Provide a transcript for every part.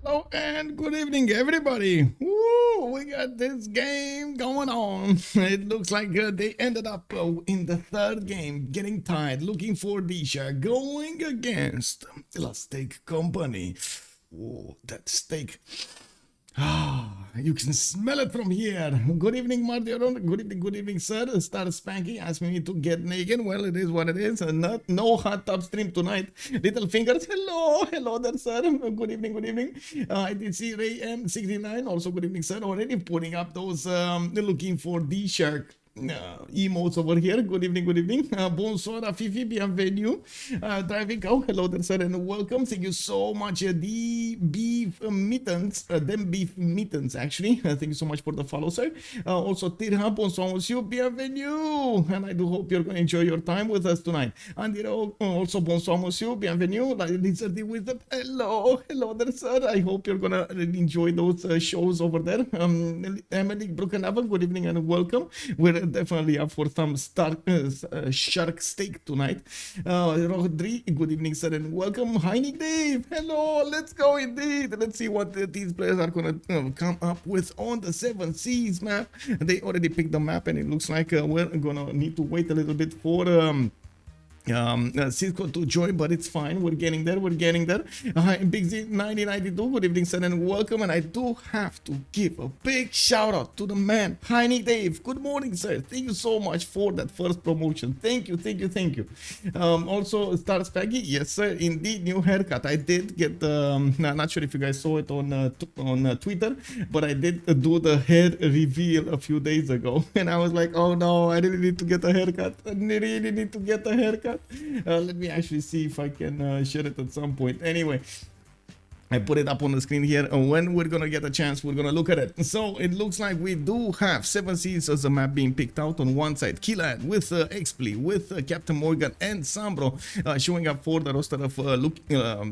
Hello and good evening, everybody. Woo, we got this game going on. It looks like they ended up in the third game, getting tied, looking for DShark, going against the Aztec company. Oh, that steak. You can smell it from here. Good evening, Mardion. Good evening, sir. Star Spanky asked me to get naked. Well, it is what it is. No hot tub stream tonight. Little fingers. Hello there, sir. Good evening. I did see Raym 69. Also, good evening, sir. Already putting up those looking for DShark emotes over here. Good evening. Bonsoir, Fifi, bienvenue. Driving cow, hello there, sir, and welcome. Thank you so much. The beef mittens, them beef mittens, actually. Thank you so much for the follow, sir. Also, Tirha, bonsoir, monsieur, bienvenue. And I do hope you're going to enjoy your time with us tonight. And also, bonsoir, monsieur, bienvenue. Lizard the Wizard, hello there, sir. I hope you're going to enjoy those shows over there. Emily Brukenava, good evening and welcome. We're definitely up for some shark steak tonight. Rodri, good evening, sir, and welcome. Hi, Nick Dave. Hello, let's go indeed. Let's see what these players are going to come up with on the 7 Seas map. They already picked the map, and it looks like we're going to need to wait a little bit for Cisco to join, but it's fine. We're getting there. Big Z 9092, good evening, sir, and welcome. And I do have to give a big shout out to the man, Heini Dave. Good morning, sir. Thank you so much for that first promotion. Thank you. Also, Star Spaggy, yes, sir, indeed, new haircut. I did get not sure if you guys saw it on Twitter, but I did do the hair reveal a few days ago, and I was like, oh no, I really need to get a haircut. Let me actually see if I can share it at some point. Anyway, I put it up on the screen here. When we're gonna get a chance, we're gonna look at it. So it looks like we do have 7 Seas as a map being picked out. On one side, Killayad with Xpli, with CaptainMorgan and SunBro showing up for the roster of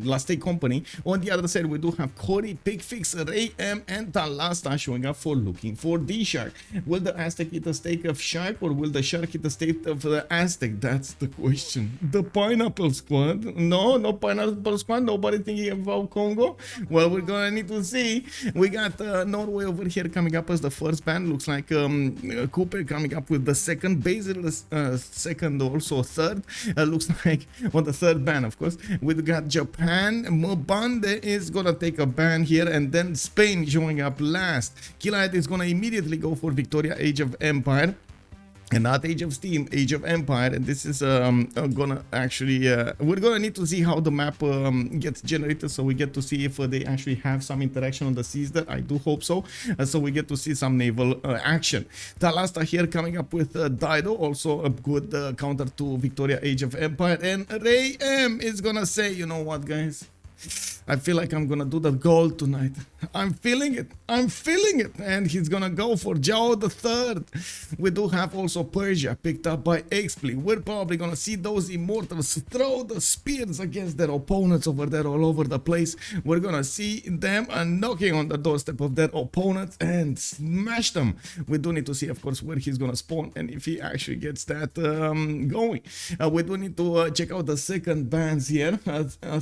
Aztec company. On the other side, we do have Corey, Picfix, Raym, and Talasta showing up for looking for DShark. Will the Aztec eat a steak of shark, or will the shark eat a steak of the Aztec? That's the question. The Pineapple Squad? No Pineapple Squad. Nobody thinking about Congo. Well, we're gonna need to see. We got Norway over here coming up as the first ban. Looks like Cooper coming up with the second, Basil second, also third. Looks like on the third ban, of course. We got Japan. Mobande is gonna take a ban here, and then Spain showing up last. Killayad is gonna immediately go for Victoria, Age of Empire. And not Age of Steam, Age of Empire. And this is gonna actually we're gonna need to see how the map gets generated, so we get to see if they actually have some interaction on the seas there. I do hope so. So we get to see some naval action. Talasta here coming up with Dido, also a good counter to Victoria, Age of Empire. And Raym is gonna say, you know what, guys, I feel like I'm gonna do the gold tonight. I'm feeling it. And he's gonna go for Zhao the Third. We do have also Persia picked up by Xpli. We're probably gonna see those immortals throw the spears against their opponents over there all over the place. We're gonna see them knocking on the doorstep of their opponents and smash them. We do need to see, of course, where he's gonna spawn and if he actually gets that going. We do need to check out the second bans here.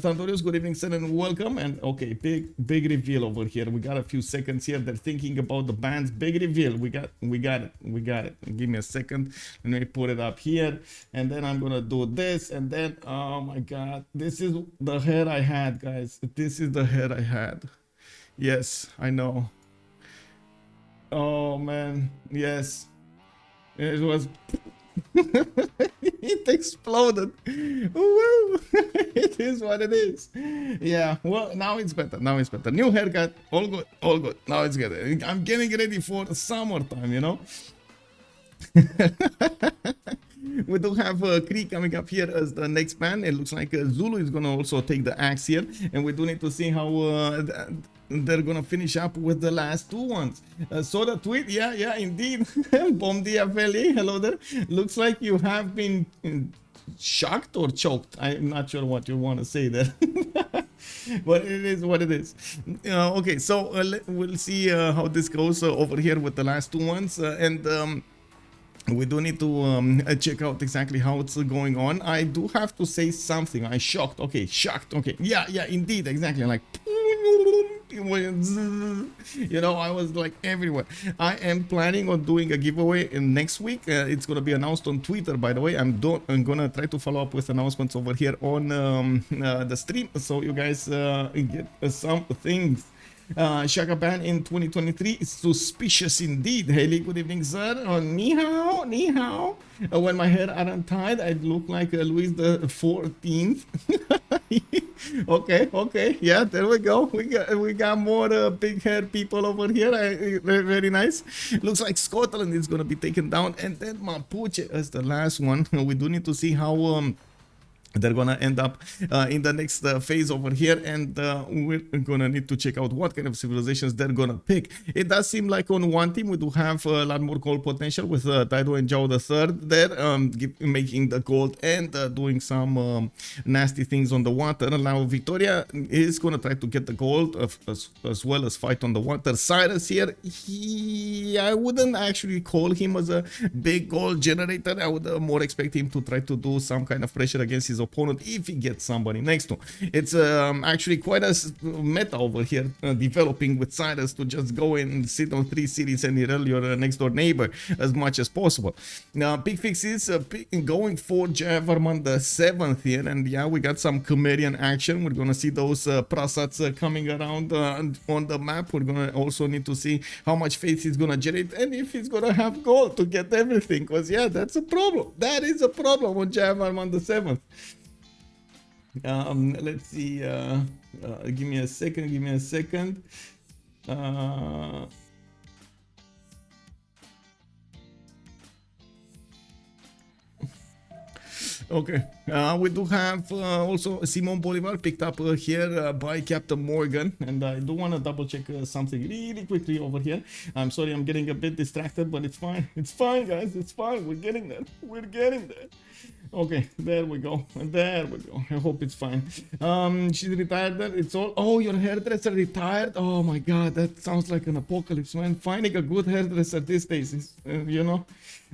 Thundorius, good evening, sir, and welcome. And okay, big reveal over here. We got a few seconds here. They're thinking about the bands. Big reveal. We got it. Give me a second. Let me put it up here, and then I'm gonna do this, and then oh my god, this is the hair I had, guys. This is the hair I had. Yes, I know. Oh man, yes, it was. It exploded. Woo. It is what it is. Yeah, well, now it's better. New haircut, all good. Now it's good. I'm getting ready for the summertime, you know. We do have Kree coming up here as the next ban. It looks like Zulu is gonna also take the axe here, and we do need to see how they're gonna finish up with the last two ones. Saw the tweet, yeah, indeed. Bom dia, Feli. Hello there. Looks like you have been shocked or choked. I'm not sure what you want to say there. But it is what it is. Okay, so we'll see how this goes over here with the last two ones, and we do need to check out exactly how it's going on. I do have to say something. I shocked. Okay, shocked. Okay, yeah, indeed, exactly. Like You know, I was like everywhere. I am planning on doing a giveaway in next week. It's gonna be announced on Twitter, by the way. I'm gonna try to follow up with announcements over here on the stream, so you guys get some things. Shaka ban in 2023 is suspicious indeed. Haley, good evening, sir. Ni hao, ni hao. When my hair aren't tied, I look like Louis the 14th. Okay, yeah, there we go. We got more big hair people over here. Very nice. Looks like Scotland is gonna be taken down, and then Mapuche as the last one. We do need to see how they're gonna end up in the next phase over here, and we're gonna need to check out what kind of civilizations they're gonna pick. It does seem like on one team we do have a lot more gold potential with Taido and Zhao III there, making the gold and doing some nasty things on the water. Now Victoria is gonna try to get the gold as well as fight on the water. Cyrus here, I wouldn't actually call him as a big gold generator. I would more expect him to try to do some kind of pressure against his opponent if he gets somebody next to him. It's actually quite a meta over here developing with Cyrus to just go and sit on 3 cities and irrel your next door neighbor as much as possible. Now Picfix is going for Javarman the 7th here, and yeah, we got some Khmerian action. We're gonna see those Prasats coming around on the map. We're gonna also need to see how much faith he's gonna generate and if he's gonna have gold to get everything, because yeah, that's a problem. That is a problem on Javarman the 7th. Let's see, give me a second. Okay, we do have also Simon Bolivar picked up here by CaptainMorgan, and I do want to double check something really quickly over here. I'm sorry, I'm getting a bit distracted, but it's fine. It's fine, guys. It's fine. We're getting there. We're getting there. Okay, there we go. There we go. I hope it's fine. She's retired. It's all. Oh, your hairdresser retired. Oh my God, that sounds like an apocalypse, man. Finding a good hairdresser these days is, you know,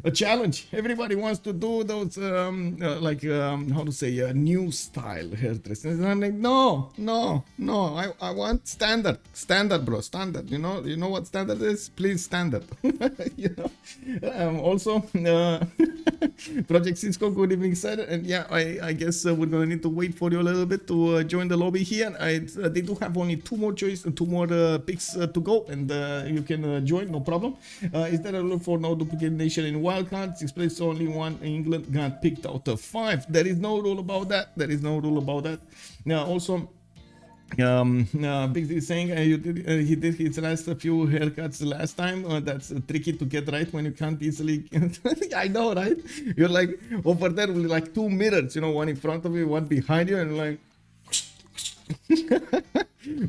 a challenge. Everybody wants to do those how to say new style hairdressers. And I'm like, no. I want standard, bro, standard. You know what standard is? Please, standard. You know. Also, Project Cisco, good evening, sir. And yeah, I guess we're gonna need to wait for you a little bit to join the lobby here. They do have only two more picks to go, and you can join, no problem. Is there a rule for no duplication in Wildcard? Xpli is only one. England got picked out of 5. There is no rule about that. Now also, Big Z is saying he did his last few haircuts last time. That's tricky to get right when you can't easily. I know, right? You're like over there with like 2 mirrors, you know, one in front of you, one behind you, and like.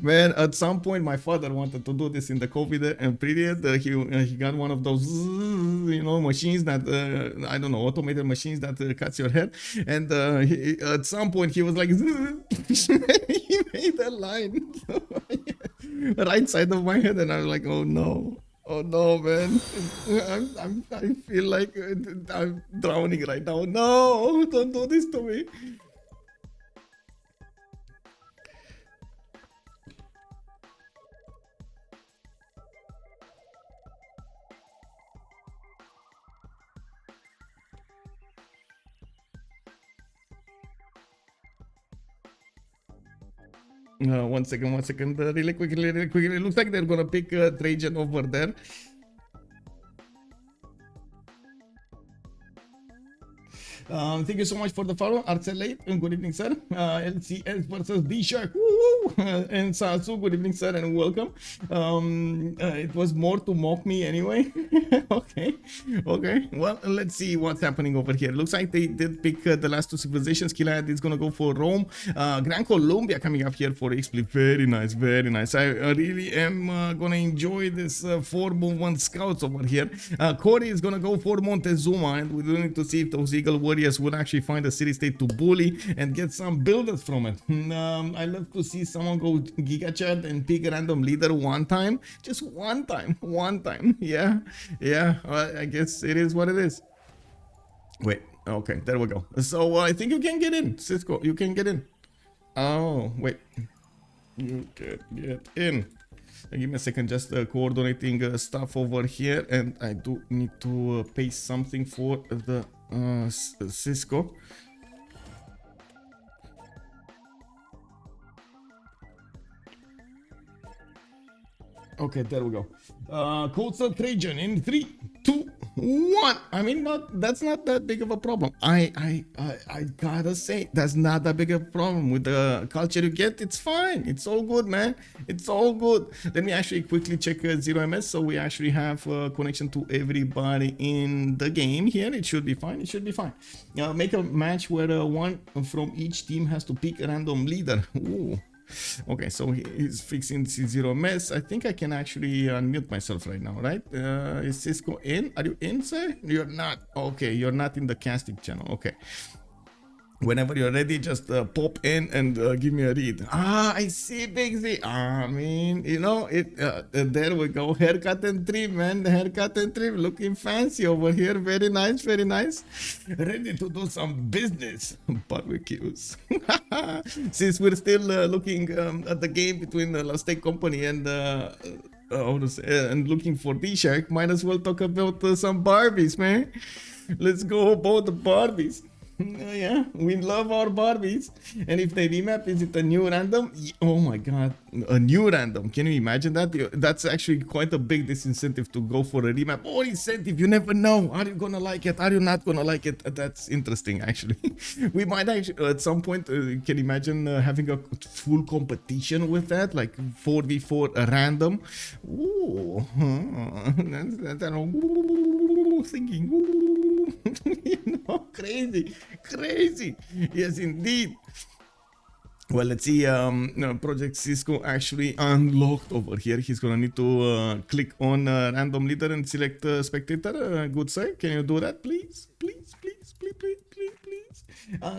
Man, at some point my father wanted to do this in the COVID period. He got one of those, you know, machines that I don't know, automated machines that cuts your hair, and at some point he was like he made a line right side of my head, and I was like, oh no, man. I feel like I'm drowning right now. No, don't do this to me. One second, really quickly. It looks like they're gonna pick Trajan over there. Thank you so much for the follow, Arcelate, and good evening, sir. LCS versus DShark, and Sasu, good evening, sir, and welcome. It was more to mock me anyway. Okay. Well, let's see what's happening over here. Looks like they did pick the last 2 civilizations. Killayad is gonna go for Rome. Gran Colombia coming up here for Xpli. Very nice. I really am gonna enjoy this 4 movement scouts over here. Corey is gonna go for Montezuma, and we do need to see if those Eagle Warriors would actually find a city state to bully and get some builders from it. I love to see someone go Giga Chat and pick a random leader one time. Just one time. Yeah. I guess it is what it is. Wait, okay, there we go. So I think you can get in, Cisco. You can get in. Oh, wait. You can get in. Give me a second, just coordinating stuff over here, and I do need to pay something for the Cisco. Okay, there we go. Coastal Trajan in 3, 2, 1. I mean, that's not that big of a problem. I gotta say, that's not that big of a problem. With the culture you get, it's fine. It's all good, man. It's all good. Let me actually quickly check 0ms, so we actually have connection to everybody in the game here. It should be fine. It should be fine. Make a match where one from each team has to pick a random leader. Ooh. Okay, so he's fixing C0ms. I think I can actually unmute myself right now, right? Is Cisco in? Are you in, sir? You're not. Okay, you're not in the casting channel. Okay. Whenever you're ready, just pop in and give me a read. Ah, I see, Big Z. I mean, you know, there we go. Haircut and trim, man. The haircut and trim. Looking fancy over here. Very nice, very nice. Ready to do some business. Barbecues. Since we're still looking at the game between the Aztec company and and looking for DShark, might as well talk about some Barbies, man. Let's go about the Barbies. Yeah, we love our Barbies. And if they remap, is it a new random? Oh my god, a new random. Can you imagine that? That's actually quite a big disincentive to go for a remap or incentive. You never know. Are you gonna like it? Are you not gonna like it? That's interesting, actually. We might actually at some point can imagine having a full competition with that, like 4v4 a random. Ooh, thinking. You know, crazy. Yes, indeed. Well, let's see. Project Cisco actually unlocked over here. He's gonna need to click on random leader and select spectator. Good sir, can you do that, please? Please.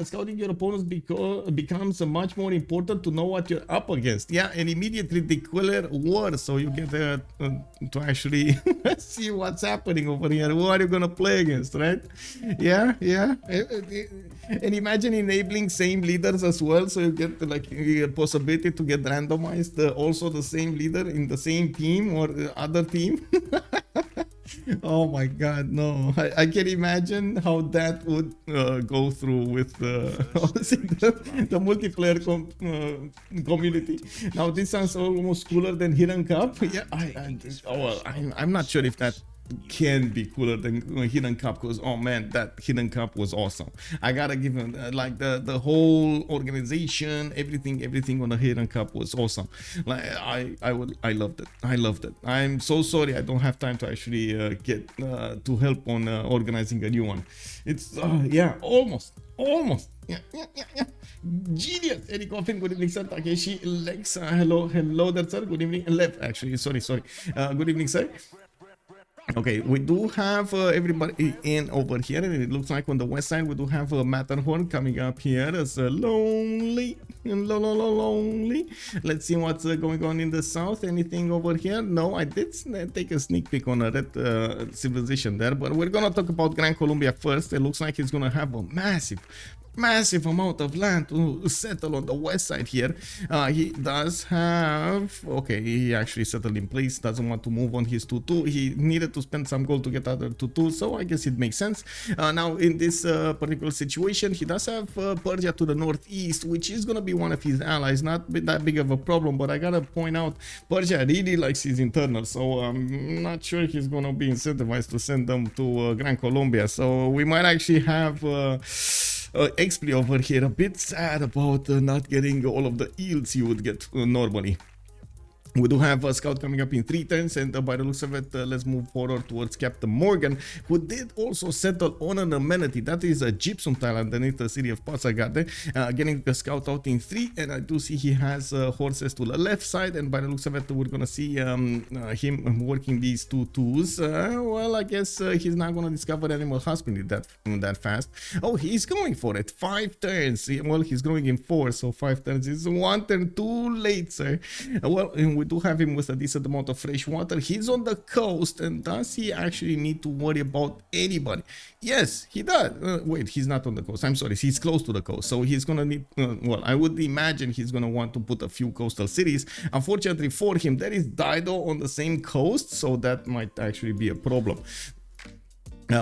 Scouting your opponents becomes much more important to know what you're up against. Yeah, and immediately declare war, so you get to actually see what's happening over here. Who are you gonna play against, right? Yeah. And imagine enabling same leaders as well, so you get like a possibility to get randomized also the same leader in the same team or the other team. Oh my god, no. I can imagine how that would go through with the multiplayer community. Now this sounds almost cooler than Hidden Cup. Yeah, I'm not sure if that can be cooler than Hidden Cup, because oh man, that Hidden Cup was awesome. I gotta give him like the whole organization, everything on the Hidden Cup was awesome. Like I loved it. I'm so sorry I don't have time to actually get to help on organizing a new one. It's yeah, almost yeah. Genius. Eddie Coffin, good evening sir. Takeshi Lex, hello there sir, good evening. Left actually, sorry. Good evening sir. Okay, we do have everybody in over here, and it looks like on the west side we do have Matterhorn coming up here as lonely. Let's see what's going on in the south. Anything over here? No, I did take a sneak peek on a red civilization there, but we're gonna talk about Gran Colombia first. It looks like he's gonna have a massive amount of land to settle on the west side here. He does have, okay, he actually settled in place, doesn't want to move on his 2-2. He needed to spend some gold to get other 2-2, so I guess it makes sense. Now in this particular situation, he does have Persia to the northeast, which is gonna be one of his allies. Not that big of a problem, but I gotta point out Persia really likes his internal, so I'm not sure he's gonna be incentivized to send them to Gran Colombia. So we might actually have Xpli over here, a bit sad about not getting all of the yields you would get normally. We do have a scout coming up in 3 turns, and by the looks of it, let's move forward towards CaptainMorgan, who did also settle on an amenity. That is a gypsum tile underneath the city of Pasagate, getting the scout out in 3, and I do see he has horses to the left side, and by the looks of it, we're gonna see him working these 2-2s. Well, I guess he's not gonna discover animal husbandry that fast. Oh, he's going for it. 5 turns. Well, he's going in 4, so 5 turns is 1 turn too late, sir. Well, we do have him with a decent amount of fresh water. He's on the coast, and does he actually need to worry about anybody? Yes, he does. Wait, he's not on the coast. I'm sorry, he's close to the coast, so he's gonna need, well, I would imagine he's gonna want to put a few coastal cities. Unfortunately for him, there is Dido on the same coast, so that might actually be a problem.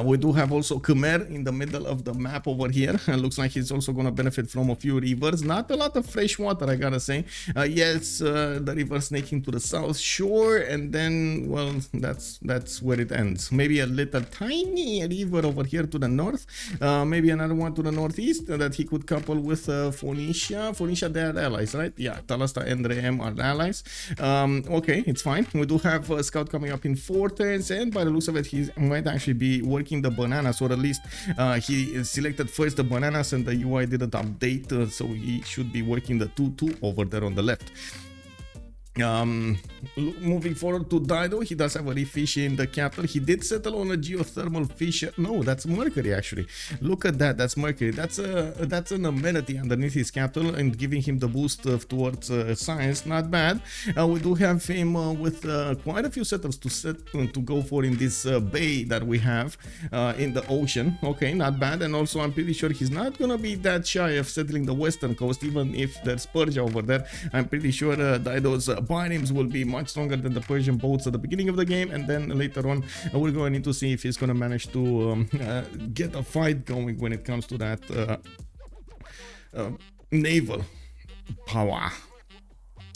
We do have also Khmer in the middle of the map over here. Looks like he's also going to benefit from a few rivers. Not a lot of fresh water, I gotta say. Yes, the river snaking to the south, sure, and then, well, that's where it ends. Maybe a little tiny river over here to the north. Maybe another one to the northeast that he could couple with Phoenicia. Phoenicia, they are allies, right? Yeah, Talasta and Raym are allies. Okay, it's fine. We do have a scout coming up in 4 turns, and by the looks of it, he might actually be working the bananas, or at least he selected first the bananas and the UI didn't update, so he should be working the 2-2 over there on the left. Moving forward to Dido, he does have a reef fish in the capital. He did settle on a geothermal fish. No, that's Mercury actually. Look at that, that's Mercury. That's an amenity underneath his capital and giving him the boost towards science. Not bad. We do have him with quite a few settlers to go for in this bay that we have in the ocean. Okay, not bad. And also I'm pretty sure he's not gonna be that shy of settling the western coast, even if there's Persia over there. I'm pretty sure Dido's biomes will be much stronger than the Persian boats at the beginning of the game, and then later on we're going to need to see if he's going to manage to get a fight going when it comes to that naval power.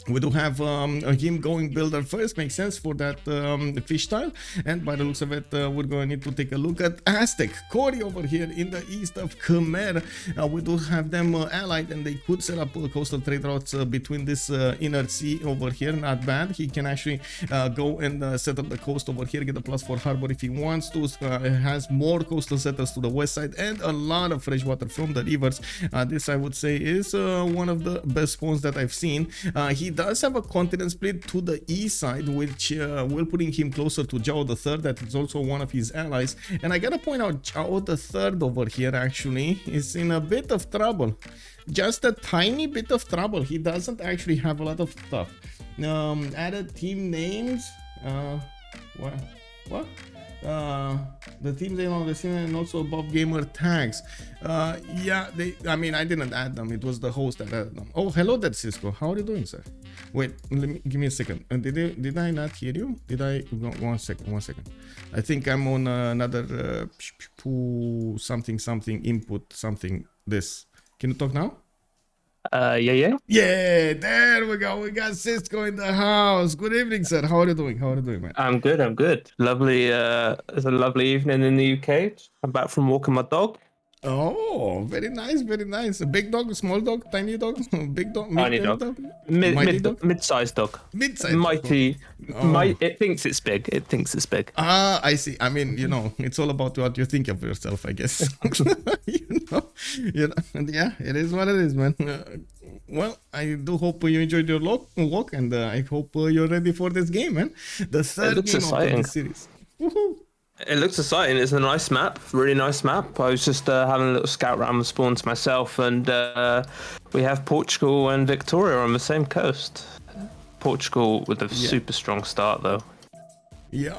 We do have him going builder first, makes sense for that fish style, and by the looks of it, we're going to need to take a look at Aztec. Cory over here in the east of Khmer. We do have them allied, and they could set up coastal trade routes between this inner sea over here. Not bad. He can actually go and set up the coast over here, get a +4 harbor if he wants to. Has more coastal settlers to the west side and a lot of fresh water from the rivers. This, I would say, is one of the best spawns that I've seen. He does have a continent split to the east side, which will putting him closer to Zhao III. That is also one of his allies, and I gotta point out Zhao III over here actually is in a bit of trouble, just a tiny bit of trouble. He doesn't actually have a lot of stuff. Added team names, what? The team name on the scene and also above gamer tags. Yeah, I mean, I didn't add them. It was the host that added them. Oh, hello there, Cisco. How are you doing, sir? Wait, give me a second. Did I not hear you? Did I? No, one second. I think I'm on another something input something. This. Can you talk now? Yeah. Yeah, there we go. We got Cisco in the house. Good evening, sir. How are you doing? Man? I'm good. Lovely. It's a lovely evening in the UK. I'm back from walking my dog. Oh, very nice. A big dog, small dog, tiny dog, big dog, tiny dog, mid-sized dog. Mid-sized. Mighty. It thinks it's big. Ah, I see. I mean, you know, it's all about what you think of yourself, I guess. you know, yeah, it is what it is, man. Well, I do hope you enjoyed your walk, and I hope you're ready for this game, man. The third game of the series. Woohoo! It looks exciting. It's a nice map, really nice map. I was just having a little scout around the spawns myself, and we have Portugal and Victoria on the same coast. Portugal with a super strong start, though. Yeah.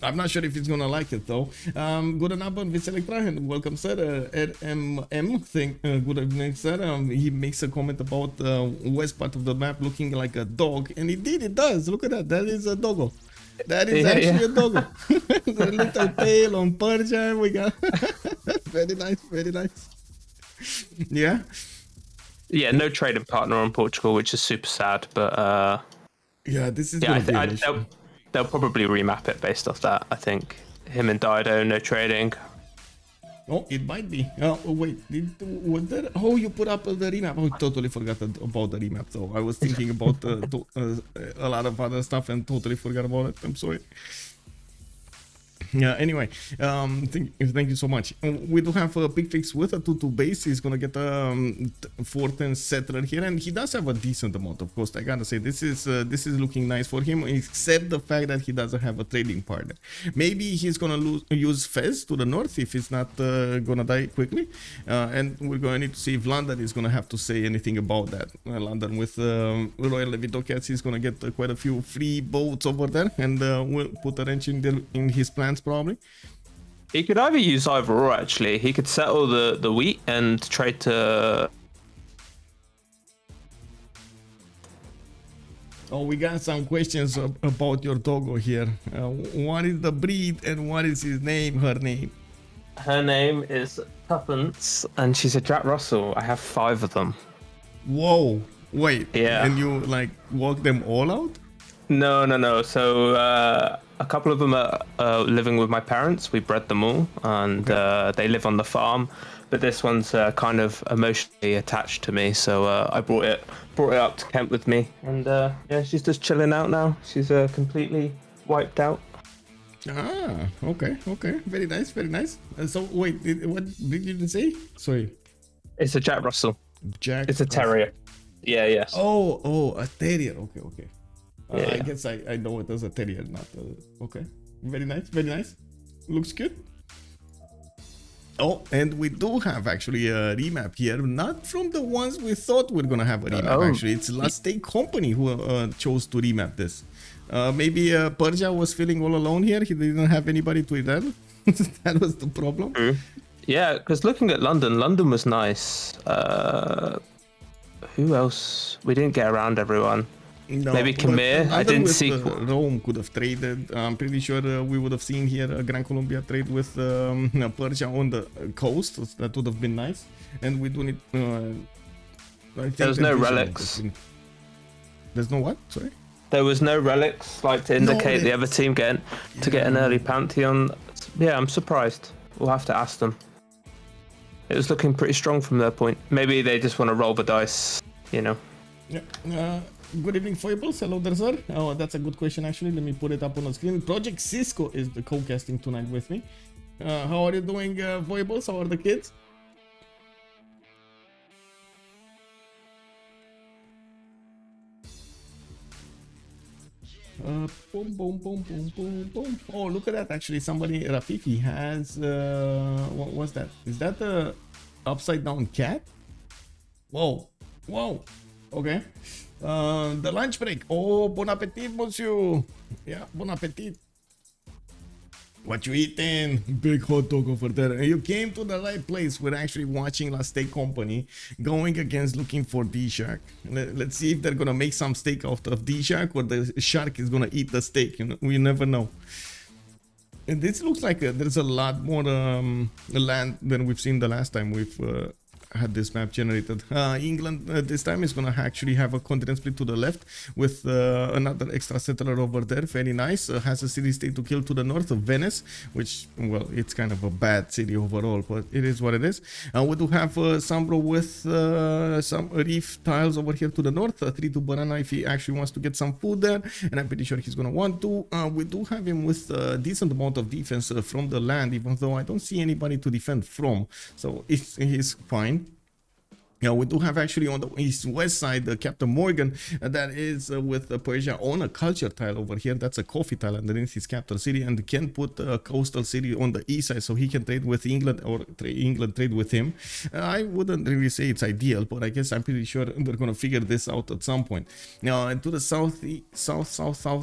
I'm not sure if he's gonna like it though. Good abend, Vice-Electra, and welcome, sir. RMM, good evening, sir. He makes a comment about the west part of the map looking like a dog, and indeed it does. Look at that. That is a doggo. That is actually a doggo. The little tail on Persia. We got very nice. Yeah. Yeah, no trading partner on Portugal, which is super sad. But yeah, this is gonna be they'll probably remap it based off that. I think him and Dido, no trading. Oh, it might be. Oh, wait. Was there? Oh, you put up the remap. Oh, I totally forgot about the remap, though. I was thinking about a lot of other stuff and totally forgot about it. I'm sorry. Yeah, anyway, thank you so much. We do have a Picfix with a 2-2 base. He's gonna get a 410 settler here, and he does have a decent amount of cost. I gotta say, this is looking nice for him, except the fact that he doesn't have a trading partner. Maybe he's gonna use Fez to the north if he's not gonna die quickly, and we're gonna need to see if London is gonna have to say anything about that. London with Royal Levito Cats, he's gonna get quite a few free boats over there, and we'll put a wrench in his plans probably. He could either use either or, actually. He could settle the wheat and trade to... Oh, we got some questions about your doggo here. What is the breed and what is his name, her name? Her name is Tuppence, and she's a Jack Russell. I have 5 of them. Whoa, wait. Yeah. And you like walk them all out? No. So a couple of them are living with my parents. We bred them all, and they live on the farm. But this one's kind of emotionally attached to me, so I brought it up to Kent with me, and yeah, she's just chilling out now. She's completely wiped out. Ah, okay, very nice. So wait, what did you say? Sorry. It's a Jack Russell. It's a terrier. Yeah. Oh, a terrier. Okay. Yeah. I guess I know it as a terrier, not okay. Very nice. Looks good. Oh, and we do have actually a remap here, not from the ones we thought we're gonna have a remap. Actually, it's Aztec company who chose to remap this. Maybe Persia was feeling all alone here. He didn't have anybody to either. That was the problem. Yeah, because looking at London was nice. Who else? We didn't get around everyone. No, maybe Khmer. I didn't see. Rome could have traded. I'm pretty sure we would have seen here a Gran Colombia trade with Persia on the coast. That would have been nice. And we do need. There's no relics. There's no what? Sorry. There was no relics like to indicate the other team get an early pantheon. Yeah, I'm surprised. We'll have to ask them. It was looking pretty strong from their point. Maybe they just want to roll the dice, you know. Yeah. Good evening, Foibles. Hello there, sir. Oh, that's a good question, actually. Let me put it up on the screen. Project Cisco is the co-casting tonight with me. How are you doing, Foibles? How are the kids? Boom. Oh, look at that. Actually, somebody, Rafifi, has... what was that? Is that the upside down cat? Whoa. Okay. The lunch break. Oh, bon appetit, monsieur. Yeah, bon appetit. What you eating? Big hot dog over there. And you came to the right place. We're actually watching Aztec company going against looking for DShark. Let's see if they're gonna make some steak out of DShark or the shark is gonna eat the steak. You know, we never know. And this looks like there's a lot more land than we've seen the last time we've had this map generated. England this time is gonna actually have a continent split to the left with another extra settler over there. Very nice. Has a city state to kill to the north of Venice, which, well, it's kind of a bad city overall, but it is what it is. We do have SunBro with some reef tiles over here to the north. 3-2 banana if he actually wants to get some food there, and I'm pretty sure he's gonna want to. We do have him with a decent amount of defense from the land, even though I don't see anybody to defend from, so he's fine. Yeah, we do have actually on the east-west side the CaptainMorgan that is with Persia on a culture tile over here. That's a coffee tile underneath his capital city, and can put a coastal city on the east side so he can trade with England or England trade with him. I wouldn't really say it's ideal, but I guess I'm pretty sure they're gonna figure this out at some point. Now, and to the south,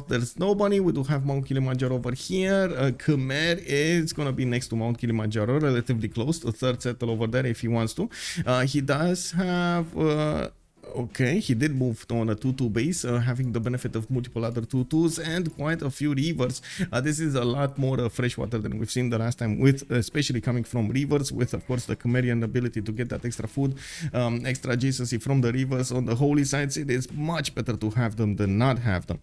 there's nobody. We do have Mount Kilimanjaro over here. Khmer is gonna be next to Mount Kilimanjaro, relatively close. The third settle over there if he wants to. He does have okay, he did move on a 2-2 base, having the benefit of multiple other 2-2s and quite a few rivers. This is a lot more freshwater than we've seen the last time, with especially coming from rivers, with of course the Khmerian ability to get that extra food, extra adjacency from the rivers. On the holy sites, it is much better to have them than not have them.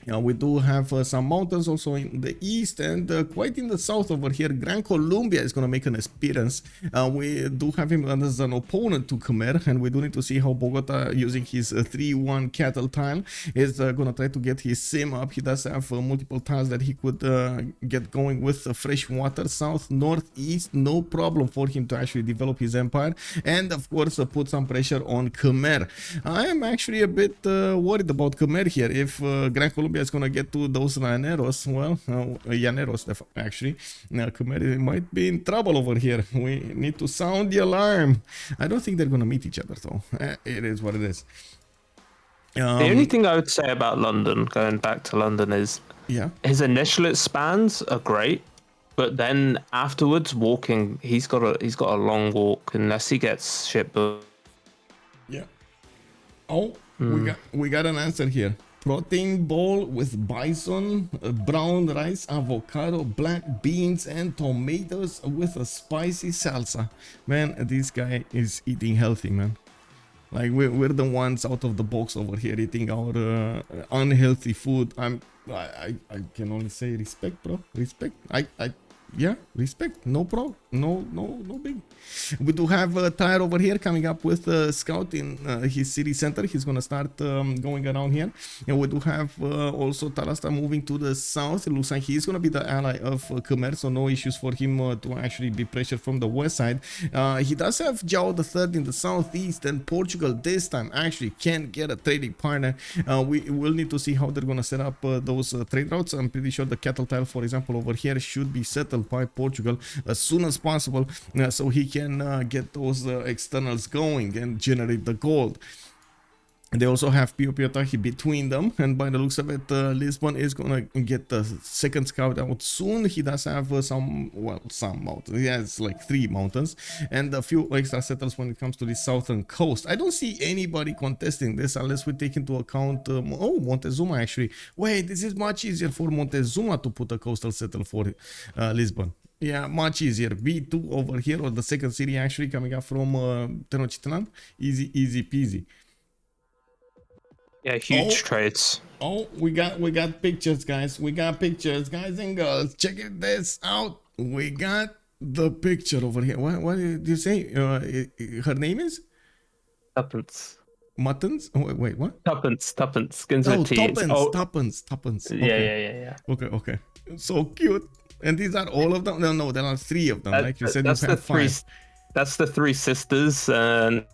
We do have some mountains also in the east and quite in the south over here. Gran Colombia is going to make an appearance. We do have him as an opponent to Khmer, and we do need to see how Bogota, using his 3-1 cattle tile, is going to try to get his sim up. He does have multiple tiles that he could get going with fresh water, south, north, east. No problem for him to actually develop his empire, and of course put some pressure on Khmer. I am actually a bit worried about Khmer here. If Gran Colombia is gonna get to those Llaneros, well, Llaneros actually, Khmer might be in trouble over here. We need to sound the alarm. I don't think they're gonna meet each other though. It is what it is. The only thing I would say about London, going back to London, is his initial expands are great, but then afterwards, walking, he's got a long walk unless he gets shit built. Yeah. Oh, we got an answer here. Protein bowl with bison, brown rice, avocado, black beans, and tomatoes with a spicy salsa. Man, this guy is eating healthy, man. Like we're the ones out of the box over here eating our unhealthy food. I can only say respect, bro. Respect. Yeah, respect. No problem. No big. We do have a tire over here coming up with a scout in his city center. He's gonna start going around here, and we do have also Talasta moving to the south. It looks like he's gonna be the ally of Khmer, so no issues for him to actually be pressured from the west side. He does have Zhao the Third in the southeast, and Portugal this time actually can get a trading partner. We will need to see how they're gonna set up those trade routes. I'm pretty sure the cattle tile, for example, over here should be settled by Portugal as soon as possible, so he can get those externals going and generate the gold. They also have Piotaki between them, and by the looks of it, Lisbon is gonna get the second scout out soon. He does have some mountains. He has like 3 mountains and a few extra settles when it comes to the southern coast. I don't see anybody contesting this unless we take into account Montezuma actually. Wait, this is much easier for Montezuma to put a coastal settle for Lisbon. Yeah, much easier. B2 over here, or the second city actually coming up from Tenochtitlan. Easy peasy. Yeah, huge trades. Oh, we got pictures, guys. We got pictures, guys and girls. Check this out. We got the picture over here. What did you say? Her name is? Tuppence. Muttons? Oh, wait, what? Tuppence. Skins with teeth. Tuppence. Okay. Yeah. Okay. So cute. And these are all of them? No, there are 3 of them. Like you said, that's you have 5. That's the 3 sisters, and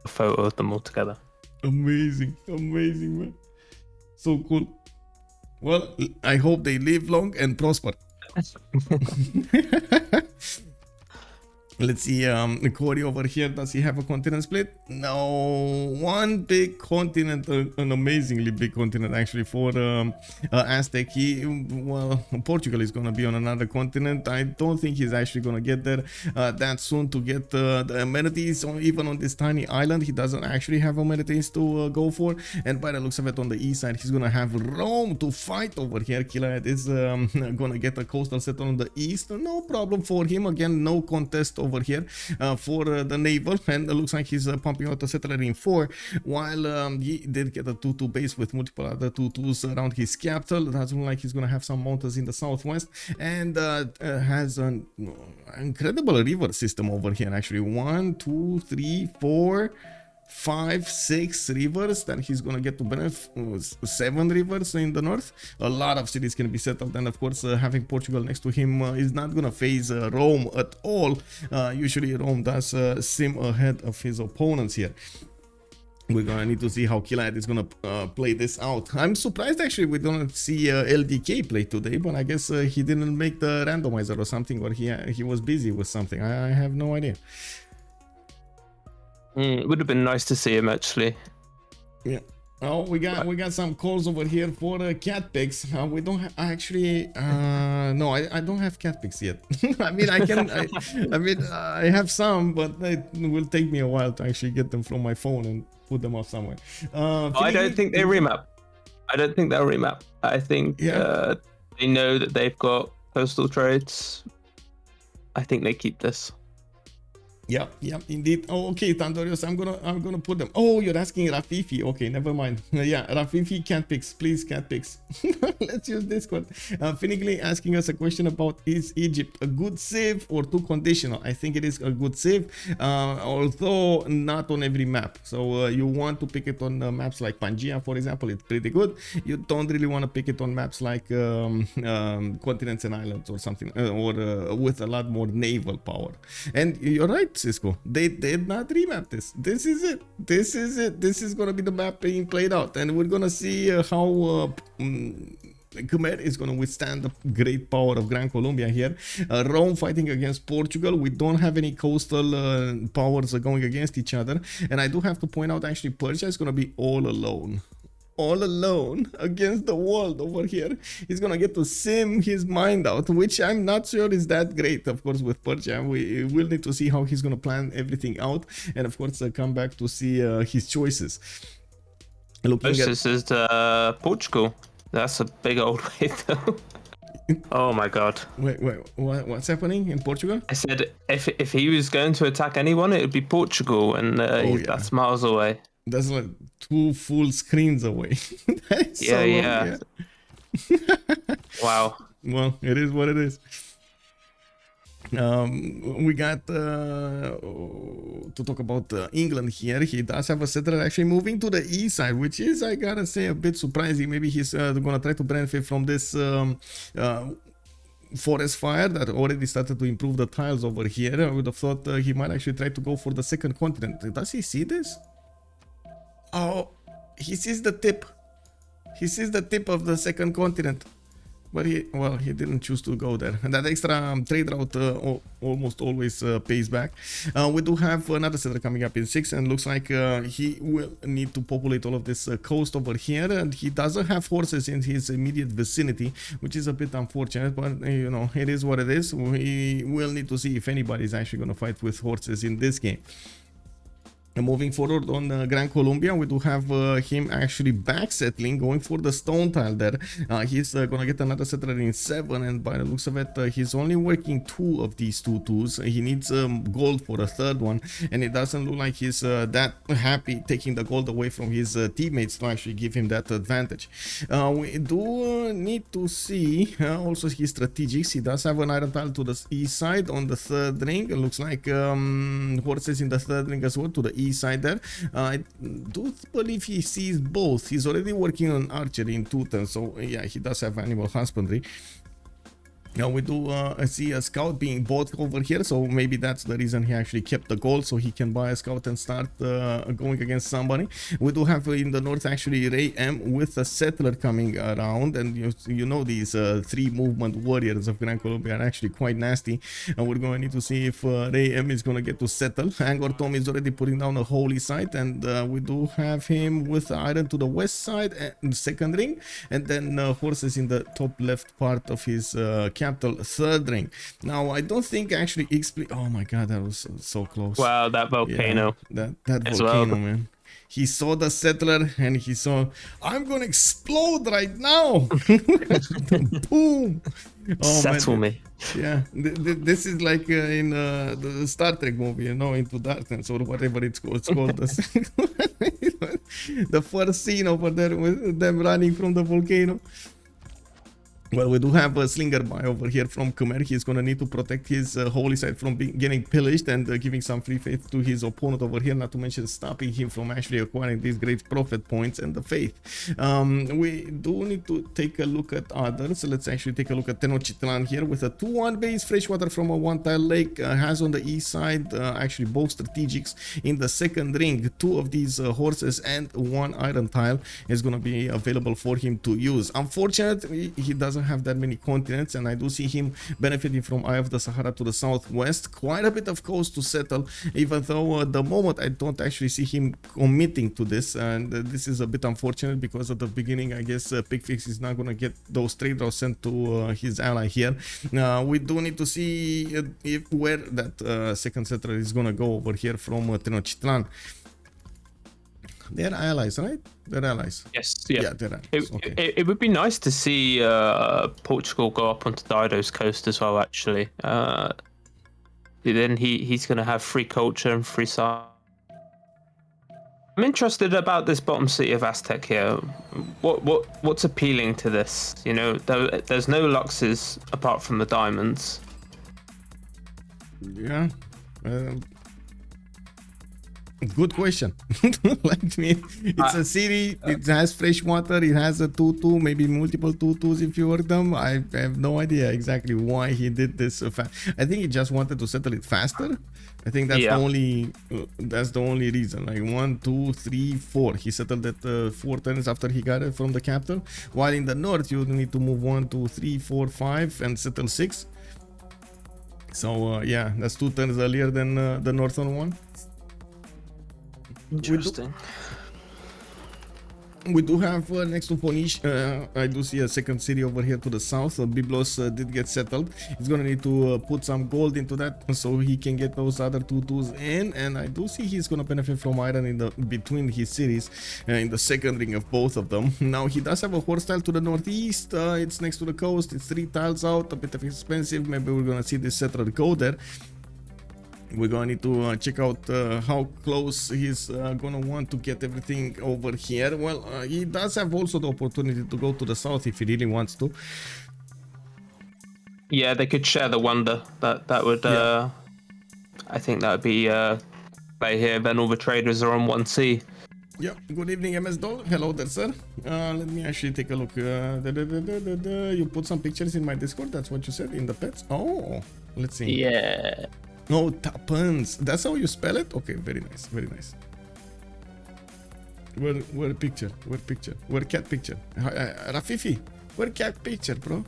a photo of them all together. Amazing, man. So cool. Well, I hope they live long and prosper. Let's see, Corey over here, does he have a continent split? No, one big continent, an amazingly big continent actually for Aztec. Portugal is going to be on another continent. I don't think he's actually going to get there that soon to get the amenities, even on this tiny island. He doesn't actually have amenities to go for, and by the looks of it, on the east side, he's going to have Rome to fight over here. Killayad is going to get a coastal settle on the east. No problem for him. Again, no contest over here for the naval, and it looks like he's pumping out a settler in 4, while he did get a 2-2 base with multiple other 2-2s around his capital. It doesn't look like he's gonna have some mountains in the southwest, and has an incredible river system over here actually. 1, 2, 3, 4, 5, 6 rivers that he's gonna get to benefit. 7 rivers in the north. A lot of cities can be settled, and of course having Portugal next to him is not gonna phase Rome at all. Usually Rome does sim ahead of his opponents here. We're gonna need to see how Killayad is gonna play this out. I'm surprised actually we don't see LDK play today, but I guess he didn't make the randomizer or something, or he was busy with something. I have no idea. It would have been nice to see him actually. Yeah. Oh, we got some calls over here for cat pics. We don't actually. No, I don't have cat pics yet. I mean, I have some, but it will take me a while to actually get them from my phone and put them off somewhere. I don't think they remap. I don't think they'll remap. I think they know that they've got postal trades. I think they keep this. Yep, indeed. Oh, okay, Tandorius, I'm gonna put them. Oh, you're asking Rafifi. Okay, never mind. Yeah, Rafifi cat picks, please cat picks. Let's use Discord. Finnically asking us a question about, is Egypt a good save or too conditional? I think it is a good save, although not on every map. So you want to pick it on maps like Pangaea, for example. It's pretty good. You don't really want to pick it on maps like continents and islands or something, or with a lot more naval power. And you're right, Cisco. They did not remap this. This is it. This is it. This is gonna be the map being played out, and we're gonna see how Khmer is gonna withstand the great power of Gran Colombia here. Rome fighting against Portugal. We don't have any coastal powers going against each other, and I do have to point out actually Persia is gonna be all alone against the world over here. He's gonna get to sim his mind out, which I'm not sure is that great. Of course, with Persia, we will need to see how he's gonna plan everything out, and of course come back to see his choices. This is Portugal. That's a big old wave though. Oh my god. Wait, what's happening in Portugal? I said if he was going to attack anyone, it would be Portugal, and that's miles away. That's like 2 full screens away. Yeah. Wow. Well, it is what it is. We got to talk about England here. He does have a settler actually moving to the east side, which is, I gotta say, a bit surprising. Maybe he's gonna try to benefit from this forest fire that already started to improve the tiles over here. I would have thought he might actually try to go for the second continent. Does he see this? Oh, he sees the tip. He sees the tip of the second continent. But he didn't choose to go there. And that extra trade route almost always pays back. We do have another settler coming up in 6, and looks like he will need to populate all of this coast over here. And he doesn't have horses in his immediate vicinity, which is a bit unfortunate. But you know, it is what it is. We will need to see if anybody is actually going to fight with horses in this game. And moving forward on Gran Colombia, we do have him actually back settling, going for the stone tile there. He's gonna get another settler in 7, and by the looks of it, he's only working 2 of these 2/2s. He needs gold for a third one, and it doesn't look like he's that happy taking the gold away from his teammates to actually give him that advantage. We do need to see also his strategics. He does have an iron tile to the east side on the 3rd ring. It looks like horses in the 3rd ring as well to the east side there. I do believe he sees both. He's already working on archery in 2 turns, so yeah, he does have animal husbandry. Now we do see a scout being bought over here, so maybe that's the reason he actually kept the gold, so he can buy a scout and start going against somebody. We do have in the north actually Raym with a settler coming around, and you know these 3 movement warriors of Gran Colombia are actually quite nasty, and we're going to need to see if Raym is going to get to settle. Angor Tom is already putting down a holy site, and we do have him with iron to the west side and 2nd ring, and then horses in the top left part of his capital 3rd ring. Now I don't think actually Xpli. Oh my god, that was so close. Wow, that volcano. Yeah, that volcano, man. He saw the settler and he saw, I'm gonna explode right now. Boom. Oh, settle man. Me. Yeah, this is like in the Star Trek movie, you know, Into Darkness or whatever it's called. The first scene over there with them running from the volcano. Well, we do have a slinger buy over here from Khmer. He's going to need to protect his holy site from getting pillaged and giving some free faith to his opponent over here, not to mention stopping him from actually acquiring these great prophet points and the faith. We do need to take a look at others. So let's actually take a look at Tenochtitlan here with a 2-1 base, freshwater from a 1-tile lake. Has on the east side actually both strategics. In the 2nd ring, 2 of these horses and 1 iron tile is going to be available for him to use. Unfortunately, he doesn't have that many continents, and I do see him benefiting from Eye of the Sahara to the southwest. Quite a bit of coast to settle, even though at the moment I don't actually see him committing to this, and this is a bit unfortunate because at the beginning I guess Picfix is not going to get those trade routes sent to his ally here. We do need to see where that 2nd settler is going to go over here from Tenochtitlan. They're allies, right? They're allies. Yes, yeah. Yeah, they're allies. It would be nice to see Portugal go up onto Dido's coast as well, actually. then he's going to have free culture and free science. I'm interested about this bottom city of Aztec here. What's appealing to this? You know, there's no luxes apart from the diamonds. Yeah. Good question. Like me, it's a city. It has fresh water. It has a tutu, maybe multiple tutus if you work them. I have no idea exactly why he did this so fast. I think he just wanted to settle it faster. I think that's the only reason. Like 1, 2, 3, 4. He settled it 4 turns after he got it from the capital. While in the north, you need to move 1, 2, 3, 4, 5 and settle 6. So yeah, that's 2 turns earlier than the northern one. Interesting. We do have next to Phoenicia, I do see a second city over here to the south. Byblos did get settled. He's gonna need to put some gold into that so he can get those other tutus in, and I do see he's gonna benefit from iron in the between his cities in the second ring of both of them. Now he does have a horse tile to the northeast. It's next to the coast. It's 3 tiles out, a bit of expensive. Maybe we're gonna see this settler go there. We're gonna need to check out how close he's gonna want to get everything over here. Well, he does have also the opportunity to go to the south if he really wants to. Yeah, they could share the wonder. That would, I think that would be play here. Then all the traders are on 1C. Yeah, good evening, MS Doll. Hello there, sir. Let me actually take a look. You put some pictures in my Discord. That's what you said in the pets. Oh, let's see. Yeah. No, Tapans. That's how you spell it? Okay, very nice, very nice. Where picture? Where cat picture? Rafifi, where cat picture, bro?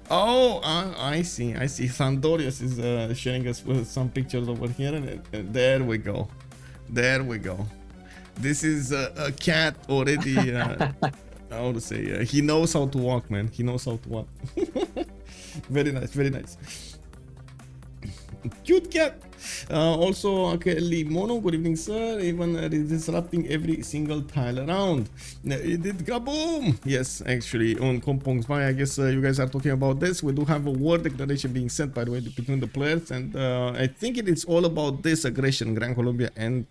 Oh, I see. Sandorius is sharing us with some pictures over here. And there we go. This is a cat already. How to say? He knows how to walk, man. He knows how to walk. Very nice. Cute cat. Also, Kelly Mono, good evening, sir. Even disrupting every single tile around. It did kaboom! Yes, actually, on Kompong's Vai, I guess you guys are talking about this. We do have a war declaration being sent, by the way, between the players, and I think it is all about this aggression, Gran Colombia and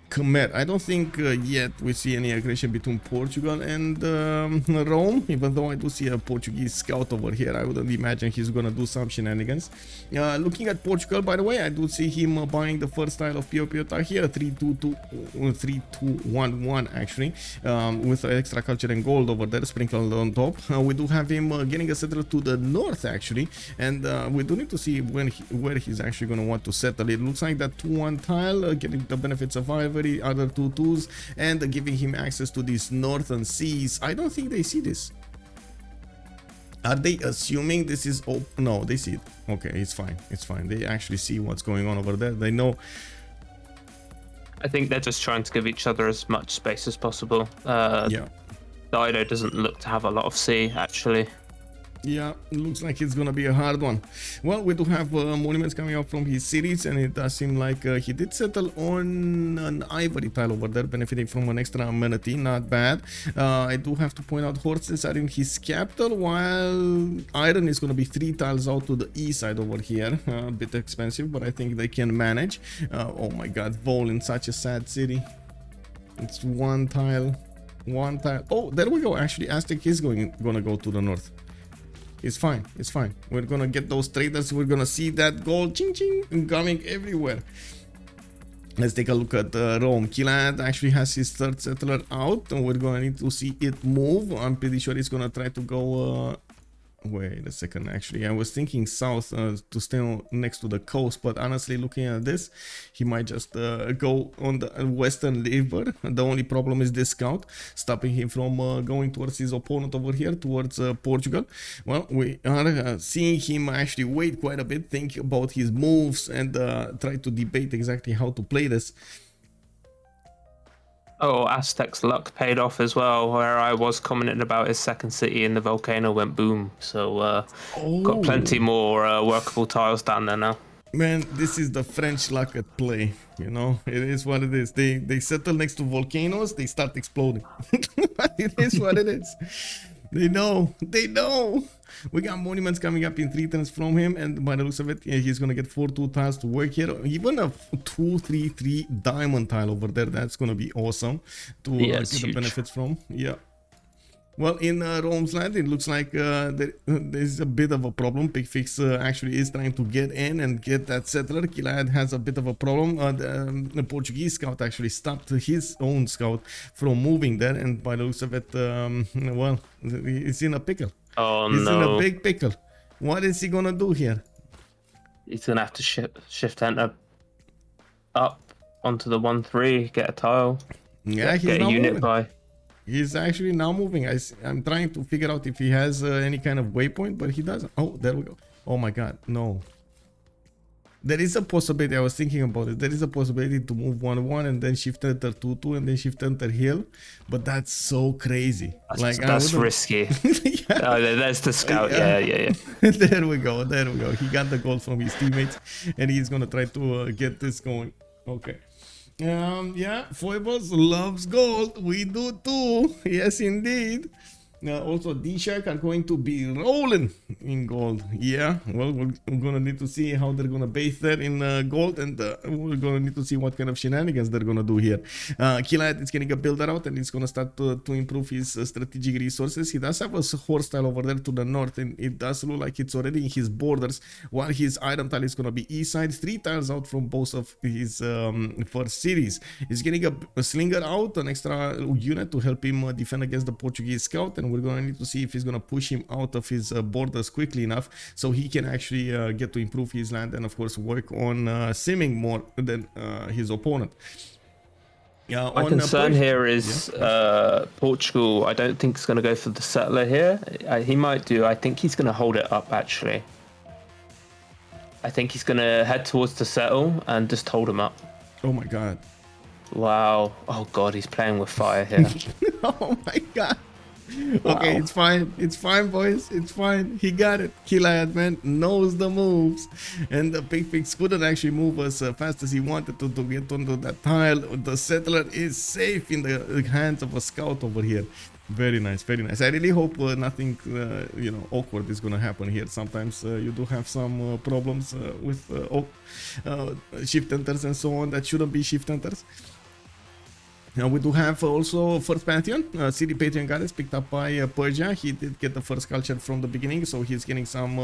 Khmer. I don't think yet we see any aggression between Portugal and Rome, even though I do see a Portuguese scout over here. I wouldn't imagine he's gonna do some shenanigans. Looking at Portugal, by the way, I do see him buying the first tile of Pio Piota here, 3211 actually, with extra culture and gold over there sprinkled on top. We do have him getting a settler to the north actually, and we do need to see where he's actually gonna want to settle. It looks like that 2-1 tile, getting the benefits of ivory, other 2-2s, and giving him access to these northern seas. I don't think they see this. Are they assuming this is open? No, they see it. Okay, it's fine. They actually see what's going on over there. They know. I think they're just trying to give each other as much space as possible. Yeah. Dido doesn't look to have a lot of sea, actually. Yeah, it looks like it's gonna be a hard one. Well, we do have monuments coming out from his cities, and it does seem like he did settle on an ivory tile over there, benefiting from an extra amenity. Not bad. I do have to point out horses are in his capital, while iron is gonna be 3 tiles out to the east side over here. A bit expensive, but I think they can manage. Oh my god, Vol in such a sad city. It's 1 tile. Oh, there we go. Actually, Aztec is gonna go to the north. It's fine. We're gonna get those traders. We're gonna see that gold ching coming everywhere. Let's take a look at Rome. Killayad actually has his 3rd settler out, and we're gonna need to see it move. I'm pretty sure he's gonna try to go wait a second, actually I was thinking south to stay next to the coast, but honestly looking at this, he might just go on the western river. The only problem is this scout stopping him from going towards his opponent over here, towards Portugal. Well, we are seeing him actually wait quite a bit, think about his moves, and try to debate exactly how to play this. Oh, Aztec's luck paid off as well, where I was commenting about his second city and the volcano went boom. So got plenty more workable tiles down there now. Man, this is the French luck at play, you know. It is what it is. They settle next to volcanoes, they start exploding. It is what it is. They know. We got monuments coming up in 3 turns from him, and by the looks of it, yeah, he's gonna get 4-2 tiles to work here. Even a 2-3-3 diamond tile over there. That's gonna be awesome to get the benefits from. Yeah. Well, in Rome's land, it looks like there's a bit of a problem. Picfix actually is trying to get in and get that settler. Killayad has a bit of a problem. The Portuguese scout actually stopped his own scout from moving there, and by the looks of it, well, he's in a pickle. Oh, he's in a big pickle. What is he gonna do here? He's gonna have to shift enter up onto the 1-3, get a tile. Yeah, he's get a unit moving. By. He's actually now moving. I'm trying to figure out if he has any kind of waypoint, but he doesn't. Oh, there we go. Oh my god, no. There is a possibility, I was thinking about it. There is a possibility to move 1-1 and then shift enter 2-2 and then shift enter hill. But that's so crazy. That's risky. Yeah. Oh, there's the scout. Yeah. There we go. He got the gold from his teammates and he's going to try to get this going. Okay. Yeah, Foibles loves gold. We do too. Yes, indeed. Also, DShark are going to be rolling in gold. Yeah, well, we're gonna need to see how they're gonna base that in gold, and we're gonna need to see what kind of shenanigans they're gonna do here. Killayad is getting a builder out, and he's gonna start to improve his strategic resources. He does have a horse tile over there to the north, and it does look like it's already in his borders, while his item tile is gonna be east side. 3 tiles out from both of his first cities. He's getting a slinger out, an extra unit to help him defend against the Portuguese scout, and we're gonna need to see if he's gonna push him out of his borders quickly enough so he can actually get to improve his land and of course work on simming more than his opponent. Yeah, my concern here is Portugal. I don't think he's gonna go for the settler here. He might do. I think he's gonna hold it up actually. I think he's gonna head towards the settle and just hold him up. Oh my god. Wow. Oh god, he's playing with fire here. Oh my god. Okay, wow. It's fine, boys. It's fine. He got it. Killayad, man, knows the moves, and the Picfix couldn't actually move as fast as he wanted to get onto that tile. The settler is safe in the hands of a scout over here. Very nice, very nice. I really hope nothing, awkward is gonna happen here. Sometimes you do have some problems with shift enters and so on that shouldn't be shift enters. We do have also first Pantheon, City Patreon goddess picked up by Persia. He did get the first culture from the beginning, so he's getting some,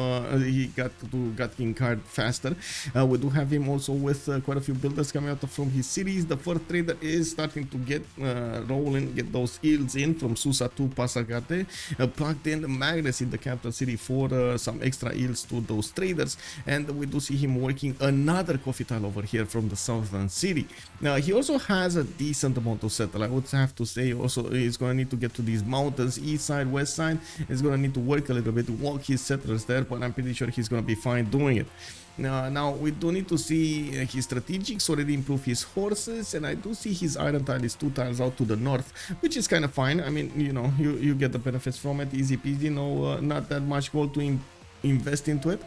he got King card faster. We do have him also with quite a few builders coming out from his cities. The first trader is starting to get rolling, get those yields in from Susa to Pasargate. Plugged in the magnets in the capital city for some extra yields to those traders. And we do see him working another coffee tile over here from the southern city. Now, he also has a decent amount to settle. I would have to say also he's going to need to get to these mountains, east side, west side. He's going to need to work a little bit, walk his settlers there, but I'm pretty sure he's going to be fine doing it. Now we do need to see his strategics already improve his horses, and I do see his iron tile is 2 tiles out to the north, which is kind of fine. I mean, you get the benefits from it, easy peasy. Not that much gold to invest into it.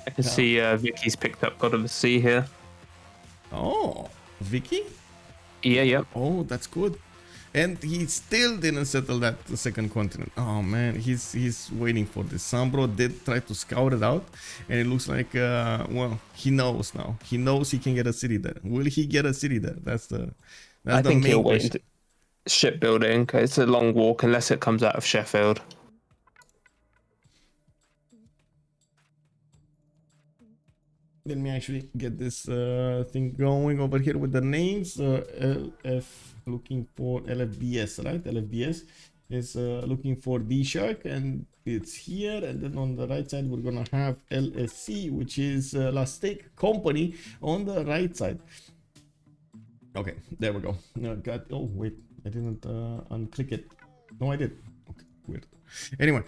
I can see Vicky's picked up God of the Sea here. Oh, Vicky? Yeah. Oh, that's good. And he still didn't settle that second continent. Oh man, he's waiting for this. SunBro did try to scout it out, and it looks like well, he knows now. He knows he can get a city there. Will he get a city there? That's the I think he'll wait into shipbuilding. It's a long walk unless it comes out of Sheffield. Let me actually get this thing going over here with the names. LF looking for LFDS, right? LFDS is looking for DShark, and it's here. And then on the right side, we're gonna have LSC, which is Aztec company on the right side. Okay, there we go. Oh wait, I didn't unclick it. No, I did. Okay, weird. Anyway,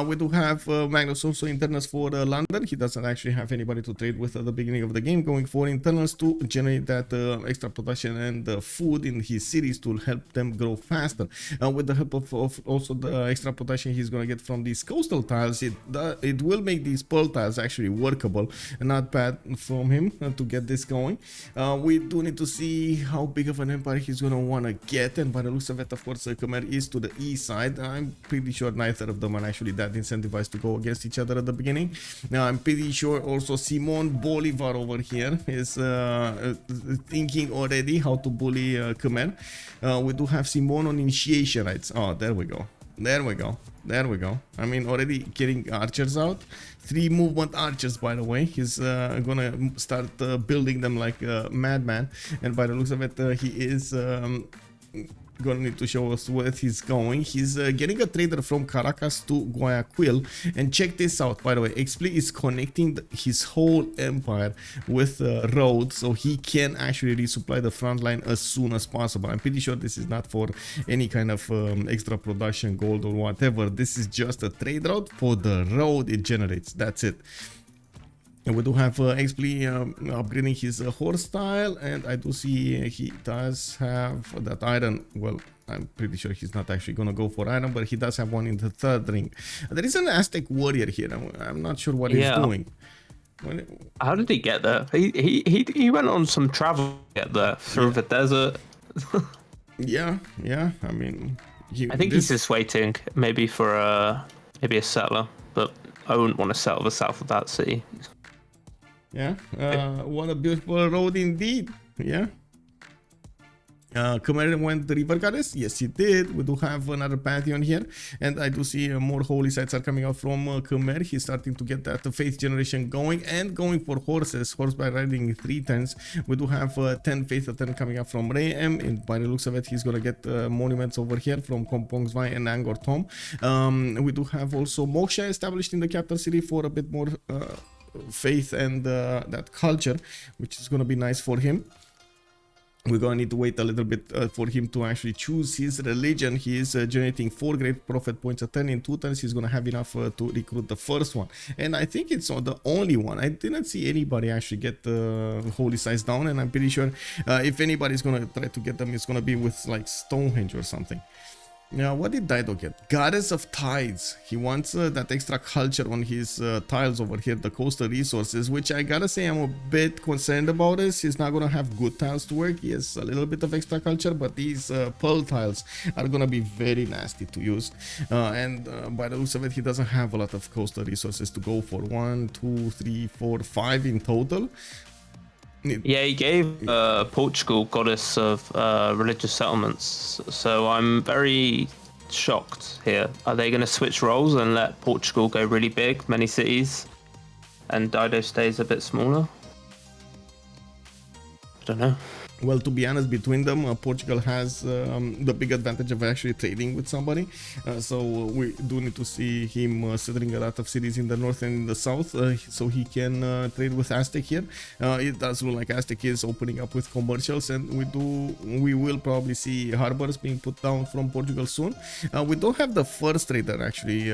we do have Magnus also internals for London. He doesn't actually have anybody to trade with at the beginning of the game, going for internals to generate that extra production and food in his cities to help them grow faster. With the help of also the extra production he's going to get from these coastal tiles, it will make these pearl tiles actually workable. Not bad from him to get this going. We do need to see how big of an empire he's going to want to get, and by the looks of it, of course, Khmer is to the east side. I'm pretty sure nice neither of them are actually that incentivized to go against each other at the beginning. Now I'm pretty sure also Simon Bolivar over here is thinking already how to bully Khmer. We do have Simon on initiation rights. Oh, there we go. There we go. There we go. I mean, already getting archers out. 3 movement archers, by the way. He's gonna start building them like a madman. And by the looks of it, he is gonna need to show us where he's going. He's getting a trader from Caracas to Guayaquil. And check this out, by the way. Xpli is connecting his whole empire with road, so he can actually resupply the front line as soon as possible. I'm pretty sure this is not for any kind of extra production, gold or whatever. This is just a trade route for the road it generates. That's it. And we do have Xpli upgrading his horse style, and I do see he does have that iron. Well, I'm pretty sure he's not actually gonna go for iron, but he does have one in the 3rd ring. There is an Aztec warrior here. I'm not sure what he's doing. How did he get there? He went on some travel to get there through the desert. yeah. I mean, I think he's just waiting, maybe for maybe a settler, but I wouldn't want to settle the south of that city. Yeah, what a beautiful road indeed. Yeah. Khmer went the river goddess. Yes, he did. We do have another pantheon here, and I do see more holy sites are coming out from Khmer. He's starting to get that faith generation going and going for horses. Horseback riding 3 turns. We do have 10 faith turn coming up from Raym, and by the looks of it, he's gonna get monuments over here from Kompong Svai and Angkor Thom. We do have also Moksha established in the capital city for a bit more faith and that culture, which is gonna be nice for him. We're gonna need to wait a little bit for him to actually choose his religion. He is generating 4 great prophet points a turn. In 2 turns he's gonna have enough to recruit the first one, and I think it's the only one. I didn't see anybody actually get the holy sites down, and I'm pretty sure if anybody's gonna try to get them, it's gonna be with like Stonehenge or something. Now, what did Dido get? Goddess of Tides. He wants that extra culture on his tiles over here, the coastal resources, which I gotta say I'm a bit concerned about this. He's not gonna have good tiles to work. He has a little bit of extra culture, but these pearl tiles are gonna be very nasty to use. And by the looks of it, he doesn't have a lot of coastal resources to go for. 1, 2, 3, 4, 5 in total. Yeah, he gave Portugal goddess of religious settlements, so I'm very shocked here. Are they going to switch roles and let Portugal go really big, many cities, and Dido stays a bit smaller? I don't know. Well, to be honest, between them, Portugal has the big advantage of actually trading with somebody. So we do need to see him settling a lot of cities in the north and in the south, so he can trade with Aztec here. It does look like Aztec is opening up with commercials, and we will probably see harbors being put down from Portugal soon. We don't have the first trader actually.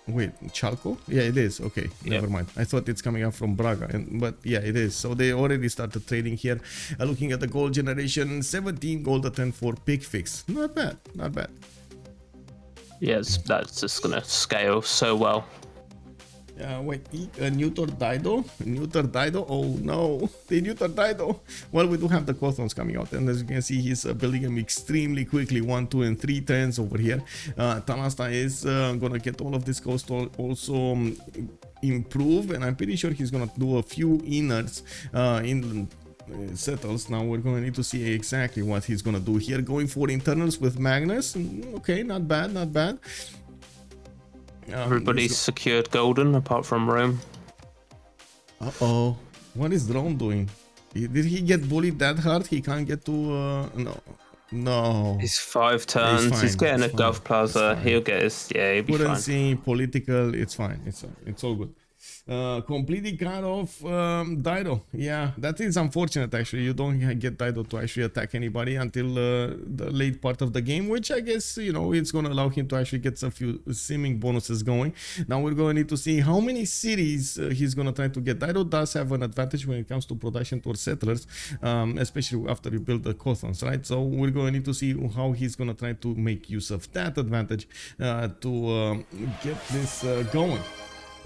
Wait, Chalco? Yeah, it is. Okay, never mind. I thought it's coming up from Braga, but yeah, it is. So they already started trading here. Looking at the gold generation, 17 gold a turn for Picfix. Not bad, not bad. Yes, that's just gonna scale so well. Wait, neuter Dido? Neuter Dido? Oh no, they neuter Dido. Well, we do have the Cothons coming out, and as you can see, he's building them extremely quickly. 1, 2, and 3 turns over here. Talasta is gonna get all of this coast also improve, and I'm pretty sure he's gonna do a few innards inland settles. Now we're gonna need to see exactly what he's gonna do here. Going for internals with Magnus. Okay, not bad, not bad. Everybody's secured golden apart from Rome. Uh-oh. What is Rome doing? Did he get bullied that hard? He can't get to... No. He's 5 turns. He's getting a Gov Plaza. He'll get his... Yeah, he'll be fine. Currency, political, it's fine. It's all good. Completely cut off Dido. Yeah, that is unfortunate actually. You don't get Dido to actually attack anybody until the late part of the game, which I guess, you know, it's gonna allow him to actually get a few seeming bonuses going. Now we're gonna need to see how many cities he's gonna try to get. Dido does have an advantage when it comes to production towards settlers, especially after you build the Cothons, right? So we're gonna need to see how he's gonna try to make use of that advantage to get this going.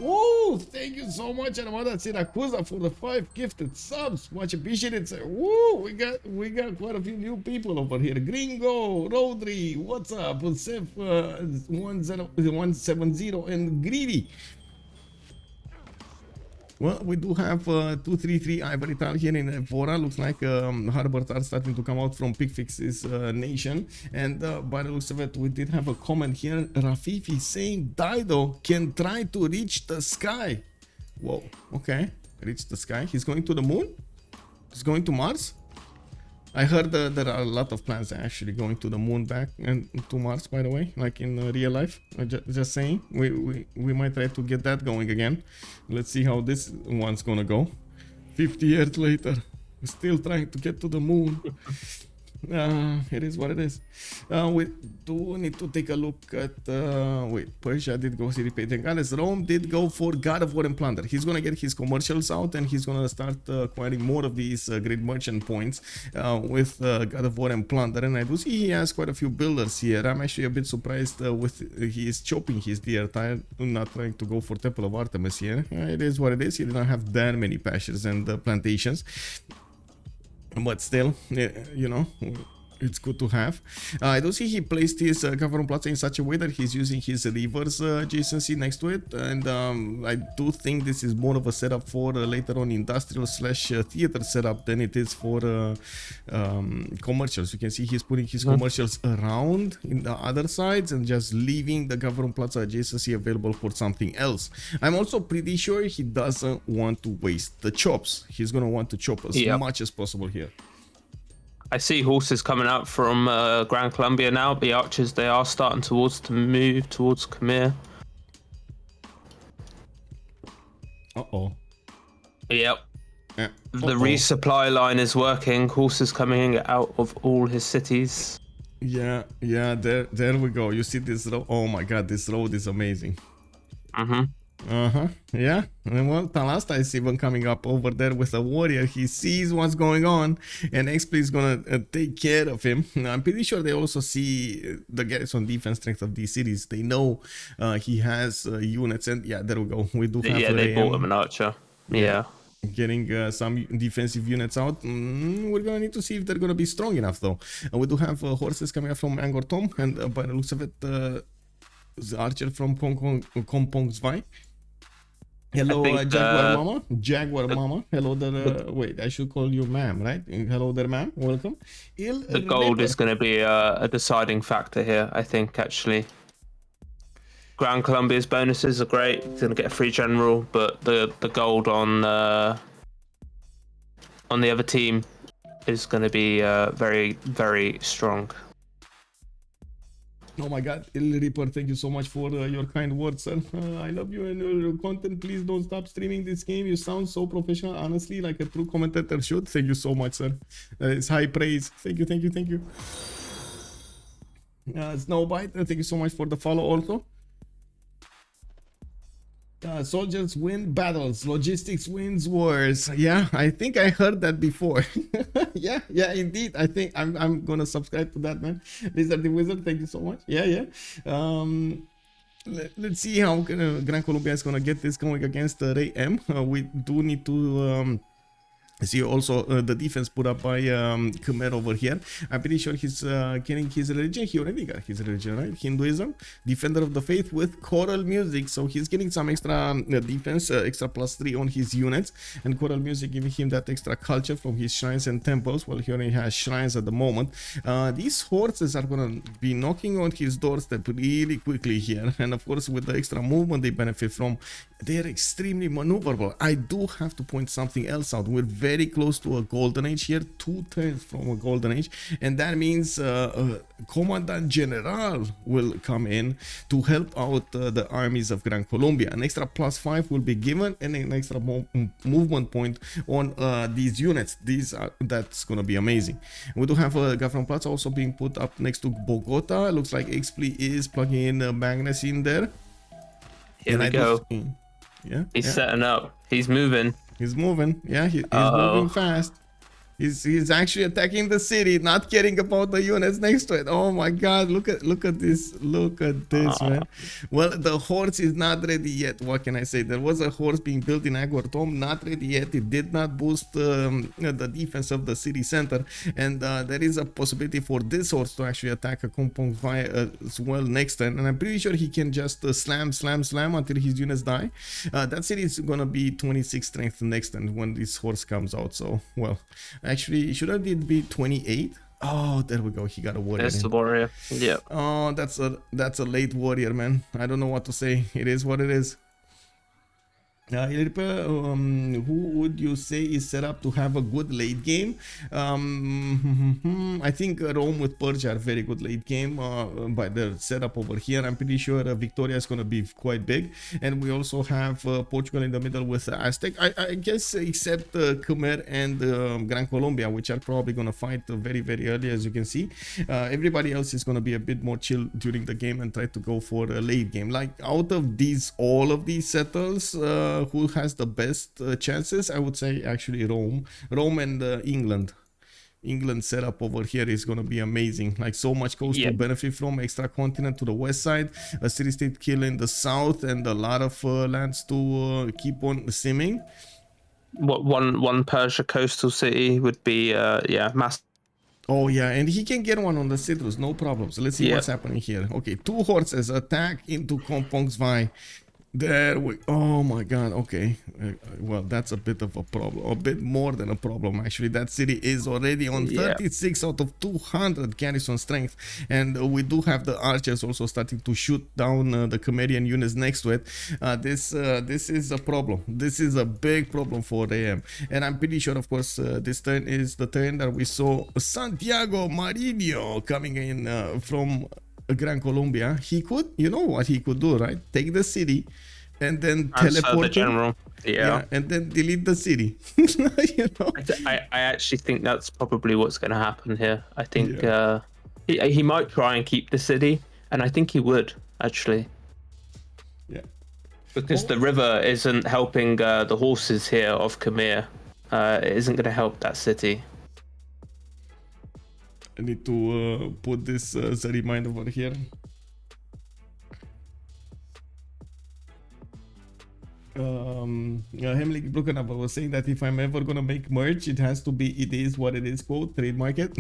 Woo! Thank you so much, Armada Siracusa, for the 5 gifted subs. Much appreciated, sir. Woo! We got quite a few new people over here. Gringo, Rodri, what's up? Civ170 and Greedy. Well, we do have 233 Ivory Tal here in Evora. Looks like harbors are starting to come out from Picfix's nation. And by the looks of it, we did have a comment here. Rafifi saying Dido can try to reach the sky. Whoa, okay. Reach the sky. He's going to the moon? He's going to Mars? I heard there are a lot of plans actually going to the moon back and to Mars, by the way, like in real life. Just saying, we might try to get that going again. Let's see how this one's gonna go. 50 years later, we're still trying to get to the moon. It is what it is. We do need to take a look at wait, Persia did go city Gales. Rome did go for God of War and Plunder. He's gonna get his commercials out and he's gonna start acquiring more of these great merchant points with God of War and Plunder. And I do see he has quite a few builders here. I'm actually a bit surprised with he is chopping his deer tire, not trying to go for Temple of Artemis here. It is what it is. He did not have that many pastures and plantations. But still, you know, it's good to have. I do see he placed his government plaza in such a way that he's using his rivers adjacency next to it. And I do think this is more of a setup for later on industrial / theater setup than it is for commercials. You can see he's putting his commercials around in the other sides and just leaving the government plaza adjacency available for something else. I'm also pretty sure he doesn't want to waste the chops. He's going to want to chop as much as possible here. I see horses coming out from Gran Colombia now. The archers, they are starting to move towards Khmer. Uh-oh. Yep. Yeah. The resupply line is working. Horses coming out of all his cities. Yeah, there we go. You see this road? Oh my god, this road is amazing. Yeah. And well, Talasta is even coming up over there with a warrior. He sees what's going on, and Xpli is gonna take care of him. I'm pretty sure they also see the garrison defense strength of these cities. They know he has units, and yeah, there we go. We do have they bought him an archer. Yeah. Getting some defensive units out. We're gonna need to see if they're gonna be strong enough, though. We do have horses coming up from Angkor Thom, and by the looks of it, the archer from Kompong Svai. Hello, Jaguar Mama. Hello there. Wait, I should call you ma'am, right? Hello there, ma'am. Welcome. The gold is going to be a deciding factor here, I think, actually. Gran Colombia's bonuses are great. He's going to get a free general, but the gold on the other team is going to be very, very strong. Oh my god, Il Reaper, thank you so much for your kind words, sir. I love you and your content. Please don't stop streaming this game. You sound so professional, honestly, like a true commentator should. Thank you so much, sir. It's high praise. Thank you. Snowbite, thank you so much for the follow also. Soldiers win battles, logistics wins wars. Yeah, I think I heard that before. yeah, indeed. I think I'm gonna subscribe to that, man. Lizard the Wizard, thank you so much. Yeah. Let's see how Gran Colombia is gonna get this going against Raym. We do need to see also the defense put up by Khmer over here. I'm pretty sure he's getting his religion. He already got his religion, right? Hinduism, defender of the faith with choral music. So he's getting some extra defense, extra +3 on his units, and choral music giving him that extra culture from his shrines and temples. Well, he only has shrines at the moment. These horses are gonna be knocking on his doorstep really quickly here, and of course with the extra movement they benefit from, they are extremely maneuverable. I do have to point something else out. We're very close to a golden age here, 2 turns from a golden age, and that means Commandant General will come in to help out the armies of Gran Colombia. An extra +5 will be given and an extra movement point on these units. That's gonna be amazing. We do have a government plaza also being put up next to Bogota. Looks like Xpli is plugging in Magnus in there. Here we go. He's setting up. He's moving. He's moving. Yeah, he's moving fast. He's actually attacking the city, not caring about the units next to it. Oh my god, look at this. Look at this, man. Well, the horse is not ready yet. What can I say? There was a horse being built in Agortom, not ready yet. It did not boost the defense of the city center, and there is a possibility for this horse to actually attack a compound fire as well next turn, and I'm pretty sure he can just slam until his units die. That city is gonna be 26 strength next turn when this horse comes out. So, well, actually, shouldn't it be 28? Oh, there we go. He got a warrior. That's the warrior. Yeah. Oh, that's a late warrior, man. I don't know what to say. It is what it is. Who would you say is set up to have a good late game? I think Rome with Persia are very good late game by their setup over here. I'm pretty sure Victoria is going to be quite big, and we also have Portugal in the middle with Aztec. I guess except Khmer and Gran Colombia, which are probably going to fight very early, as you can see. Everybody else is going to be a bit more chill during the game and try to go for a late game. Like out of these, all of these settles, who has the best chances? I would say actually Rome and England setup over here is going to be amazing. Like so much coast to benefit from, extra continent to the west side, a city state kill in the south, and a lot of lands to keep on simming. What one Persia coastal city would be massive. Oh yeah, and he can get one on the citrus, no problem. So let's see what's happening here. Okay, 2 horses attack into Kompong's-Vai. There we, oh my god, okay. Well, that's a bit of a problem, a bit more than a problem actually. That city is already on 36 out of 200 garrison strength, and we do have the archers also starting to shoot down the Khmerian units next to it. This is a problem. This is a big problem for Raym, and I'm pretty sure, of course, this turn is the turn that we saw Santiago Marinho coming in from Gran Colombia. He could, you know what he could do, right? Take the city and then teleport the general. Yeah, and then delete the city. You know? I actually think that's probably what's going to happen here. I think he might try and keep the city, and I think he would actually. Yeah, because the river isn't helping the horses here of Khmer. It isn't going to help that city. I need to put this as a reminder over here. Hemlik Brokenapple was saying that if I'm ever gonna make merch, it has to be "it is what it is" quote, trademark it.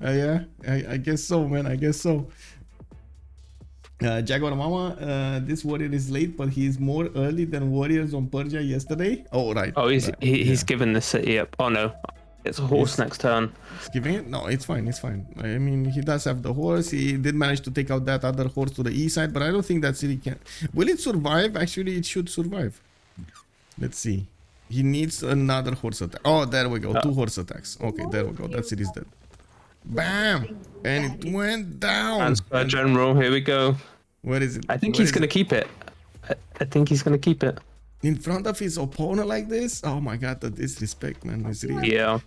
I guess so, man. I guess so. Jaguar Mama, this warrior is late, but he's more early than warriors on Persia yesterday. Oh right. Oh, he's given the city up. Oh no. It's a horse next turn. He's giving it? No, it's fine. It's fine. I mean, he does have the horse. He did manage to take out that other horse to the east side, but I don't think that city can. Will it survive? Actually, it should survive. Let's see. He needs another horse attack. Oh, there we go. 2 horse attacks. Okay, there we go. That city's dead. Bam! And it went down. And General, here we go. Where is it? I think he's going to keep it. I think he's going to keep it. In front of his opponent like this? Oh my god, the disrespect, man. Is really... Yeah.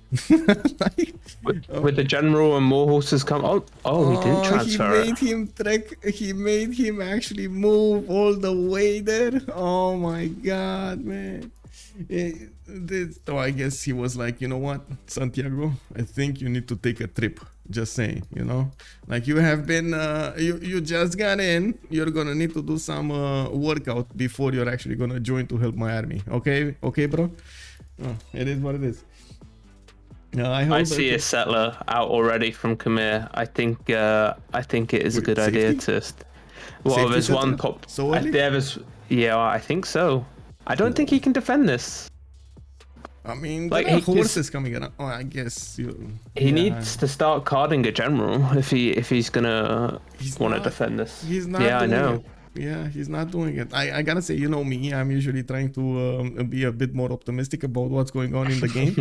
With the general and more horses come. Oh, he didn't transfer. He made him actually move all the way there. Oh my god, man. So I guess he was like, you know what, Santiago, I think you need to take a trip. Just saying, you know, like you have been, you just got in. You're gonna need to do some workout before you're actually gonna join to help my army. Okay, bro. Oh, it is what it is. I see a settler out already from Khmer. I think it is a good idea to. Well, there's one pop. So early? Yeah, I think so. I don't think he can defend this. I mean, like there are horses coming around. Oh, I guess he needs to start carding a general if he's gonna want to defend this. He's not. Yeah, I know. Yeah, he's not doing it. I gotta say, you know me, I'm usually trying to be a bit more optimistic about what's going on in the game.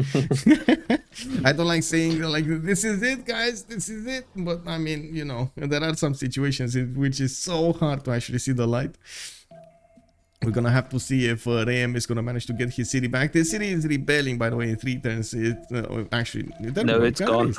I don't like saying like, this is it, guys, this is it. But I mean, you know, there are some situations in which it's so hard to actually see the light. We're gonna have to see if Raym is gonna manage to get his city back. This city is rebelling, by the way, in 3 turns. It actually, no, it's gone.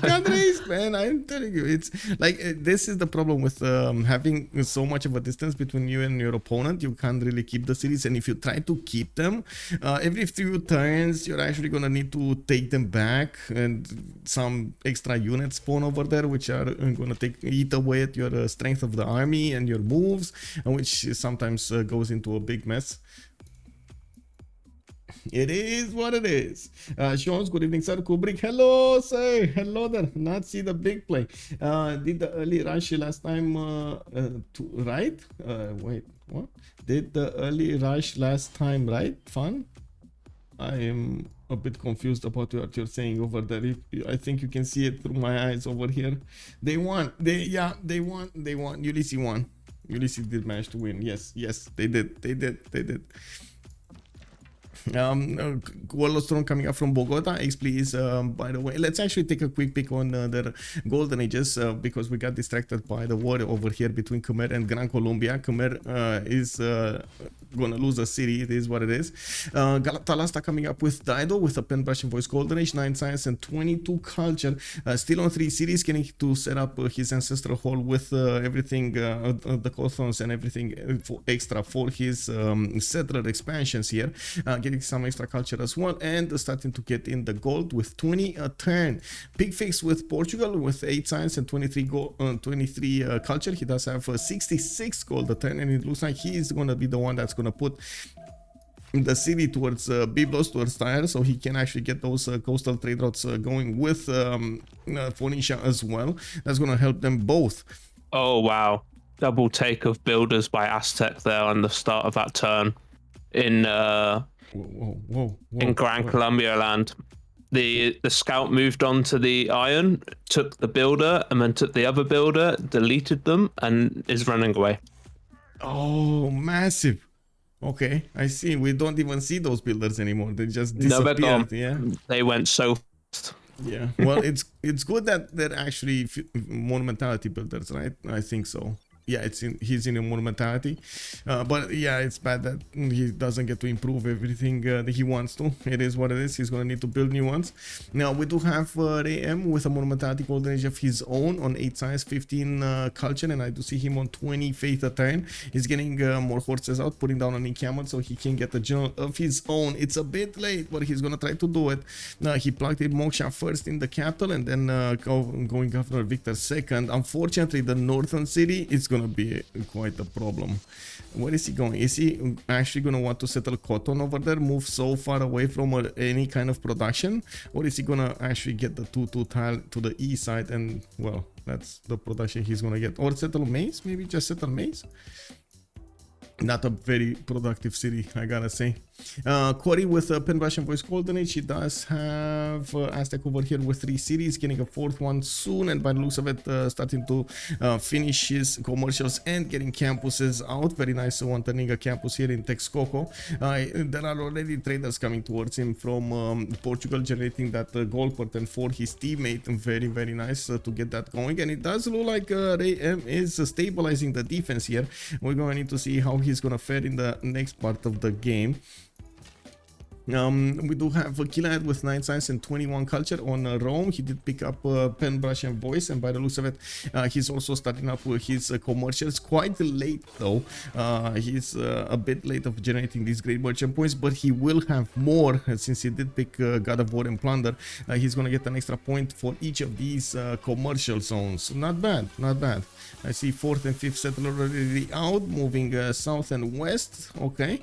Got raised, man. I'm telling you, it's like this is the problem with having so much of a distance between you and your opponent. You can't really keep the cities, and if you try to keep them, every few turns, you're actually gonna need to take them back, and some extra units spawn over there, which are gonna eat away at your strength of the army and your moves, which sometimes goes into a big mess. It is what it is. Sean's good evening, sir. Kubrick, hello, sir. Hello there. Not see the big play. Did the early rush last time, right? Wait, what? Did the early rush last time, right? Fun? I am a bit confused about what you're saying over there. I think you can see it through my eyes over here. They won. They won. Ulysses won. Ulysses did manage to win. Yes, they did. Warlord coming up from Bogota. Xpli is, by the way, let's actually take a quick pick on their golden ages because we got distracted by the war over here between Khmer and Gran Colombia. Khmer is gonna lose a city. It is what it is. Talasta coming up with Dido with a pen, brush, and voice golden age, 9 science, and 22 culture. Still on 3 cities, getting to set up his ancestral hall with everything, the costons and everything for extra for his settler expansions here. Getting some extra culture as well, and starting to get in the gold with 20 a turn. Picfix with Portugal with 8 science and 23 gold, 23 culture. He does have 66 gold a turn, and it looks like he's gonna be the one that's gonna put the city towards Byblos, towards Tyre, so he can actually get those coastal trade routes going with Phoenicia as well. That's gonna help them both. Oh wow, double take of builders by Aztec there on the start of that turn in in Gran Colombia land. The scout moved on to the iron, took the builder, and then took the other builder, deleted them, and is running away. Oh, massive. Okay, I see. We don't even see those builders anymore. They just disappeared. No, yeah, they went so fast. Yeah, well, it's good that they're actually monumentality builders, right? I think so. Yeah, he's in a monumentality, but yeah, it's bad that he doesn't get to improve everything that he wants to. It is what it is. He's gonna need to build new ones. Now we do have Raym with a monumentality golden age of his own on 8 science, 15 culture, and I do see him on 20 faith a turn. He's getting more horses out, putting down an encampment so he can get a general of his own. It's a bit late, but he's gonna try to do it. He plugged in Moksha first in the capital, and then going Governor Victor second. Unfortunately, the northern city is gonna be quite a problem. Where is he going? Is he actually gonna want to settle cotton over there, move so far away from any kind of production, or is he gonna actually get the 2-2 tile to the east side, and well, that's the production he's gonna get, or settle maize? Maybe just settle maize. Not a very productive city, I gotta say. Corey with pen, brush, and voice golden age. He does have Aztec over here with 3 cities, getting a 4th one soon, and by the looks of it, starting to finish his commercials and getting campuses out. Very nice one, turning a campus here in Texcoco. There are already traders coming towards him from Portugal, generating that gold pattern for his teammate. Very, very nice to get that going, and it does look like Raym is stabilizing the defense here. We're going to need to see how he's gonna fare in the next part of the game. We do have Killayad with 9 science and 21 culture on Rome. He did pick up pen, brush, and voice, and by the looks of it, he's also starting up with his commercials. Quite late though. He's a bit late of generating these great merchant points, but he will have more since he did pick God of War and Plunder. He's gonna get an extra point for each of these commercial zones. Not bad, not bad. I see 4th and 5th settler already out, moving south and west. Okay.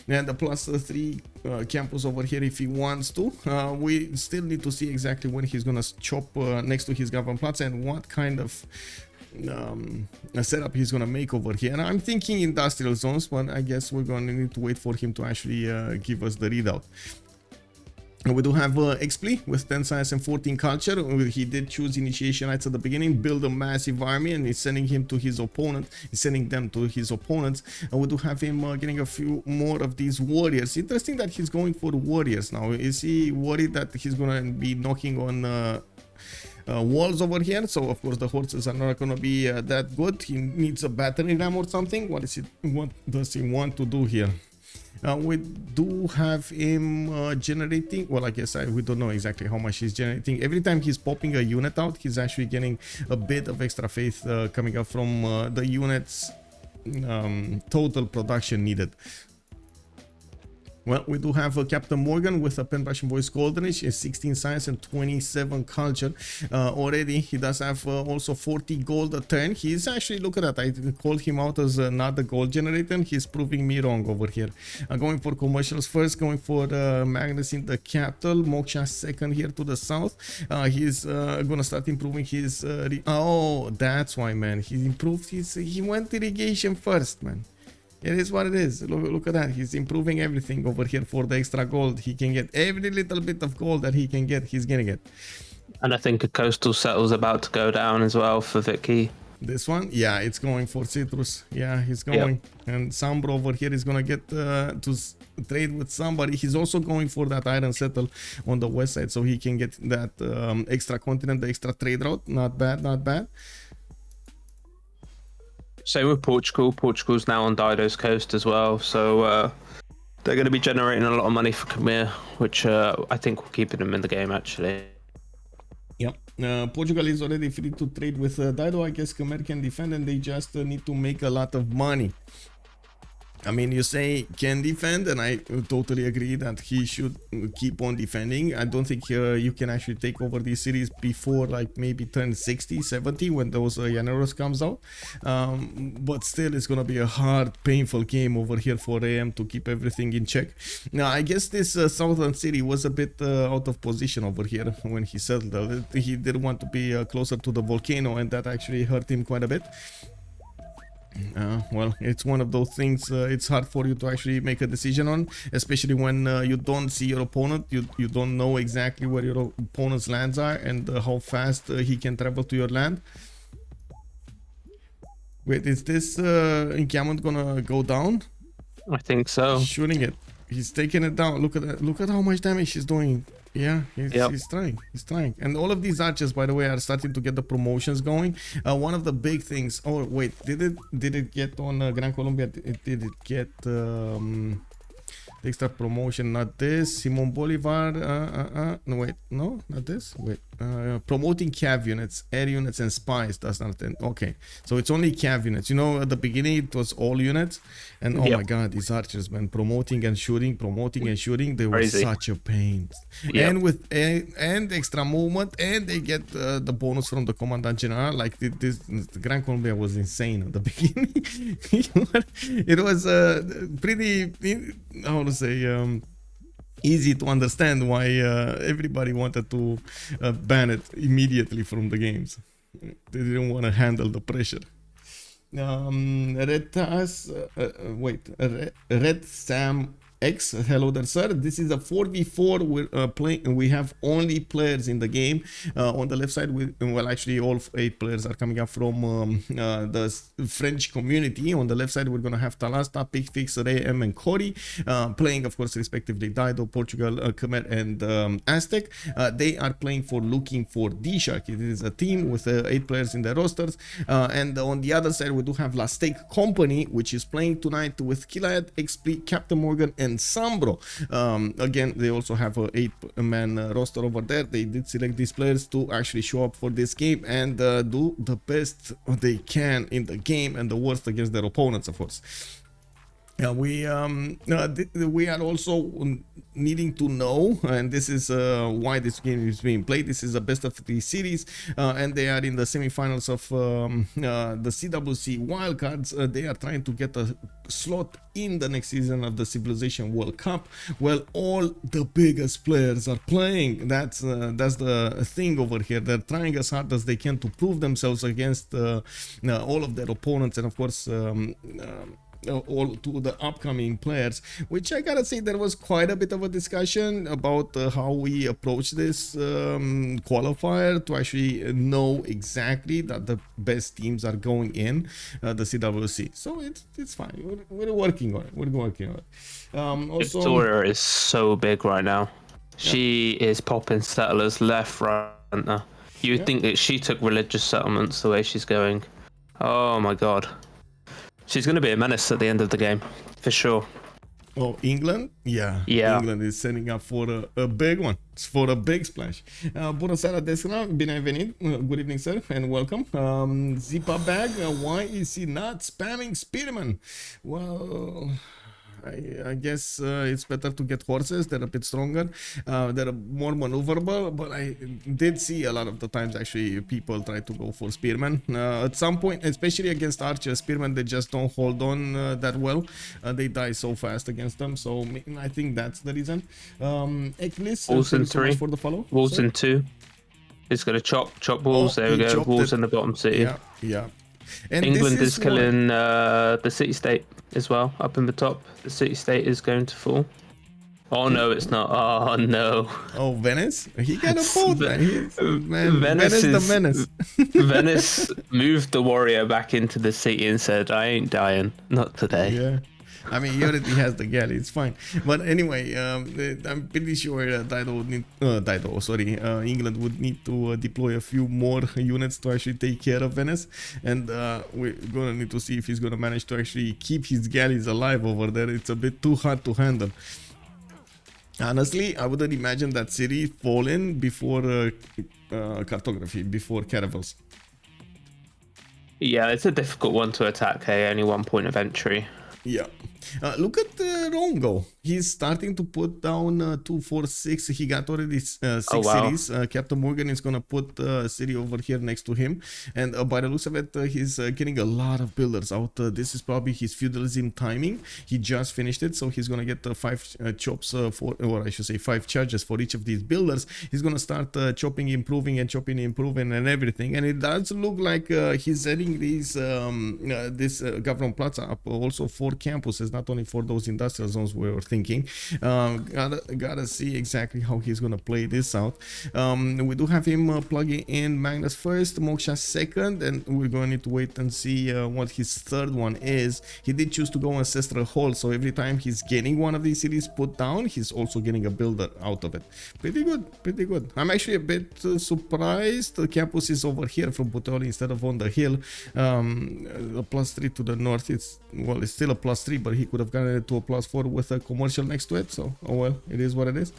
And the +3 campus over here if he wants to. We still need to see exactly when he's gonna chop next to his government plots and what kind of setup he's gonna make over here. And I'm thinking industrial zones, but I guess we're gonna need to wait for him to actually give us the readout. We do have Xpli with 10 science and 14 culture. He did choose initiation rights at the beginning, build a massive army, and he's sending him to his opponent. He's sending them to his opponents. And we do have him getting a few more of these warriors. Interesting that he's going for warriors now. Is he worried that he's gonna be knocking on walls over here, so of course the horses are not gonna be that good. He needs a battery ram or something. What does he want to do here? We do have him generating, well, I guess we don't know exactly how much he's generating. Every time he's popping a unit out, he's actually getting a bit of extra faith coming up from the unit's total production needed. Well, we do have CaptainMorgan with a pen brush and voice golden age, 16 science and 27 culture. Already he does have also 40 gold a turn. He's actually, look at that, I called him out as not the gold generator. He's proving me wrong over here. Going for commercials first, going for Magnus in the capital, Moksha second here to the south. He's gonna start improving his oh, that's why, man, he improved his, he went irrigation first, man. It is what it is. Look at that. He's improving everything over here for the extra gold. He can get every little bit of gold that he can get. He's getting it. And I think a coastal settle's about to go down as well for Vicky. This one? Yeah, it's going for citrus. Yeah, he's going. Yep. And SunBro over here is going to get to trade with somebody. He's also going for that iron settle on the west side so he can get that extra continent, the extra trade route. Not bad, not bad. Same with Portugal. Portugal's now on Dido's coast as well, so they're going to be generating a lot of money for Khmer, which I think will keep them in the game, actually. Yep. Portugal is already free to trade with Dido. I guess Khmer can defend, and they just need to make a lot of money. I mean, you say can defend, and I totally agree that he should keep on defending. I don't think you can actually take over these cities before like maybe turn 60, 70 when those Llaneros comes out. But still, it's gonna be a hard, painful game over here for Raym to keep everything in check. Now, I guess this southern city was a bit out of position over here when he settled. He didn't want to be closer to the volcano, and that actually hurt him quite a bit. Well, it's one of those things it's hard for you to actually make a decision on, especially when you don't see your opponent. You don't know exactly where your opponent's lands are and how fast he can travel to your land. Wait, is this encampment gonna go down? I think so. Shooting it. He's taking it down. Look at that. Look at how much damage he's doing. Yeah, he's trying. He's trying. And all of these archers, by the way, are starting to get the promotions going. One of the big things. Oh wait, did it get on Gran Colombia? Did it get the extra promotion? Not this. Simon Bolivar. No wait, no, not this. Wait. Promoting cav units, air units, and spies does not end. Okay, so it's only cav units. You know, at the beginning it was all units, and oh my god, these archers, man, promoting and shooting, they were such a pain. And with and extra movement, and they get the bonus from the commandant general. Like this, the Gran Colombia was insane at the beginning. It was pretty, how to say, easy to understand why everybody wanted to ban it immediately from the games. They didn't want to handle the pressure. Red Sam X, hello there, sir. This is a 4v4. We're playing. We have only players in the game. On the left side, well, actually, all 8 players are coming up from the French community. On the left side, we're gonna have Talasta, Picfix, Raym, and Cory playing, of course, respectively Dido, Portugal, Khmer, and Aztec. They are playing for looking for DShark. It is a team with 8 players in their rosters. And on the other side, we do have Aztec Company, which is playing tonight with Killayad, Xpli, CaptainMorgan, and SunBro. Again, they also have a 8-man roster over there. They did select these players to actually show up for this game and do the best they can in the game and the worst against their opponents, of course. We are also needing to know, and this is why this game is being played. This is a best of 3 series, and they are in the semifinals of the CWC Wildcards. They are trying to get a slot in the next season of the Civilization World Cup. Well, all the biggest players are playing. That's the thing over here. They're trying as hard as they can to prove themselves against all of their opponents, and of course all to the upcoming players, which I gotta say there was quite a bit of a discussion about how we approach this qualifier to actually know exactly that the best teams are going in the CWC. So it's fine. We're working on it. We're working on it. Also, Victoria is so big right now. She is popping settlers left, right, center. You would think that she took religious settlements the way she's going. Oh my god. She's going to be a menace at the end of the game, for sure. Oh, England? Yeah. England is setting up for a big one. It's for a big splash. Bună seara, Desra. Bine ai venit. Good evening, sir, and welcome. Zipa Bag, why is he not spamming Spearman? Well, I guess it's better to get horses. They're a bit stronger. They're more maneuverable, but I did see a lot of the times actually people try to go for spearmen. At some point, especially against archers, spearmen, they just don't hold on that well. They die so fast against them. So I think that's the reason. Xpli, Wolves in 3 for the follow. Wolves in 2. He's got to chop wolves. There we go. Wolves in the bottom city. Yeah. And England is killing the city-state as well, up in the top. The city-state is going to fall. Oh no, it's not. Oh no. Oh, Venice? He got a boat, man. Venice is the menace. Venice moved the warrior back into the city and said, I ain't dying. Not today. Yeah. I mean, he already has the galley, it's fine. But anyway, I'm pretty sure England would need to deploy a few more units to actually take care of Venice. And we're gonna need to see if he's gonna manage to actually keep his galleys alive over there. It's a bit too hard to handle. Honestly, I wouldn't imagine that city falling before cartography, before caravels. Yeah, it's a difficult one to attack, hey? Only one point of entry. Yeah. Look at Raym go. He's starting to put down 2, 4, 6. He got already 6 cities. CaptainMorgan is going to put a city over here next to him. And by the looks of it, he's getting a lot of builders out. This is probably his feudalism timing. He just finished it. So he's going to get 5 chops or I should say 5 charges for each of these builders. He's going to start chopping, improving and chopping, improving and everything. And it does look like he's setting these this government plaza up also for campuses, not only for those industrial zones we were thinking. Gotta see exactly how he's gonna play this out. We do have him plugging in Magnus first, Moksha second, and we're gonna need to wait and see what his third one is. He did choose to go Ancestral Hall, so every time he's getting one of these cities put down, he's also getting a builder out of it. Pretty good. I'm actually a bit surprised the campus is over here from Puteoli instead of on the hill. A +3 to the north, it's still a +3, but he could have gotten it to a +4 with a commercial next to it. So, oh well, it is what it is.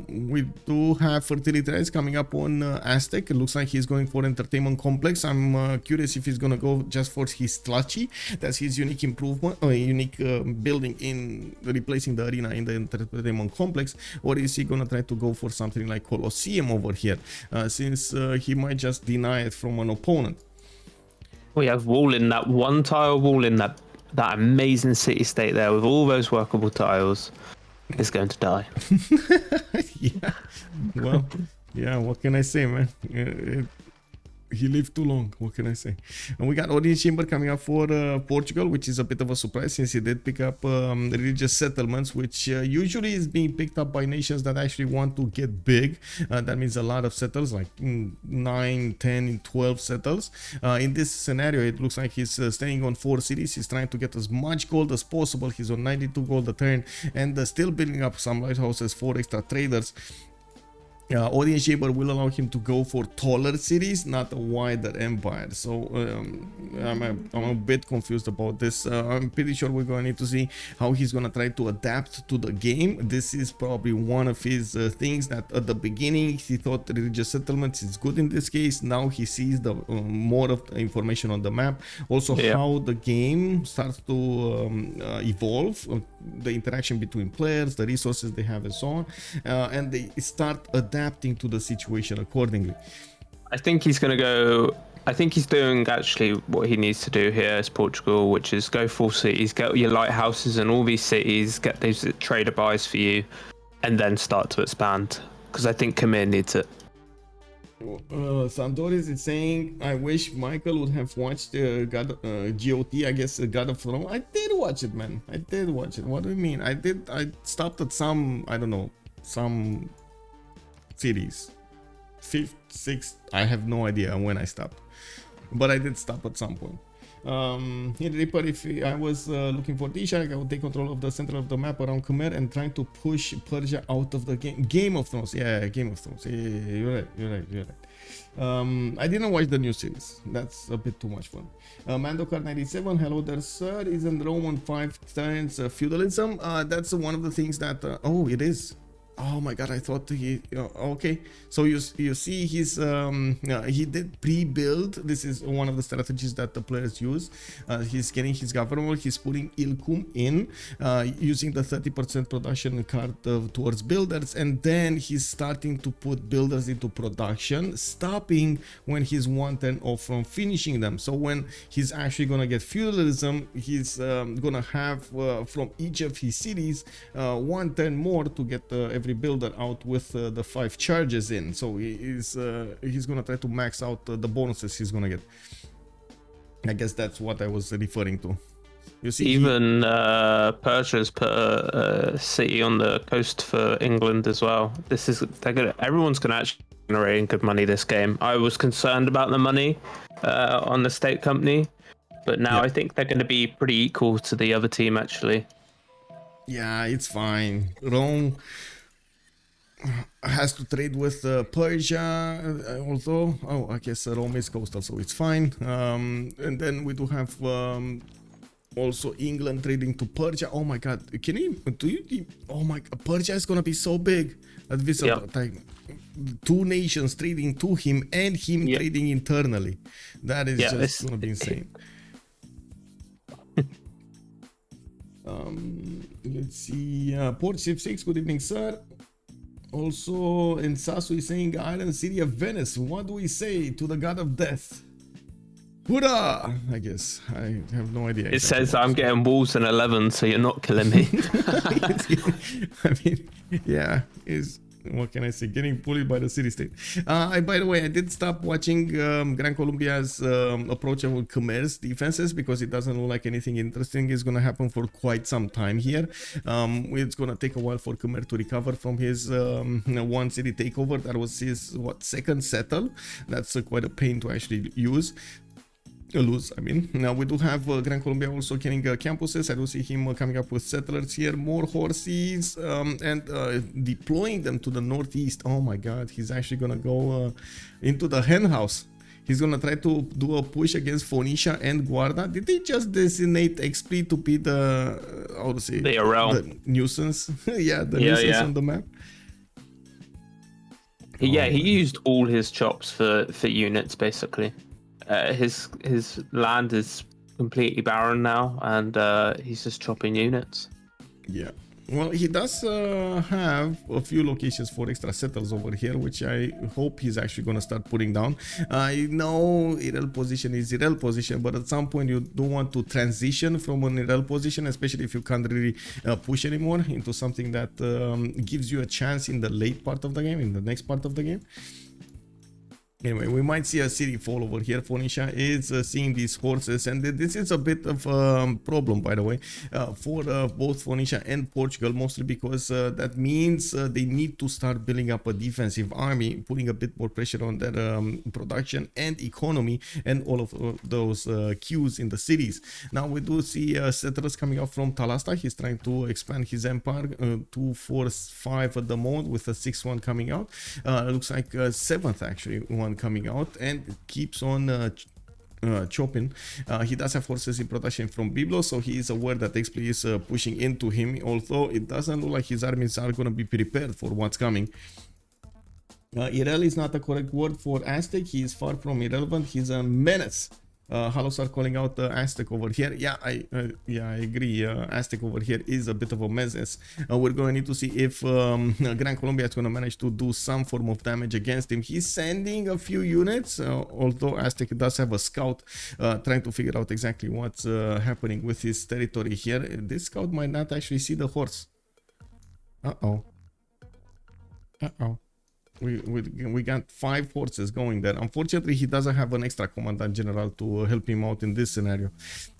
We do have fertility rates coming up on Aztec. It looks like he's going for entertainment complex. I'm curious if he's gonna go just for his Tlachi. That's his unique improvement, unique building in replacing the arena in the entertainment complex, or is he gonna try to go for something like Colosseum over here, since he might just deny it from an opponent. We have wall in that one tile wall in that amazing city state there with all those workable tiles is going to die. Yeah. Well, yeah, what can I say, man? He lived too long. What can I say? And we got audience chamber coming up for Portugal, which is a bit of a surprise since he did pick up religious settlements, which usually is being picked up by nations that actually want to get big. That means a lot of settlers, like 9, 10, 12 settlers. In this scenario, it looks like he's staying on 4 cities. He's trying to get as much gold as possible. He's on 92 gold a turn and still building up some lighthouses, 4 extra traders. Audience chamber will allow him to go for taller cities, not a wider empire. So I'm a bit confused about this. I'm pretty sure we're going to need to see how he's going to try to adapt to the game. This is probably one of his things that at the beginning he thought religious settlements is good in this case. Now he sees the more of the information on the map. Also how the game starts to evolve, the interaction between players, the resources they have and so on, and they start adapting to the situation accordingly. I think he's going to go. I think he's doing actually what he needs to do here as Portugal, which is go full cities, get your lighthouses in all these cities, get those trader buys for you, and then start to expand. Because I think Khmer needs it. Sandoris is saying, I wish Michael would have watched GOT, I guess God of Throne. I did watch it, man. I did watch it. What do you mean? I stopped at some, I don't know, some series. 5th, 6th, I have no idea when I stopped. But I did stop at some point. Here Reaper, if I was looking for DShark, I would take control of the center of the map around Khmer and trying to push Persia out of the game. Game of Thrones, yeah, Game of Thrones. Yeah, you're right. I didn't watch the new series. That's a bit too much fun. Mandocard 97, hello there, sir. Isn't Rome on 5 turns feudalism? That's one of the things that. Oh, it is. Oh my god, I thought he okay, so you see his he did pre-build. This is one of the strategies that the players use. He's getting his government, he's putting Ilkum in using the 30% production card towards builders, and then he's starting to put builders into production, stopping when he's 1 turn off from finishing them. So when he's actually gonna get feudalism, he's gonna have from each of his cities 1 turn more to get every builder out with the 5 charges in. So he's gonna try to max out the bonuses he's gonna get. I guess that's what I was referring to. You see, even Persia's put a city on the coast for England as well. This is everyone's gonna actually generate good money this game. I was concerned about the money on the state company, but now I think they're going to be pretty equal to the other team actually. Yeah, it's fine. Rome has to trade with Persia, although I guess Rome is coastal, so it's fine. And then we do have also England trading to Persia. Oh my god, can you oh my god, Persia is gonna be so big at this time. 2 nations trading to him and him trading internally. That is just gonna be insane. Let's see, Port Civ6, good evening, sir. Also, in Sasu is saying Island City of Venice. What do we say to the god of death? Hoorah! I guess. I have no idea. It says I'm getting wolves in 11, so you're not killing me. I mean, yeah, what can I say? Getting bullied by the city state. By the way, I did stop watching Gran Colombia's approach of Khmer's defenses because it doesn't look like anything interesting is going to happen for quite some time here. It's going to take a while for Khmer to recover from his 1 city takeover. That was his, 2nd settle. That's quite a pain to actually lose. I mean, now we do have Gran Colombia also getting campuses. I do see him coming up with settlers here, more horses, and deploying them to the northeast. Oh my god, he's actually gonna go into the hen house. He's gonna try to do a push against Phoenicia and Guarda. Did they just designate Xpli to be the how to say the nuisance? Yeah, the nuisance on the map. Yeah, he used all his chops for units basically. His land is completely barren now, and he's just chopping units. Yeah. Well, he does have a few locations for extra settlers over here, which I hope he's actually going to start putting down. I know IRL position is IRL position, but at some point you do want to transition from an IRL position, especially if you can't really push anymore, into something that gives you a chance in the late part of the game, in the next part of the game. Anyway, we might see a city fall over here. Phoenicia is seeing these horses, and this is a bit of a problem, by the way, for both Phoenicia and Portugal, mostly because that means they need to start building up a defensive army, putting a bit more pressure on their production and economy and all of those queues in the cities. Now we do see settlers coming up from Talasta. He's trying to expand his empire, 2, 4, 5 at the moment, with a 6th one coming out. Looks like 7th actually one coming out, and it keeps on chopping. He does have forces in production from Biblos, so he is aware that Xpli is pushing into him, although it doesn't look like his armies are going to be prepared for what's coming. Irrel is not a correct word for Aztec. He is far from irrelevant. He's a menace. Halos are calling out Aztec over here. Yeah, I agree. Aztec over here is a bit of a mess. We're going to need to see if Gran Colombia is going to manage to do some form of damage against him. He's sending a few units, although Aztec does have a scout trying to figure out exactly what's happening with his territory here. This scout might not actually see the horse. Uh-oh. We got 5 horses going there. Unfortunately, he doesn't have an extra commandant general to help him out in this scenario.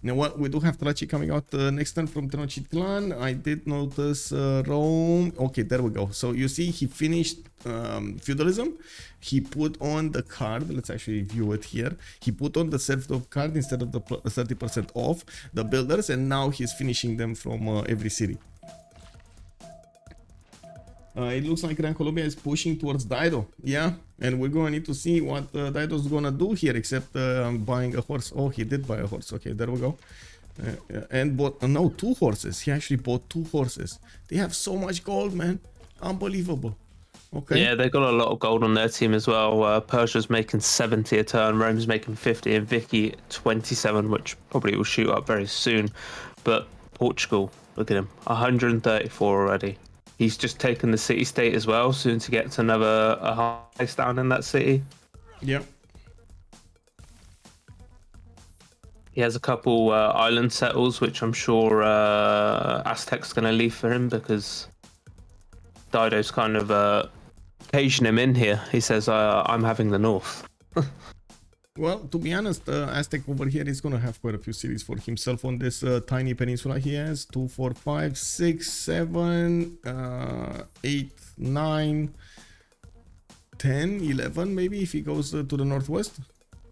Now, what we do have Traci coming out next turn from Tenochtitlan. I did notice Rome. Okay, there we go. So you see, he finished feudalism. He put on the card. Let's actually view it here. He put on the serfdom card instead of the 30% off the builders, and now he's finishing them from every city. It looks like Gran Colombia is pushing towards Dido. Yeah, and we're going to need to see what Dido's going to do here, except buying a horse. Oh, he did buy a horse. Okay, there we go. And bought, no, 2 horses. He actually bought 2 horses. They have so much gold, man. Unbelievable. Okay. Yeah, they got a lot of gold on their team as well. Persia's making 70 a turn, Raym's making 50, and Vicky 27, which probably will shoot up very soon. But Portugal, look at him, 134 already. He's just taken the city-state as well, soon to get to another house down in that city. Yeah. He has a couple island settles, which I'm sure Aztec's going to leave for him because Dido's kind of occasion him in here. He says, I'm having the north. Well, to be honest, Aztec over here is going to have quite a few cities for himself on this tiny peninsula. He has 2, 4, 5, 6, 7, 8, 9, 10, 11 maybe if he goes to the northwest.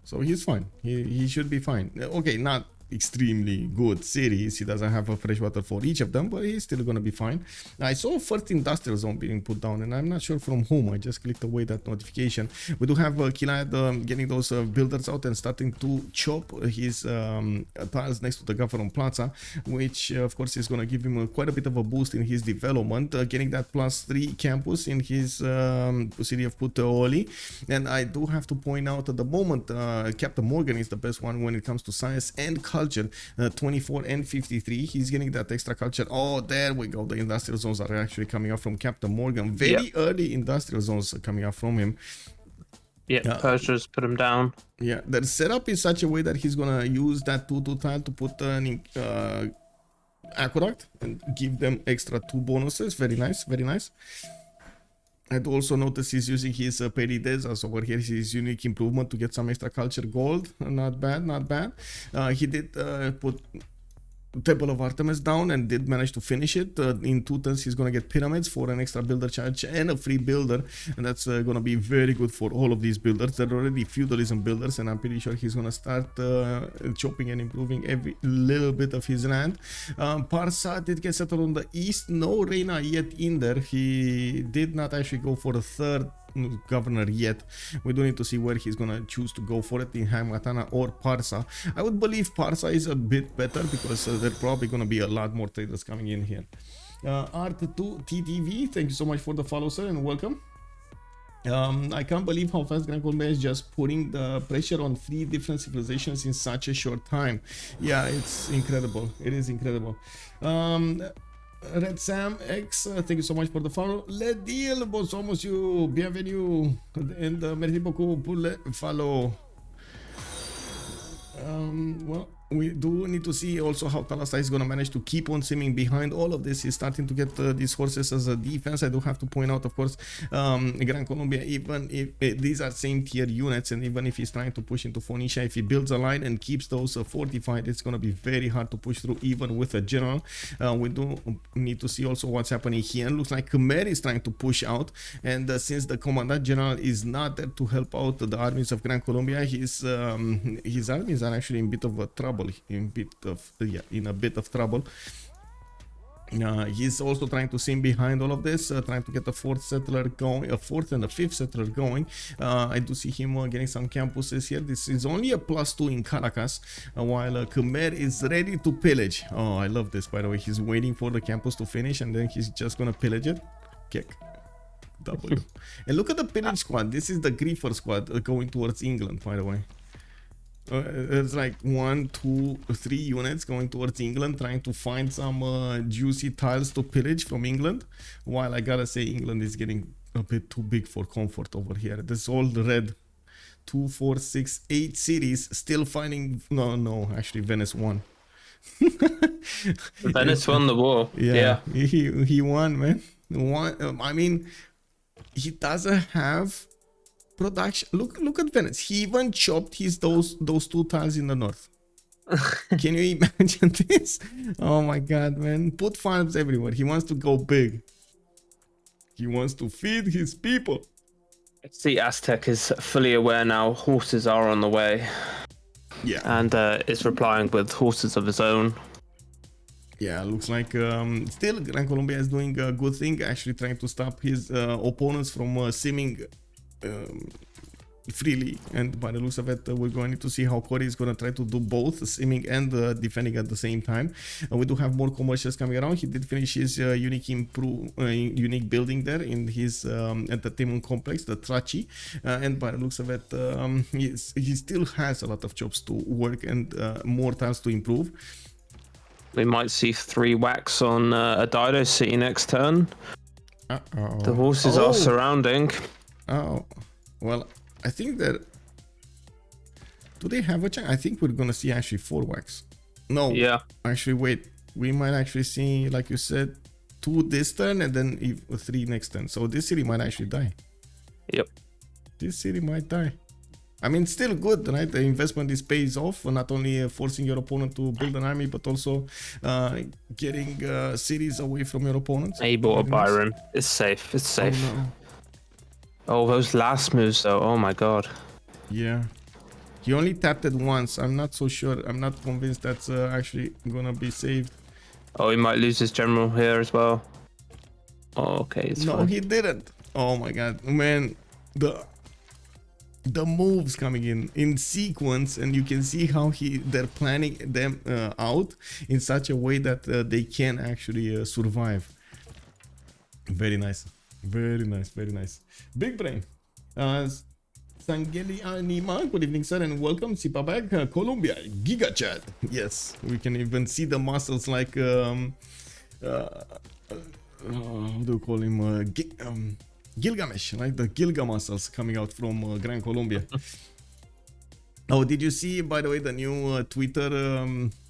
So he's fine. He should be fine. Okay, not extremely good cities. He doesn't have a freshwater for each of them, but he's still gonna be fine. I saw a first industrial zone being put down, and I'm not sure from whom. I just clicked away that notification. We do have Killayad getting those builders out and starting to chop his tiles next to the government plaza, which of course is gonna give him quite a bit of a boost in his development, getting that +3 campus in his city of Puteoli. And I do have to point out at the moment, CaptainMorgan is the best one when it comes to science and culture. 24 and 53. He's getting that extra culture. Oh, there we go. The industrial zones are actually coming up from CaptainMorgan. Very early industrial zones are coming up from him. Yeah, Persia's put him down. Yeah, the setup is such a way that he's gonna use that 2-2 tile to put an aqueduct and give them extra 2 bonuses. Very nice, very nice. I'd also notice he's using his Peridesas over here, his unique improvement to get some extra culture gold. Not bad, not bad. He did put Temple of Artemis down and did manage to finish it. In 2 turns he's gonna get pyramids for an extra builder charge and a free builder, and that's gonna be very good for all of these builders. They're already feudalism builders, and I'm pretty sure he's gonna start chopping and improving every little bit of his land. Persia did get settled on the east. No Reina yet in there. He did not actually go for a 3rd governor yet. We do need to see where he's gonna choose to go for it, in Hamatana or Parsa. I would believe Parsa is a bit better because there are probably gonna be a lot more traders coming in here. Art2TTV, thank you so much for the follow, sir, and welcome. I can't believe how fast Gran Colombia is just putting the pressure on 3 different civilizations in such a short time. Yeah, it's incredible. It is incredible. Red Sam X, thank you so much for the follow. Le deal, bon somos you, bienvenue, and merci beaucoup pour le follow. Well, we do need to see also how Talasta is going to manage to keep on simming behind all of this. He's starting to get these horses as a defense. I do have to point out, of course, Gran Colombia, even if these are same tier units, and even if he's trying to push into Phoenicia, if he builds a line and keeps those fortified, it's going to be very hard to push through even with a general. We do need to see also what's happening here. Looks like Khmer is trying to push out, and since the commandant general is not there to help out the armies of Gran Colombia, his armies are actually in a bit of trouble. In a bit of trouble. He's also trying to sim behind all of this, trying to get a 4th settler going, a 4th and a 5th settler going. I do see him getting some campuses here. This is only a +2 in Caracas, while Khmer is ready to pillage. Oh, I love this, by the way. He's waiting for the campus to finish, and then he's just gonna pillage it. Kick. W. And look at the pillage squad. This is the Griefer squad going towards England, by the way. It's like 1, 2, 3 units going towards England, trying to find some juicy tiles to pillage from England. While I gotta say, England is getting a bit too big for comfort over here. This is all the red. 2, 4, 6, 8 cities still finding. No, actually Venice won. Venice won the war. Yeah. He won, man. I mean, he doesn't have production. Look at Venice. He even chopped those 2 tiles in the north. Can you imagine this? Oh my god, man. Put farms everywhere. He wants to go big. He wants to feed his people. See, Aztec is fully aware now. Horses are on the way. Yeah. And is replying with horses of his own. Yeah, looks like still Gran Colombia is doing a good thing, actually trying to stop his opponents from simming freely. And by the looks of it, we're going to see how Corey is going to try to do both simming and defending at the same time. We do have more commercials coming around. He did finish his unique building there in his entertainment complex, the Trachi. And by the looks of it, he still has a lot of jobs to work and more tiles to improve. We might see 3 whacks on a Dido City next turn. The horses are surrounding. Oh, well, I think that... Do they have a chance? I think we're going to see actually 4 whacks. No. Yeah. Actually, wait. We might actually see, like you said, 2 this turn and then 3 next turn. So this city might actually die. Yep. This city might die. I mean, still good, right? The investment is pays off, not only forcing your opponent to build an army, but also getting cities away from your opponents. Able or Byron. It's safe. It's safe. Oh, no. Oh, those last moves though. Oh my god. Yeah. He only tapped it once. I'm not so sure. I'm not convinced that's actually gonna be saved. Oh, he might lose his general here as well. Oh, okay. It's fine. He didn't. Oh my god, man. The moves coming in sequence, and you can see how they're planning them out in such a way that they can actually survive. Very nice, very nice, very nice. Big brain. Sangeli Anima, good evening, sir, and welcome. Sipabag, Colombia, Giga Chat. Yes, we can even see the muscles like how do you call him? Gilgamesh, like the Gilga muscles coming out from Gran Colombia. Oh, did you see, by the way, the new Twitter, the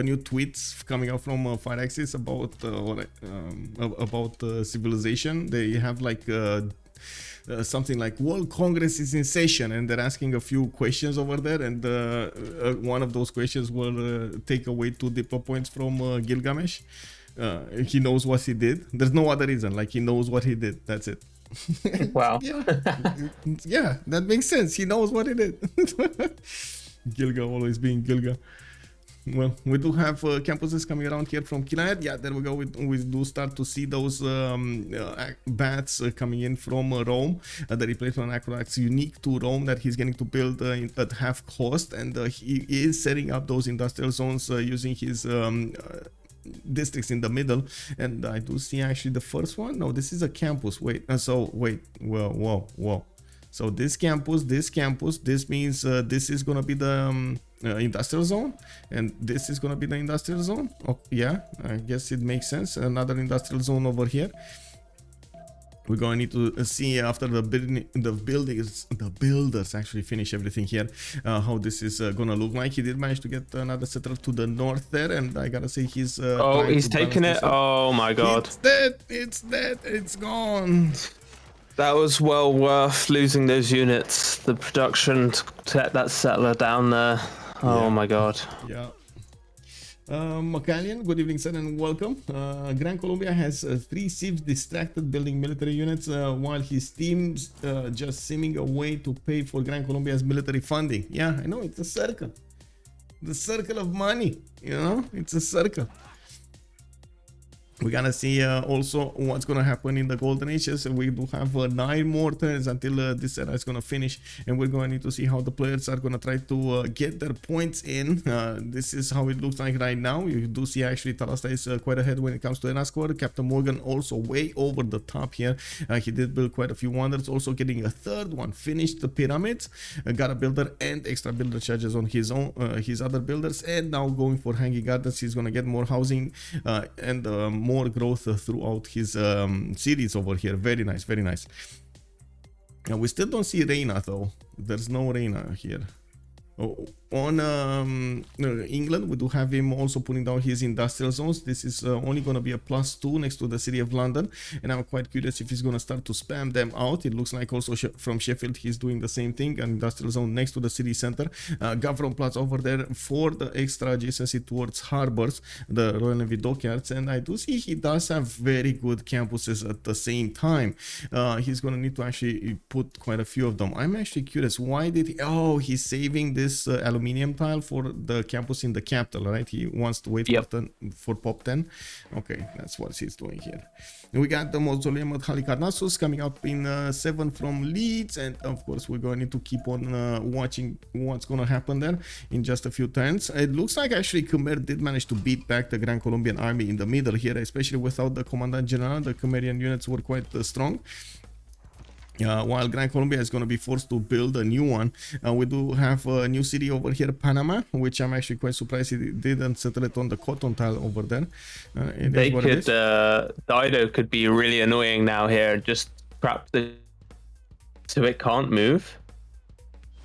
new tweets coming out from Fireaxis about civilization? They have like something like World Congress is in session, and they're asking a few questions over there, and one of those questions will take away 2 diplo points from Gilgamesh. He knows what he did. There's no other reason. Like, he knows what he did. That's it. Wow. Yeah, that makes sense. He knows what he did. Gilga always being Gilga. Well, we do have campuses coming around here from Killayad. Yeah, there we go. We do start to see those bats coming in from Rome. The replacement aqueducts unique to Rome that he's getting to build at half cost. And he is setting up those industrial zones using his districts in the middle. And I do see actually the first one. No, this is a campus. Wait, whoa. So this campus, this means this is gonna be the industrial zone, and this is gonna be the industrial zone. Oh, yeah, I guess it makes sense. Another industrial zone over here. We're going to need to see after the builders actually finish everything here, how this is gonna look like. He did manage to get another settler to the north there, and I gotta say he's he's taking it. Oh my god, it's dead, it's gone. That was well worth losing those units. The production to get that settler down there. Oh my god. Yeah. Macallian, good evening, sir, and welcome. Gran Colombia has 3 Civ6 distracted building military units, while his team's just simming away to pay for Gran Colombia's military funding. Yeah, I know, it's a circle. The circle of money, you know, it's a circle. We're gonna see also what's gonna happen in the golden ages. We do have 9 more turns until this era is gonna finish, and we're going to need to see how the players are gonna try to get their points in. This is how it looks like right now. You do see actually Talasta is quite ahead when it comes to ENA score. CaptainMorgan also way over the top here. He did build quite a few wonders, also getting a 3rd one, finished the pyramids, got a builder and extra builder charges on his own, his other builders, and now going for hanging gardens. He's gonna get more housing and more growth throughout his series over here. Very nice, very nice. Now we still don't see Reina though. There's no Reina here. Oh, on England, we do have him also putting down his industrial zones. This is only going to be a +2 next to the city of London, and I'm quite curious if he's going to start to spam them out. It looks like also from Sheffield he's doing the same thing, an industrial zone next to the city center. Gavronplatz over there for the extra adjacency towards harbors, the Royal Navy dockyards, and I do see he does have very good campuses at the same time. He's going to need to actually put quite a few of them. I'm actually curious, why did he... Oh, he's saving this aluminium tile for the campus in the capital, right? He wants to wait for Pop 10. Okay, that's what he's doing here. And we got the mausoleum at Halicarnassus coming up in 7 from Leeds, and of course we're going to need to keep on watching what's going to happen there in just a few turns. It looks like actually Khmer did manage to beat back the Grand Colombian army in the middle here, especially without the Commandant General. The Khmerian units were quite strong. While Gran Colombia is going to be forced to build a new one. We do have a new city over here, Panama, which I'm actually quite surprised he didn't settle it on the cotton tile over there. They could, Dido could be really annoying now here, just crap so it can't move.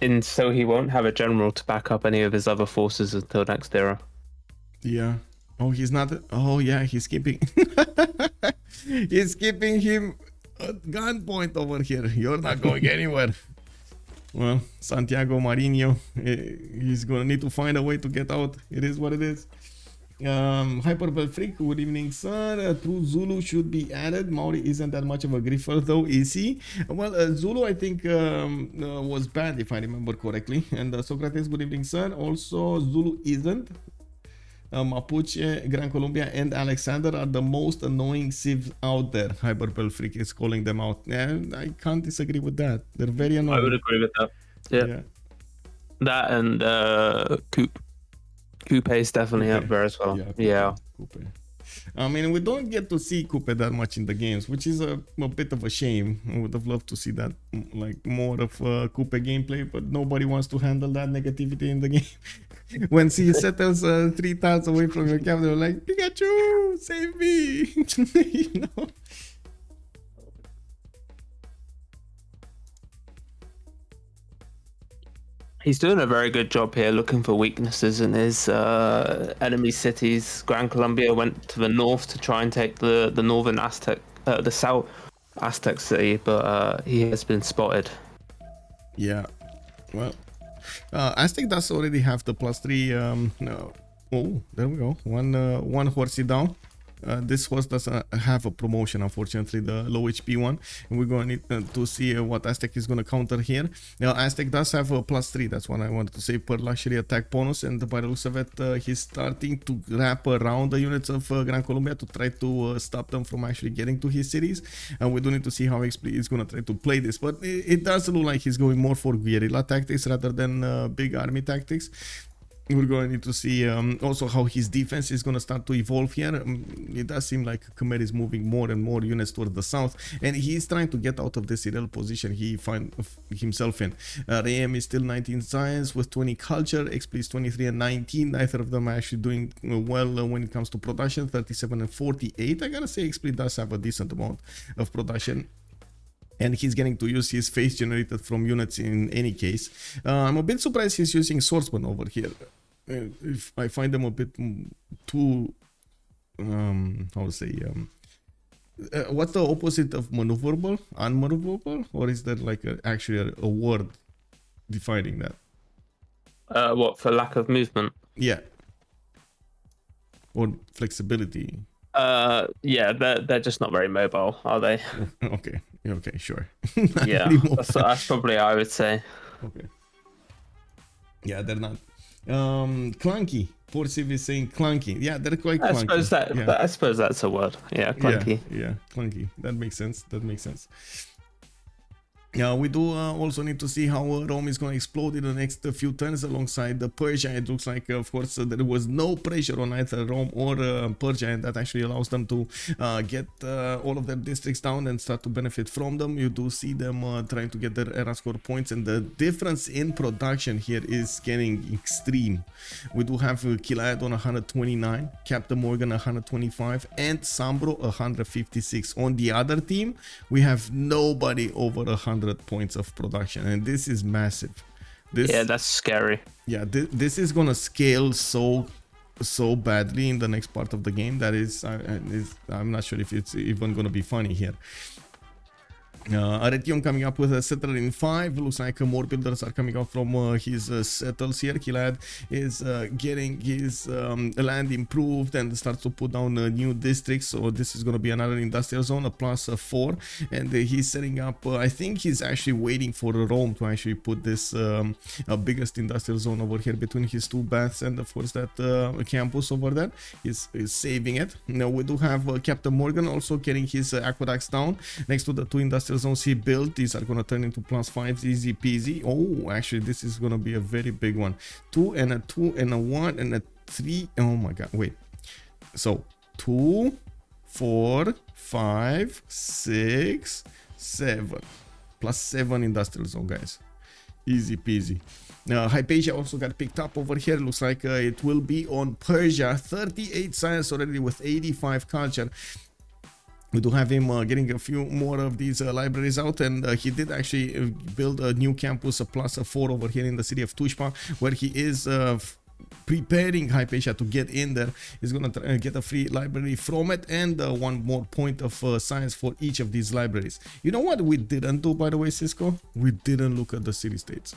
And so he won't have a general to back up any of his other forces until next era. Yeah. Oh, he's not. Oh, yeah, he's keeping. He's keeping him at gunpoint over here. You're not going anywhere. Well, Santiago Marinho, he's gonna need to find a way to get out. It is what it is. Hyperbell Freak, good evening, sir. True Zulu should be added. Maori isn't that much of a griefer though, is he? Well, Zulu I think was banned if I remember correctly. And Socrates, good evening, sir. Also, Zulu isn't. Mapuche, Gran Colombia, and Alexander are the most annoying civs out there. Hyperbell Freak is calling them out. And I can't disagree with that. They're very annoying. I would agree with that. Yeah. That and Coupe is definitely up there as well. Yeah. Coupe. I mean, we don't get to see Coupe that much in the games, which is a bit of a shame. I would have loved to see that, like, more of Coupe gameplay, but nobody wants to handle that negativity in the game. When he settles 3 tiles away from your camp, they're like, Pikachu, save me! You know? He's doing a very good job here looking for weaknesses in his enemy cities. Gran Colombia went to the north to try and take the northern Aztec, the south Aztec city, but he has been spotted. Yeah, well, Aztec does already have the +3. No. Oh, there we go. One horsey down. This horse doesn't have a promotion, unfortunately, the low HP one, and we're going to need to see what Aztec is going to counter here. Now, Aztec does have a +3, that's what I wanted to say, per luxury attack bonus, and by the looks of it, he's starting to wrap around the units of Gran Colombia to try to stop them from actually getting to his cities, and we do need to see how Xpli is going to try to play this, but it does look like he's going more for guerrilla tactics rather than big army tactics. We're going to need to see also how his defense is going to start to evolve here. It does seem like Khmer is moving more and more units towards the south, and he's trying to get out of this irreal position he finds himself in. Raym is still 19 science with 20 culture, Xpli is 23 and 19. Neither of them are actually doing well when it comes to production, 37 and 48. I gotta say, Xpli does have a decent amount of production, and he's getting to use his face generated from units in any case. I'm a bit surprised he's using swordsman over here. If I find them a bit too, how to say, what's the opposite of maneuverable? Unmaneuverable? Or is there like actually a word defining that? What, for lack of movement? Yeah. Or flexibility. Yeah, they're just not very mobile, are they? Okay, sure. Yeah, that's probably I would say. Okay. Yeah, they're not. Clunky. Poor Civ is saying clunky. Yeah, they're quite clunky. I suppose that's a word. Yeah, clunky. Yeah, clunky. That makes sense. We do also need to see how Rome is going to explode in the next few turns alongside the Persia. It looks like, of course, there was no pressure on either Rome or Persia, and that actually allows them to get all of their districts down and start to benefit from them. You do see them trying to get their era score points, and the difference in production here is getting extreme. We do have Killayad on 129, CaptainMorgan 125, and SunBro 156. On the other team, we have nobody over 100 points of production, and this is massive. This, Yeah, that's scary. yeah, this is gonna scale so badly in the next part of the game that I'm not sure if it's even gonna be funny here. Aretium coming up with a settler in 5. Looks like more builders are coming out from his settles here. Killayad is getting his land improved and starts to put down new districts. So this is going to be another industrial zone, a plus 4. And he's setting up, I think he's actually waiting for Rome to actually put this biggest industrial zone over here between his 2 baths and of course that campus over there. He's saving it. Now we do have CaptainMorgan also getting his aqueducts down next to the 2 industrial zones he built. These are gonna turn into +5s, easy peasy. Oh, actually this is gonna be a very big one. 2 and a 2 and a 1 and a 3. Oh my god, wait. So 2, 4, 5, 6, 7. +7 industrial zone, guys. Easy peasy. Hypatia also got picked up over here. Looks like it will be on Persia. 38 science already with 85 culture. We do have him getting a few more of these libraries out, and he did actually build a new campus, a +4 over here in the city of Tushpa, where he is preparing Hypatia to get in there. He's gonna get a free library from it and 1 more point of science for each of these libraries. You know what we didn't do, by the way, Cisco? We didn't look at the city-states.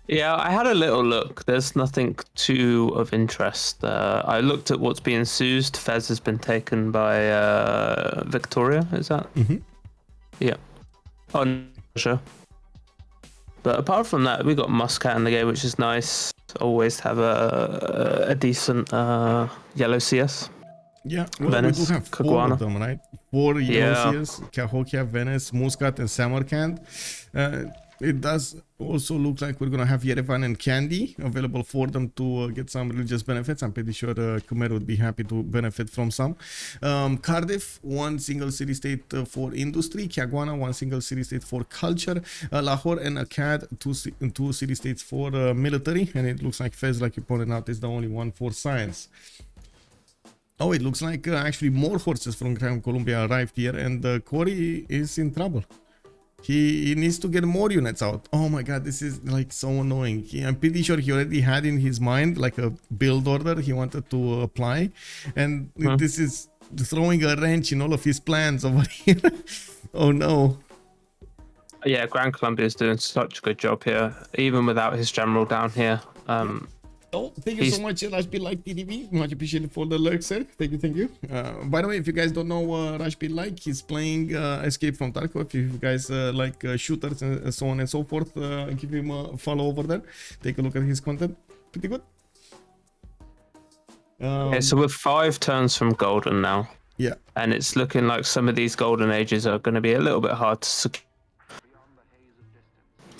Yeah, I had a little look. There's nothing too of interest. I looked at what's being seized. Fez has been taken by Victoria, is that? Mm-hmm. Yeah. On Persia. But apart from that, we got Muscat in the game, which is nice. Always have a decent yellow CS. Yeah, well, Venice, we do have 4 of them, right? 4 yellow CS, Cahokia, Venice, Muscat, and Samarkand. It does also look like we're going to have Yerevan and Candy available for them to get some religious benefits. I'm pretty sure Khmer would be happy to benefit from some. Cardiff, 1 single city-state for industry. Kiaguana, 1 single city-state for culture. Lahore and Akkad, 2 city-states for military. And it looks like Fez, like you pointed out, is the only one for science. Oh, it looks like actually more horses from Gran Colombia arrived here, and Cory is in trouble. He needs to get more units out. Oh my god, this is like so annoying. I'm pretty sure he already had in his mind like a build order he wanted to apply, and this is throwing a wrench in all of his plans over here. Oh no. Yeah, Gran Colombia is doing such a good job here, even without his general down here. Oh, thank you so much, Rashbid Like TDB. Much appreciated for the lurk, sir. Thank you. By the way, if you guys don't know Rashbid Like, he's playing Escape from Tarkov. If you guys like shooters and so on and so forth, give him a follow over there. Take a look at his content. Pretty good. Okay, so we're 5 turns from golden now. Yeah. And it's looking like some of these golden ages are going to be a little bit hard to secure.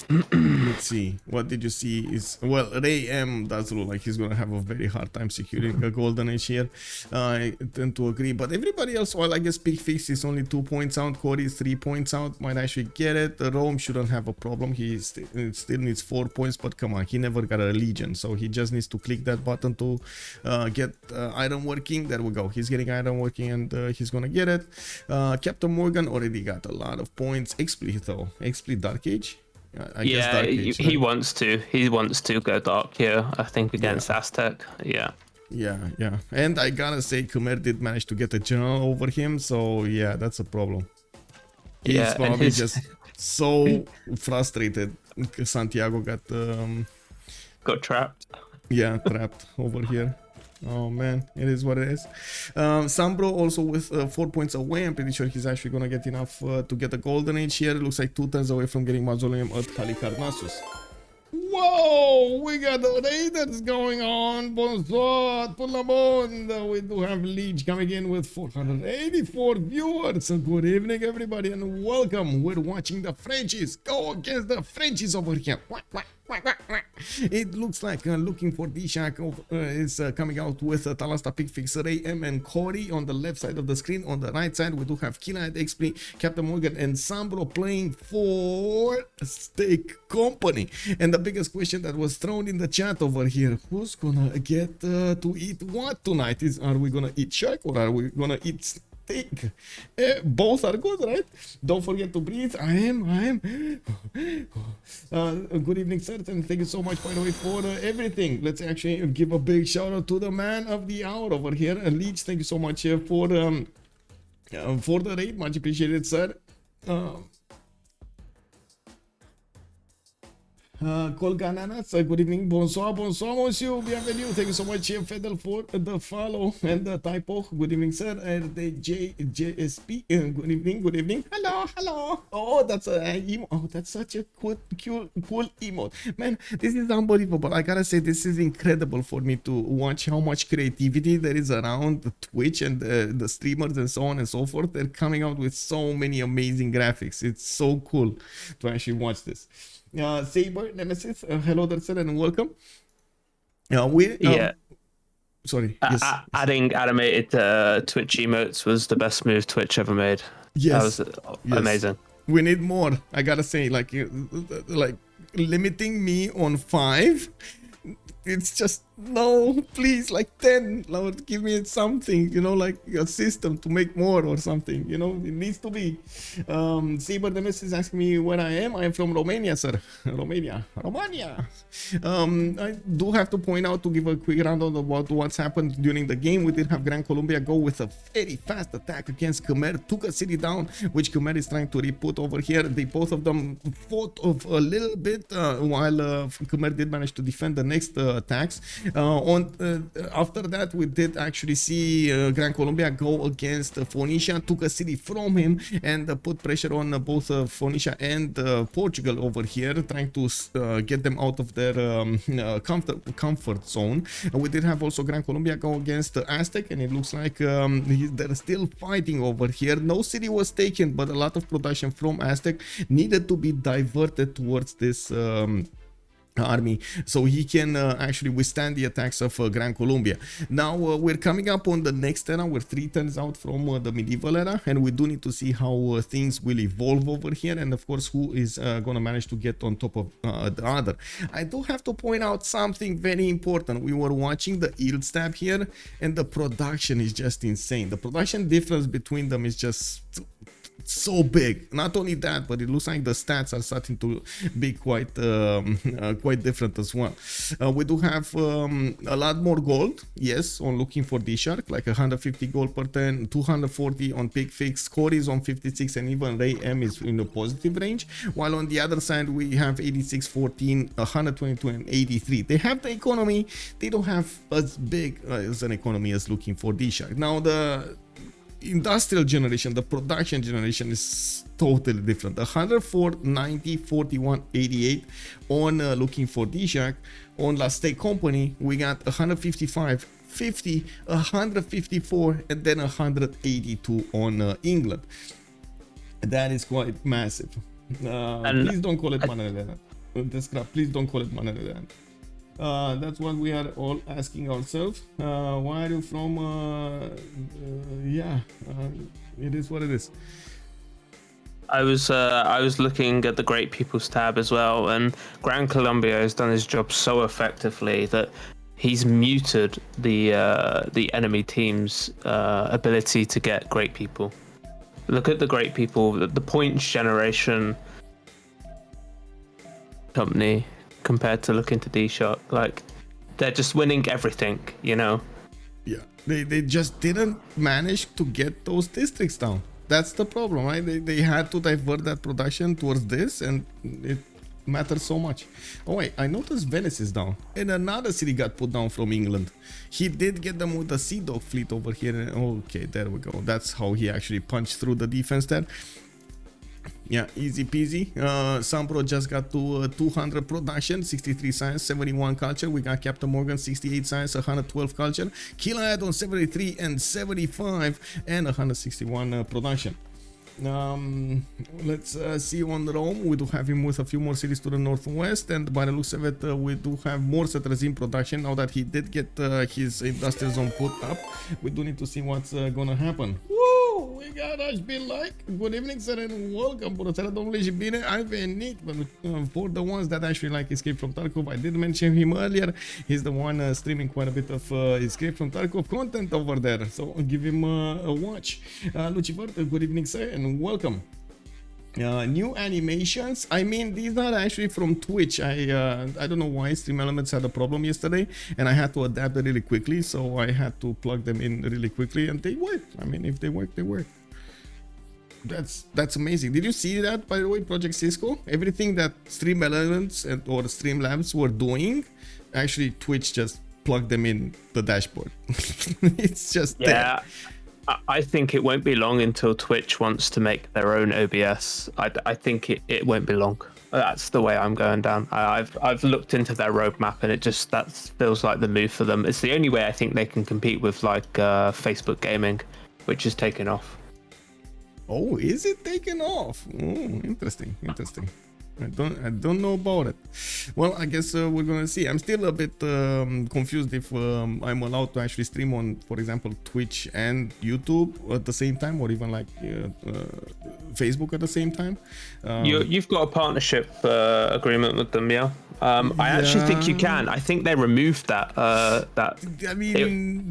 Let's see, what did you see is, well, Raym does look like he's gonna have a very hard time securing a golden age here. I tend to agree, but everybody else, well, I guess Picfix is only 2 points out, Cory is 3 points out, might actually get it. Rome shouldn't have a problem, he still needs 4 points, but come on, he never got a legion, so he just needs to click that button to get iron working. There we go, he's getting iron working, and he's gonna get it. CaptainMorgan already got a lot of points. Xpli though, Xpli Dark Age. I guess Dark Age, he wants to go dark here, I think, against Aztec. Yeah, and I gotta say, Khmer did manage to get a general over him, so yeah, that's a problem. He's probably just so frustrated. Santiago got trapped. Yeah, trapped over here. Oh man, it is what it is. SunBro also with 4 points away. I'm pretty sure he's actually gonna get enough to get a golden age here. It looks like 2 turns away from getting Mausoleum at Halicarnassus. Whoa, we got the Raiders going on. Bonsoir, tout le monde. We do have Leech coming in with 484 viewers. Good evening, everybody, and welcome. We're watching the Frenchies go against the Frenchies over here. It looks like looking for DShark is coming out with Talasta, Picfix, Raym, and Cory on the left side of the screen. On the right side, we do have Killayad, Xpli, CaptainMorgan, and SunBro playing for Steak Company. And the biggest question that was thrown in the chat over here: who's gonna get to eat what tonight? Are we gonna eat shark or are we gonna eat think. Both are good, right? Don't forget to breathe. I am. Good evening, sir, and thank you so much, by the way, for everything. Let's actually give a big shout out to the man of the hour over here, Leech. Thank you so much for the raid, much appreciated, sir. Colgananas, good evening, bonsoir, monsieur, bienvenue. Thank you so much, Fedel, for the follow and the typo. Good evening, sir. The JSP, good evening. Hello. Oh, that's a emo. Oh, that's such a cool emote. Man, this is unbelievable. I gotta say, this is incredible for me to watch how much creativity there is around Twitch and the streamers and so on and so forth. They're coming out with so many amazing graphics. It's so cool to actually watch this. Saber Nemesis, hello there, sir, and welcome. Sorry. Yes. Adding animated Twitch emotes was the best move Twitch ever made. Yes. That was amazing. We need more. I gotta say, like limiting me on 5. It's just, no, please, like 10. Lord, give me something, like a system to make more or something, it needs to be. Saber Demes is asking me where I am. I am from Romania, sir. Romania. I do have to point out, to give a quick rundown about what's happened during the game. We did have Gran Colombia go with a very fast attack against Khmer, took a city down, which Khmer is trying to re-put over here. They both of them fought a little bit while Khmer did manage to defend the next attacks. After that, we did actually see Gran Colombia go against Phoenicia, took a city from him, and put pressure on both Phoenicia and Portugal over here, trying to get them out of their comfort zone. We did have also Gran Colombia go against Aztec, and it looks like they're still fighting over here. No city was taken, but a lot of production from Aztec needed to be diverted towards this army, so he can actually withstand the attacks of Gran Colombia. Now we're coming up on the next era. We're 3 turns out from the medieval era, and we do need to see how things will evolve over here, and of course who is gonna manage to get on top of the other. I do have to point out something very important. We were watching the yield stab here, and the production is just insane. The production difference between them is just so big. Not only that, but it looks like the stats are starting to be quite different as well. We do have a lot more gold, yes, on looking for DShark, like 150 gold per turn, 240 on Picfix, Core is on 56, and even Raym is in a positive range, while on the other side we have 86, 14, 122 and 83. They have the economy, they don't have as big as an economy as looking for DShark. Now the industrial generation, the production generation is totally different. 104, 90, 41, 88 on looking for DShark. On Last Day Company we got 155, 50, 154 and then 182 on England. That is quite massive. Please don't call it Maneleland. Please don't call it Maneleland. That's what we are all asking ourselves. Why are you from? It is what it is. I was looking at the Great People's tab as well, and Gran Colombia has done his job so effectively that he's muted the enemy team's ability to get Great People. Look at the Great People, the points generation company, compared to looking to DShark. Like, they're just winning everything, Yeah, they just didn't manage to get those districts down. That's the problem, right? They had to divert that production towards this, and it matters so much. Oh wait, I noticed Venice is down, and another city got put down from England. He did get them with the Sea Dog fleet over here. Okay, there we go. That's how he actually punched through the defense there. Yeah, easy peasy. SunBro just got to 200 production, 63 science, 71 culture. We got CaptainMorgan, 68 science, 112 culture. Killayad on 73 and 75 and 161 production. Let's see on Rome. We do have him with a few more cities to the northwest, and by the looks of it, we do have more settlers in production now that he did get his industrial zone put up. We do need to see what's gonna happen. Woo! we got Xpli like. Good evening, sir, and welcome. Bună seara, domnule, și bine ai venit. For the ones that actually like Escape from Tarkov, I did mention him earlier. He's the one streaming quite a bit of Escape from Tarkov content over there. So give him a watch. Lucifer, good evening, sir, and welcome. New animations. I mean, these are actually from Twitch. I don't know why Stream Elements had a problem yesterday, and I had to adapt it really quickly. So I had to plug them in really quickly, and they work. I mean, if they work, they work. That's amazing. Did you see that, by the way, Project Cisco? Everything that Stream Elements or Streamlabs were doing, actually Twitch just plugged them in the dashboard. It's just there. I think it won't be long until Twitch wants to make their own OBS. I think it won't be long. That's the way I'm going down. I've looked into their roadmap, and that feels like the move for them. It's the only way I think they can compete with like Facebook gaming, which is taking off. Oh, is it taking off? Oh, interesting. I don't know about it. Well, I guess we're gonna see. I'm still a bit confused if I'm allowed to actually stream on, for example, Twitch and YouTube at the same time, or even like Facebook at the same time. You've got a partnership agreement with them, yeah? I actually think you can. I think they removed that. I mean,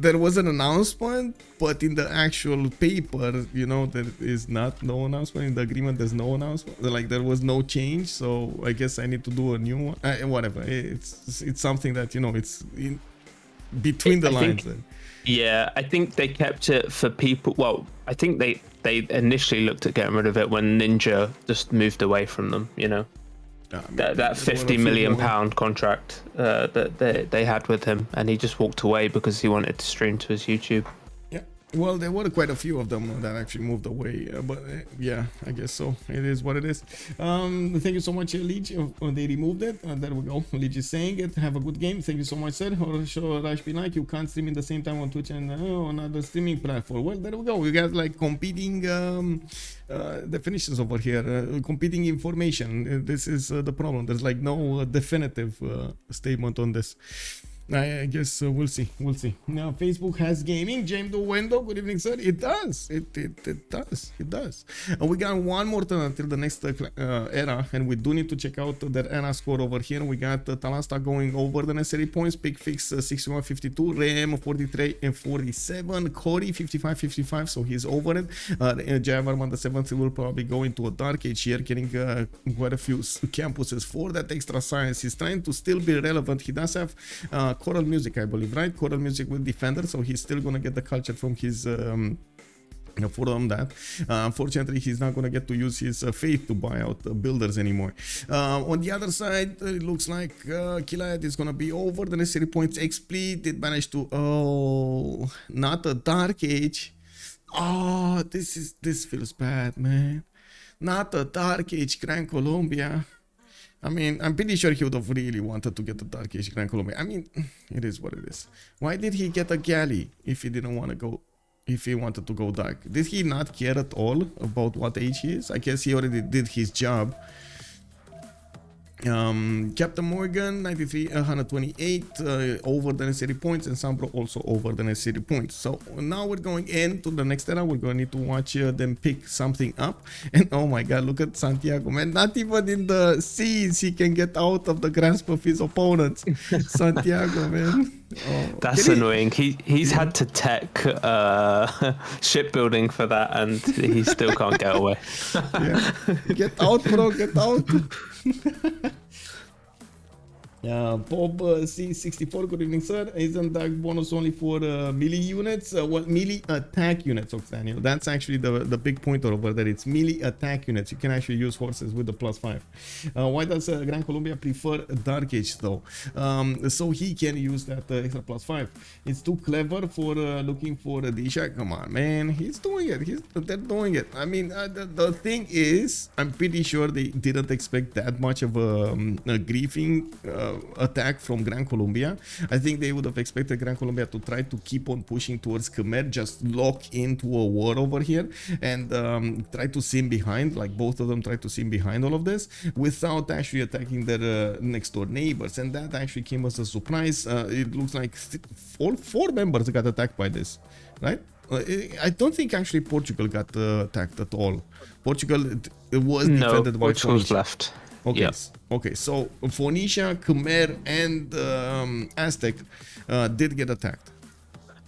there was an announcement, but in the actual paper, you know, there is no announcement. In the agreement, there's no announcement. Like, there was no change. So I guess I need to do a new one. Whatever. It's something that, you know, it's in between the lines. Yeah, I think they kept it for people. Well, I think they initially looked at getting rid of it when Ninja just moved away from them, you know. That 50 million pound contract that they had with him, and he just walked away because he wanted to stream to his YouTube. Yeah, well, there were quite a few of them that actually moved away, but yeah, I guess so. It is what it is. Thank you so much, Leech. They removed it. There we go. Leech is saying it. Have a good game. Thank you so much, sir. Or show Xpli like you can't stream in the same time on Twitch and on other streaming platform. Well, there we go. We got like competing definitions over here, competing information. This is the problem. There's like no definitive statement on this. I guess we'll see. Now, Facebook has gaming. James Duendo, good evening, sir. It does. It does. We got one more turn until the next era, and we do need to check out their era score over here. We got Talasta going over the necessary points. Picfix 61-52, Raym 43 and 47, Corey 55-55, so he's over it. Javarman the 7th will probably go into a dark age here, getting quite a few campuses for that extra science. He's trying to still be relevant. He does have choral music, I believe, right? Choral music with Defender, so he's still gonna get the culture from his from that. Unfortunately, he's not gonna get to use his faith to buy out builders anymore. On the other side, it looks like Killayad is gonna be over the necessary points. Xpli did manage to not a dark age. Oh, this feels bad, man. Not a dark age, Gran Colombia. I mean, I'm pretty sure he would have really wanted to get the Dark Age Gran Colombia. I mean, it is what it is. Why did he get a galley if he didn't want to go, if he wanted to go dark? Did he not care at all about what age he is? I guess he already did his job. CaptainMorgan 93 128 over the necessary points, and SunBro also over the necessary points. So now we're going into the next era. We're going to need to watch them pick something up, and oh my god, look at Santiago, man. Not even in the seas he can get out of the grasp of his opponents. Santiago, man. Oh, that's annoying. He's had to tech shipbuilding for that, and he still can't get away. Yeah. Get out, bro, get out. Bob C64, good evening, sir. Isn't that bonus only for melee units? Well, melee attack units, Oxaniel. That's actually the big pointer over there. It's melee attack units. You can actually use horses with the +5. Why does Gran Colombia prefer Dark Age though? So he can use that extra +5. It's too clever for looking for the DShark. Come on, man. He's doing it. They're doing it. I mean, the thing is, I'm pretty sure they didn't expect that much of a griefing attack from Gran Colombia. I think they would have expected Gran Colombia to try to keep on pushing towards Khmer, just lock into a war over here and try to sim behind, like both of them try to sim behind all of this without actually attacking their next door neighbors, and that actually came as a surprise. It looks like all 4 members got attacked by this, right? I don't think actually Portugal got attacked at all. Portugal it was No, defended by Portugal's Phoenicia. left. Okay, Yep. okay. So Phoenicia, Khmer, and Aztec did get attacked.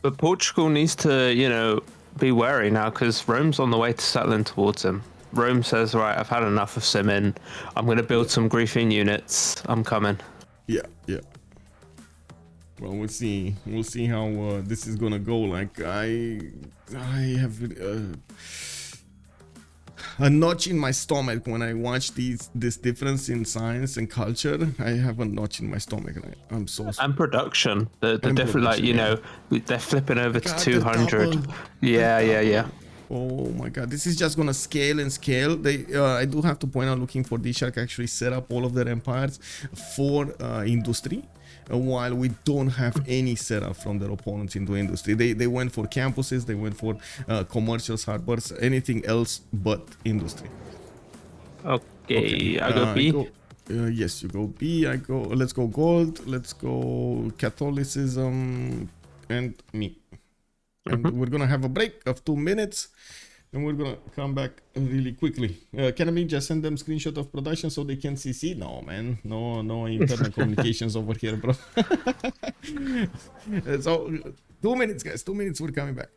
But Portugal needs to, you know, be wary now because Rome's on the way to settling towards him. Rome says, right, I've had enough of simming. I'm going to build some griefing units. I'm coming. Yeah, yeah. Well, we'll see. We'll see how this is gonna go. Like I have a notch in my stomach when I watch this difference in science and culture. I have a notch in my stomach. I'm so sorry. And production, the different, like, you know, they're flipping over to 200. Yeah. Oh my god, this is just gonna scale and scale. They I do have to point out, looking for DShark actually set up all of their empires for industry, while we don't have any setup from their opponents into industry. They went for campuses, they went for commercial harbors, anything else but industry. Okay, I go B. Yes, you go B. I go. Let's go gold. Let's go Catholicism, and me. And we're gonna have a break of 2 minutes, and we're gonna come back really quickly. Can I just send them screenshot of production so they can CC? No, man, no internal communications over here, bro. So 2 minutes, guys. 2 minutes. We're coming back.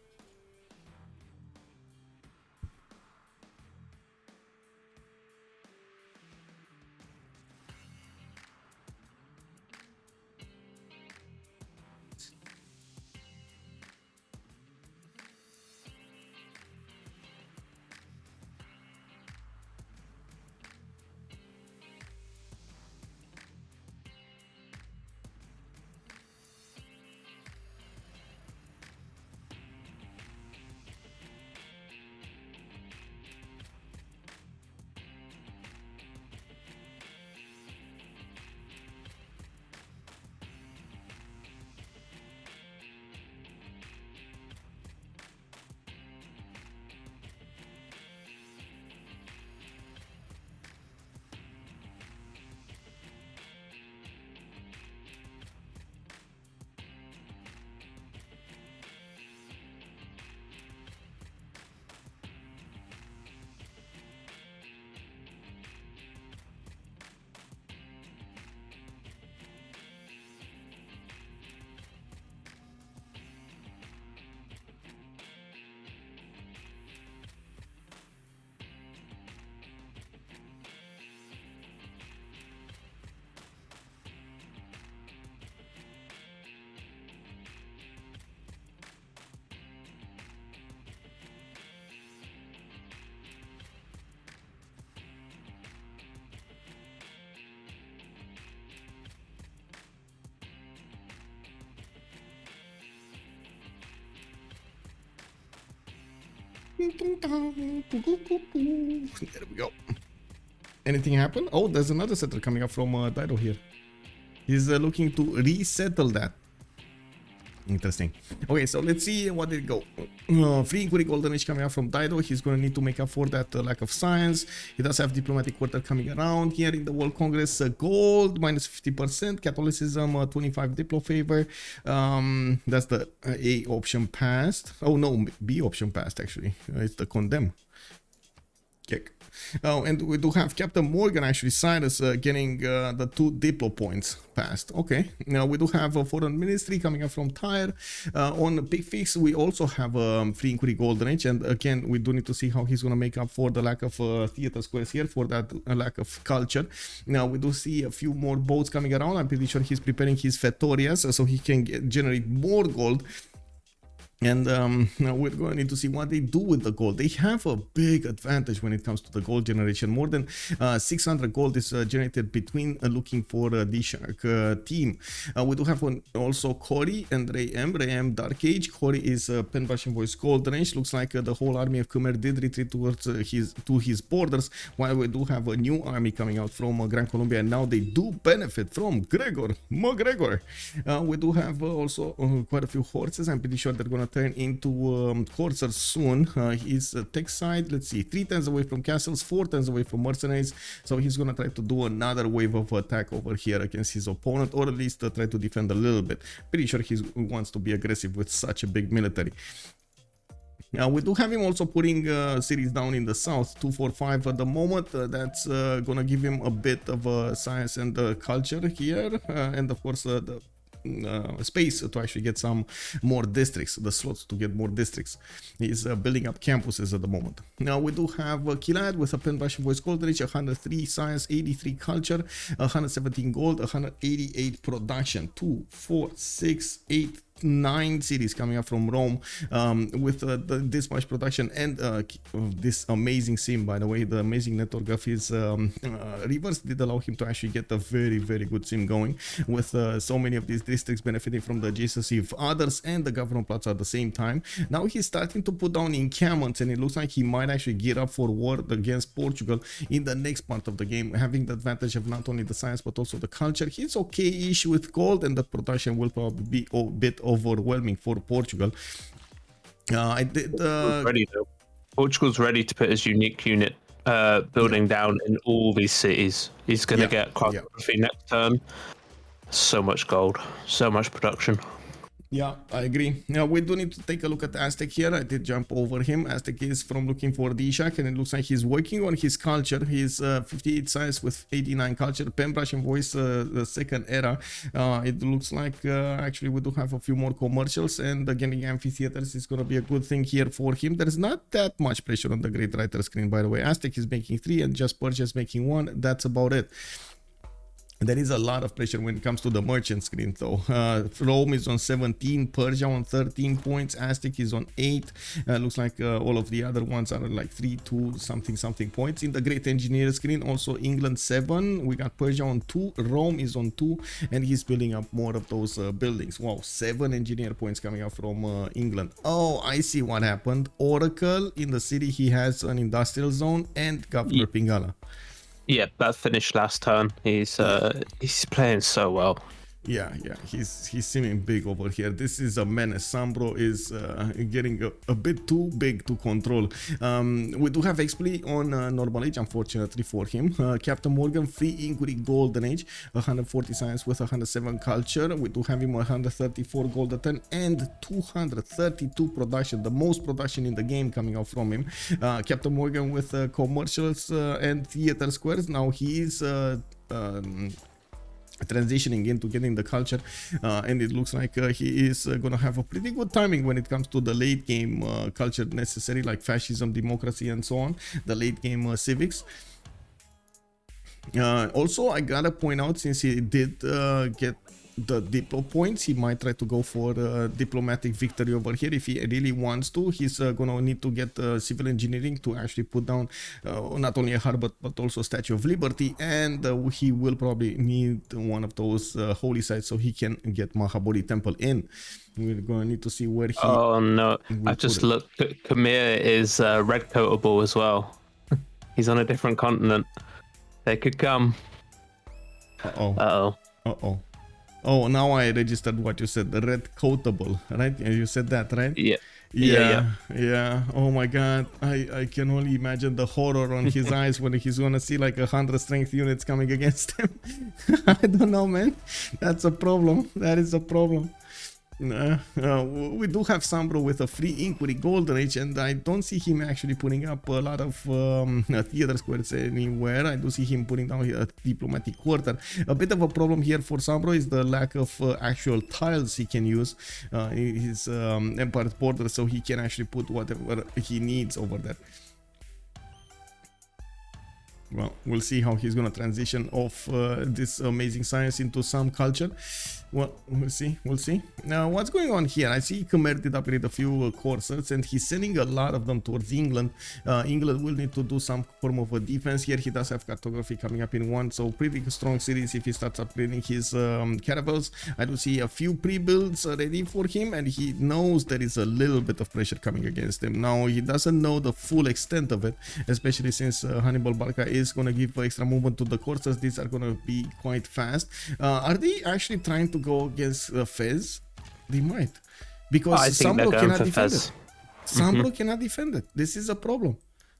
There we go. Anything happen? Oh, there's another settler coming up from Dido here. He's looking to resettle that. Interesting. Okay, so let's see what did go. Free inquiry golden age coming out from Dido. He's going to need to make up for that lack of science. He does have diplomatic quarter coming around here in the World Congress. Gold minus 50%, Catholicism 25 diplo favor. That's the A option passed. Oh no, B option passed actually. It's the condemn. Kick. Oh, and we do have CaptainMorgan actually, Cyrus getting the 2 diplo points passed. Okay, now we do have a foreign ministry coming up from Tyre. On Picfix, we also have a free inquiry golden age, and again, we do need to see how he's going to make up for the lack of theater squares here, for that lack of culture. Now we do see a few more boats coming around. I'm pretty sure he's preparing his Fetorias so he can generate more gold. And now we're going to need to see what they do with the gold. They have a big advantage when it comes to the gold generation. More than 600 gold is generated between looking for the DShark team. We do have also Cory and Raym. Dark Age. Cory is Pen Russian Voice Golden Age. Looks like the whole army of Khmer did retreat towards his borders, while we do have a new army coming out from Gran Colombia, and now they do benefit from McGregor. We do have also quite a few horses. I'm pretty sure they're going to turn into coursers soon. He's tech side, let's see, 3 turns away from castles, 4 turns away from mercenaries, so he's gonna try to do another wave of attack over here against his opponent, or at least try to defend a little bit. Pretty sure he wants to be aggressive with such a big military. We do have him also putting cities down in the south, 245 at the moment. That's gonna give him a bit of science and culture here, and of course the space to actually get some more districts, the slots to get more districts. He's building up campuses at the moment. Now we do have Killayad with a pen Russian voice gold reach, 103 science, 83 culture, 117 gold, 188 production, 2, 4, 6, 8, 9 cities coming up from Rome with this much production and this amazing sim. By the way, the amazing network of his reverse did allow him to actually get a very good sim going with so many of these districts benefiting from the adjacency of others and the government plots at the same time. Now he's starting to put down encampments, and it looks like he might actually gear up for war against Portugal in the next part of the game, having the advantage of not only the science but also the culture. He's okay-ish with gold, and the production will probably be a bit overwhelming for Portugal. I did ready though. Portugal's ready to put his unique unit building down in all these cities. He's gonna get cartography next turn. So much gold, so much production. Yeah, I agree. Now we do need to take a look at Aztec here. I did jump over him. Aztec is from looking for DShark, and it looks like he's working on his culture. He's 58 science with 89 culture. Pen brush and voice, the second era. It looks like actually we do have a few more commercials, and again the amphitheaters is going to be a good thing here for him. There's not that much pressure on the great writer screen, by the way. Aztec is making 3 and just Persia is making 1. That's about it. There is a lot of pressure when it comes to the merchant screen though. Rome is on 17, Persia on 13 points, Aztec is on 8. Looks like all of the other ones are like 3, 2, something points. In the great engineer screen, also England 7, we got Persia on 2, Rome is on 2, and he's building up more of those buildings. Wow, 7 engineer points coming out from England. Oh, I see what happened. Oracle in the city, he has an industrial zone and Governor Pingala. Yeah, that finished last turn. He's playing so well. Yeah, he's seeming big over here. This is a menace. SunBro is getting a bit too big to control. We do have Xpli on normal age, unfortunately for him. CaptainMorgan, free inquiry golden age, 140 science with 107 culture. We do have him 134 gold a turn and 232 production, the most production in the game coming out from him. CaptainMorgan with commercials and theater squares. Now he is transitioning into getting the culture, and it looks like he is gonna have a pretty good timing when it comes to the late game culture necessary, like fascism, democracy, and so on, the late game civics. Also, I gotta point out, since he did get the diplo points, he might try to go for diplomatic victory over here if he really wants to. He's gonna need to get civil engineering to actually put down not only a harbor but also Statue of Liberty, and he will probably need one of those holy sites so he can get Mahabodhi Temple in. We're gonna need to see where he... Oh no, I just looked. Khmer is red coatable as well. He's on a different continent. They could come. Uh-oh. Oh, now I registered what you said, the red coatable, right? You said that, right? Yeah. Oh my god, I can only imagine the horror on his eyes when he's gonna see like 100 strength units coming against him. I don't know, man. That's a problem. That is a problem. We do have SunBro with a free inquiry golden age, and I don't see him actually putting up a lot of theater squares anywhere. I do see him putting down a diplomatic quarter. A bit of a problem here for SunBro is the lack of actual tiles he can use in his empire's border, so he can actually put whatever he needs over there. Well, we'll see how he's gonna transition off this amazing science into some culture. Well, we'll see. Now, what's going on here? I see Khmer did upgrade a few coursers, and he's sending a lot of them towards England. England will need to do some form of a defense here. He does have cartography coming up in 1, so pretty strong cities if he starts upgrading his caravels. I do see a few pre-builds ready for him, and he knows there is a little bit of pressure coming against him. Now, he doesn't know the full extent of it, especially since Hannibal Barca is going to give extra movement to the coursers. These are going to be quite fast. Are they actually trying to go against Fez? They might, because SunBro cannot defend it. SunBro cannot defend it. This is a problem.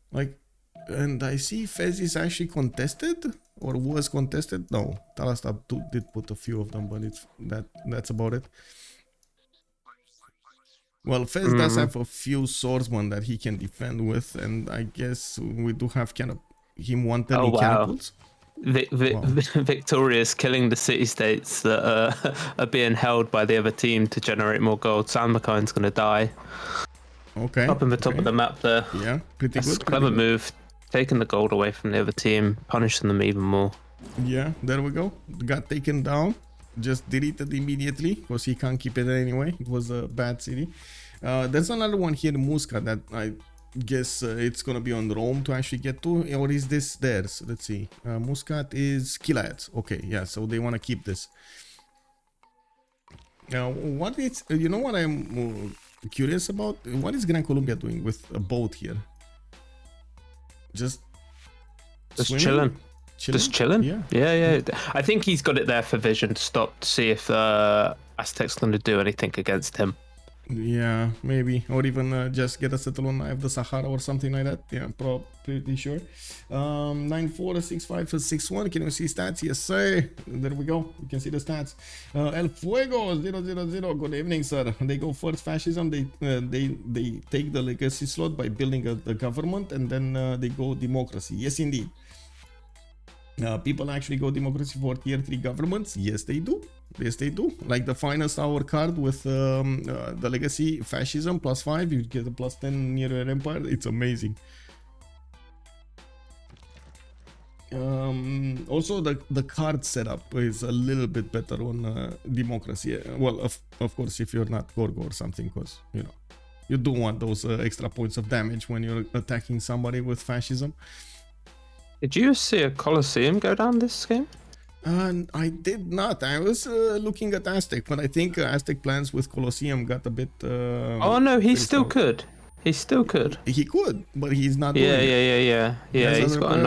Like, and I see Fez is actually contested, or was contested. No, Talasta did put a few of them, but that's about it. Well, Fez does have a few swordsmen that he can defend with, and I guess we do have kind of him wanted in catapults. Victoria's killing the city-states that are being held by the other team to generate more gold. Sanmakind's going to die. Okay. Up in the top of the map there. Yeah, pretty That's good. Clever move. Taking the gold away from the other team, punishing them even more. Yeah, there we go. Got taken down. Just deleted immediately because he can't keep it anyway. It was a bad city. There's another one here in Muscat that I guess it's gonna be on Rome to actually get to, or is this theirs? Let's see. Muscat is Killayad. Okay, yeah, so they want to keep this. Now, what is, you know what I'm curious about? What is Gran Colombia doing with a boat here? Just chilling. Just chilling? Yeah. I think he's got it there for vision to stop to see if Aztec's going to do anything against him. Yeah, maybe. Or even just get a settlement of the Sahara or something like that. Yeah, pretty sure. 9-4, 6-5, 6-1. Can you see stats? Yes, sir. There we go. You can see the stats. El Fuego 000. Good evening, sir. They go first fascism. They take the legacy slot by building a government, and then they go democracy. Yes, indeed. People actually go democracy for tier 3 governments. Yes, they do. Yes, they do. Like the finest hour card with the legacy fascism +5, you get a +10 near your empire. It's amazing. Also, the card setup is a little bit better on democracy. Well, of course, if you're not Gorgo or something, because you know you do want those extra points of damage when you're attacking somebody with fascism. Did you see a Colosseum go down this game? I did not. I was looking at Aztec, but I think Aztec plans with Colosseum got a bit... oh no, he still could. He still could. He could, but he's not doing it. Yeah, he's got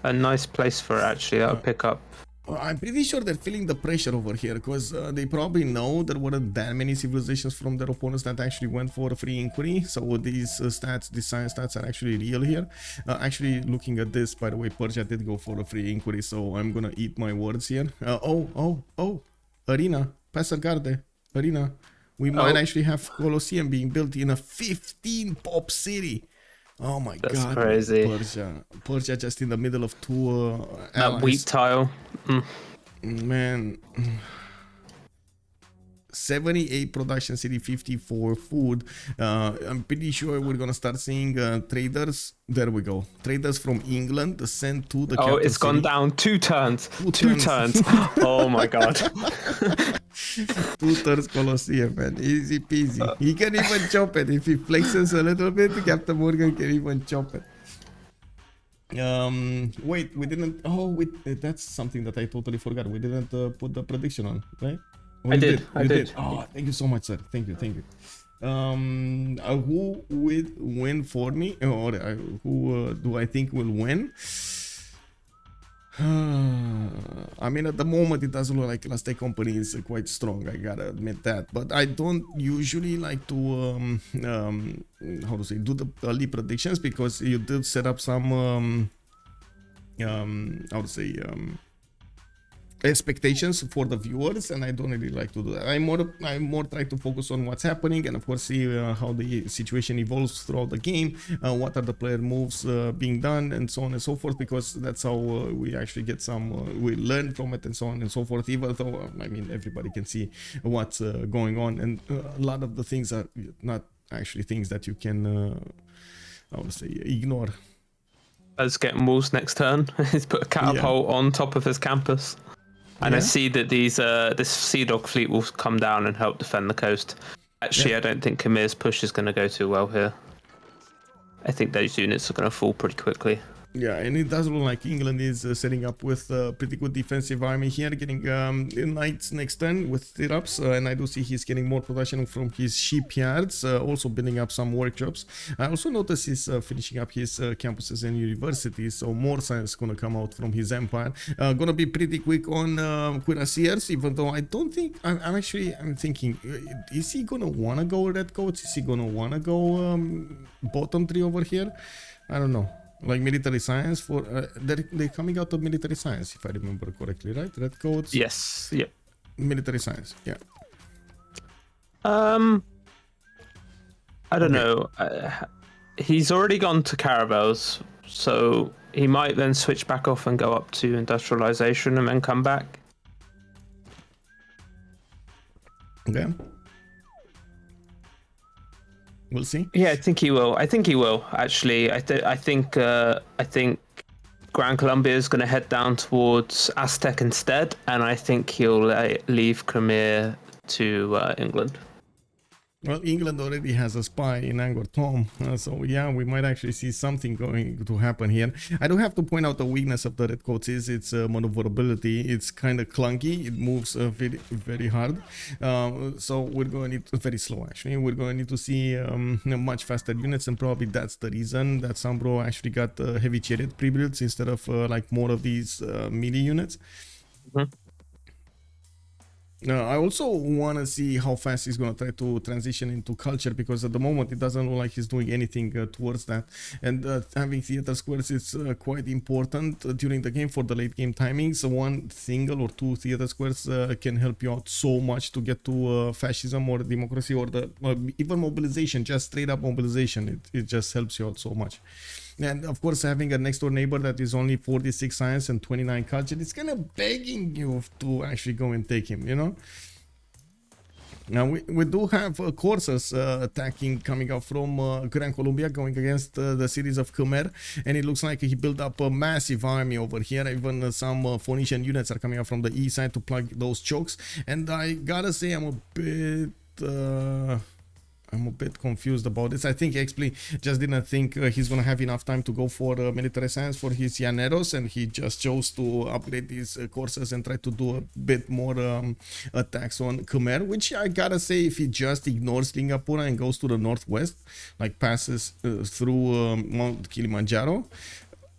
a nice place for it, actually. That'll pick up. I'm pretty sure they're feeling the pressure over here because they probably know there weren't that many civilizations from their opponents that actually went for a free inquiry. So these stats, these science stats are actually real here. Actually, looking at this, by the way, Persia did go for a free inquiry, so I'm gonna eat my words here. Arena, Pasargarde, Arena. We might actually have Colosseum being built in a 15 pop city. Oh my god, that's crazy. Persia just in the middle of two that allies. wheat tile. Man, 78 production city, 54 food. I'm pretty sure we're gonna start seeing traders. There we go. Traders from England sent to the capital it's gone city. down 2 turns. Two turns. Oh my god. 2 turns Colosseum, man. Easy peasy. He can even chop it. If he flexes a little bit, CaptainMorgan can even chop it. Wait, we didn't. Oh, wait, that's something that I totally forgot. We didn't put the prediction on, right? I did. Oh, thank you so much, sir. Thank you. Who will win for me, or who do I think will win? I mean, at the moment, it doesn't look like Aztec company is quite strong. I gotta admit that, but I don't usually like to how to say, do the early predictions because you did set up some how to say, expectations for the viewers, and I don't really like to do that. I more try to focus on what's happening, and of course see how the situation evolves throughout the game, what are the player moves being done, and so on and so forth, because that's how we actually get some we learn from it, and so on and so forth, even though I mean everybody can see what's going on, and a lot of the things are not actually things that you can I would say ignore. Let's get Wolves next turn. He's put a catapult on top of his campus. And I see that this Sea Dog fleet will come down and help defend the coast. Actually, I don't think Khmer's push is going to go too well here. I think those units are going to fall pretty quickly. Yeah, and it does look like England is setting up with a pretty good defensive army here, getting knights next turn with stirrups, and I do see he's getting more production from his shipyards, also building up some workshops. I also notice he's finishing up his campuses and universities, so more science is gonna come out from his empire. Gonna be pretty quick on cuirassiers, even though I don't think, I'm thinking, is he gonna wanna go red coats? Is he gonna wanna go bottom 3 over here? I don't know. Like military science for they're coming out of military science, if I remember correctly, right? Red coats. Yes. Yep. Military science. Yeah. I don't Okay. know. He's already gone to caravels, so he might then switch back off and go up to industrialization and then come back. Okay. We'll see. Yeah, I think he will. I think he will actually. I think Gran Colombia is going to head down towards Aztec instead, and I think he'll leave Khmer to England. Well, England already has a spy in Angkor Thom, so yeah, we might actually see something going to happen here. I do have to point out the weakness of the Redcoats is its maneuverability. It's kind of clunky. It moves very, very hard. So we're going to need very slow actually. We're going to need to see much faster units, and probably that's the reason that SunBro actually got heavy chariot pre-builds instead of like more of these melee units. Mm-hmm. I also want to see how fast he's going to try to transition into culture, because at the moment it doesn't look like he's doing anything towards that. And having theater squares is quite important during the game for the late game timings. One single or two theater squares can help you out so much to get to fascism or democracy, or even mobilization, just straight up mobilization. It just helps you out so much. And of course, having a next door neighbor that is only 46 science and 29 culture, it's kind of begging you to actually go and take him, you know. Now we do have courses attacking coming out from Gran Colombia, going against the cities of Khmer, and it looks like he built up a massive army over here. Even some Phoenician units are coming out from the east side to plug those chokes, and I gotta say I'm a bit confused about this. I think Xpli just didn't think he's gonna have enough time to go for military science for his Llaneros, and he just chose to upgrade these courses and try to do a bit more attacks on Khmer, which I gotta say, if he just ignores Lingapura and goes to the northwest, like passes through Mount Kilimanjaro,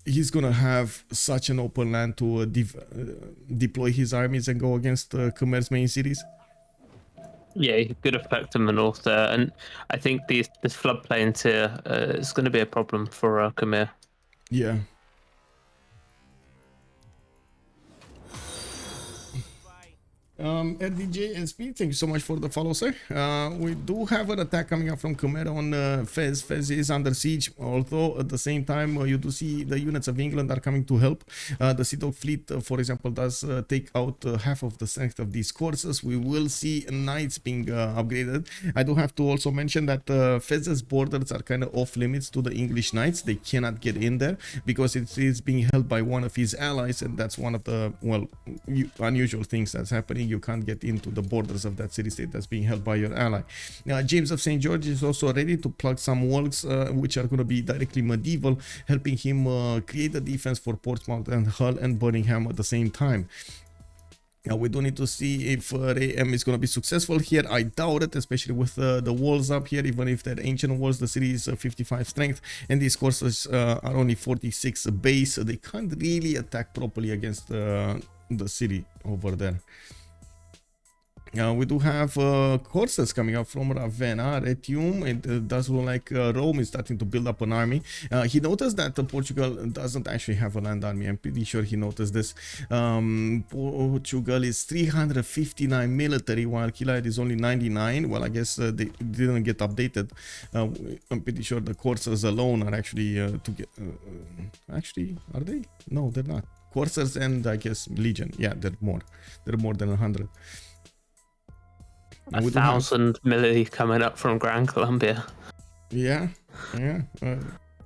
he's gonna have such an open land to deploy his armies and go against Khmer's main cities. Yeah, good effect in the north there, and I think this floodplain here is going to be a problem for Khmer. Yeah. RDJ SP, thank you so much for the follow, sir. We do have an attack coming up from Khmer on Fez. Fez is under siege, although at the same time you do see the units of England are coming to help. The Sea Dog fleet, for example, does take out half of the strength of these courses. We will see knights being upgraded. I do have to also mention that Fez's borders are kind of off limits to the English knights. They cannot get in there because it is being held by one of his allies, and that's one of the, well, unusual things that's happening. You can't get into the borders of that city-state that's being held by your ally. Now, James of St. George is also ready to plug some walls, which are going to be directly medieval, helping him create a defense for Portsmouth and Hull and Birmingham at the same time. Now, we do need to see if Raym is going to be successful here. I doubt it, especially with the walls up here. Even if they're ancient walls, the city is 55 strength, and these courses are only 46 base, so they can't really attack properly against the city over there. We do have courses coming up from Ravenna, Retium. It does look like Rome is starting to build up an army. He noticed that Portugal doesn't actually have a land army. I'm pretty sure he noticed this. Portugal is 359 military, while Killayad is only 99. Well, I guess they didn't get updated. I'm pretty sure the courses alone are actually to get. Actually, are they? No, they're not. Corsairs and I guess Legion. Yeah, they're more. They're more than 100. 1,000 milli coming up from Gran Colombia. Yeah.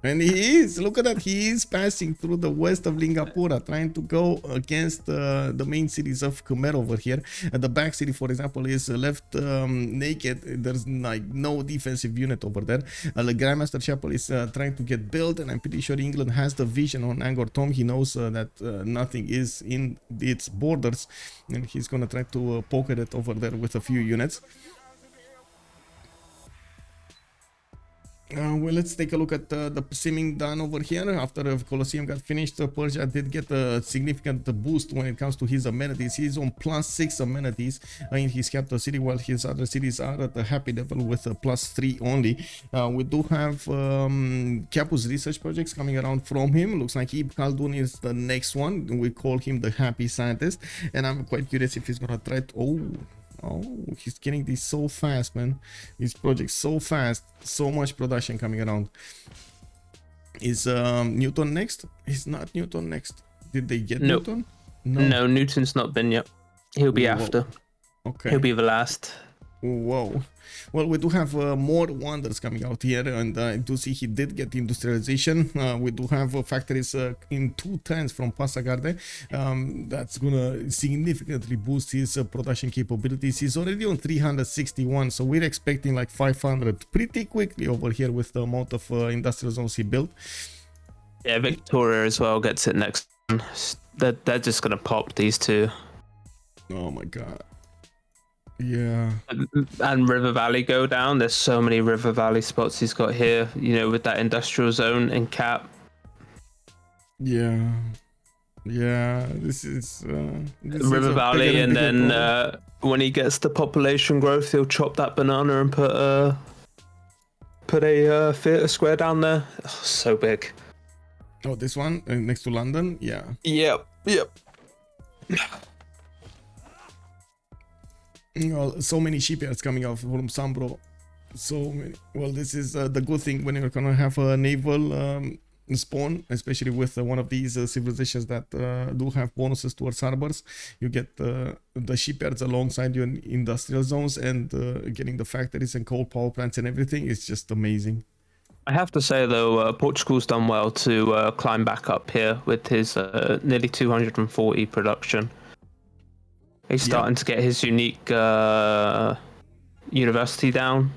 And he is, look at that, he is passing through the west of Lingapura, trying to go against the main cities of Khmer over here. The back city, for example, is left naked. There's like no defensive unit over there. The Grandmaster Chapel is trying to get built, and I'm pretty sure England has the vision on Angkor Thom. He knows that nothing is in its borders, and he's gonna try to poke at it over there with a few units. Well, let's take a look at the simming done over here. After Colosseum got finished, Persia did get a significant boost when it comes to his amenities. He's on +6 amenities in his capital city, while his other cities are at a happy level with a +3 only. We do have Capus research projects coming around from him. Looks like Ibn Khaldun is the next one. We call him the happy scientist, and I'm quite curious if he's gonna try to... Oh, Oh, he's getting this so fast, man. This project so fast. So much production coming around. Is Newton next? He's not Newton next. Did they get Nope. Newton? No, Newton's not been yet. He'll be after. Okay. He'll be the last. Whoa. Well, we do have more wonders coming out here, and I do see he did get industrialization. We do have factories in 2 turns from Passagarde. That's gonna significantly boost his production capabilities. He's already on 361, so we're expecting like 500 pretty quickly over here with the amount of industrial zones he built. Yeah, Victoria as well gets it next. They're just gonna pop these two. Oh my god. Yeah. And River Valley go down. There's so many River Valley spots he's got here, you know, with that industrial zone and cap. Yeah. Yeah, this is River Valley, and then when he gets the population growth, he'll chop that banana and put a theatre square down there. Oh, so big. Oh, this one next to London? Yeah. Yep. Well, so many shipyards coming out from SunBro. So many. Well, this is the good thing when you're gonna have a naval spawn, especially with one of these civilizations that do have bonuses towards harbors. You get the shipyards alongside your industrial zones, and getting the factories and coal power plants and everything is just amazing. I have to say though, Portugal's done well to climb back up here with his nearly 240 production. He's starting to get his unique university down.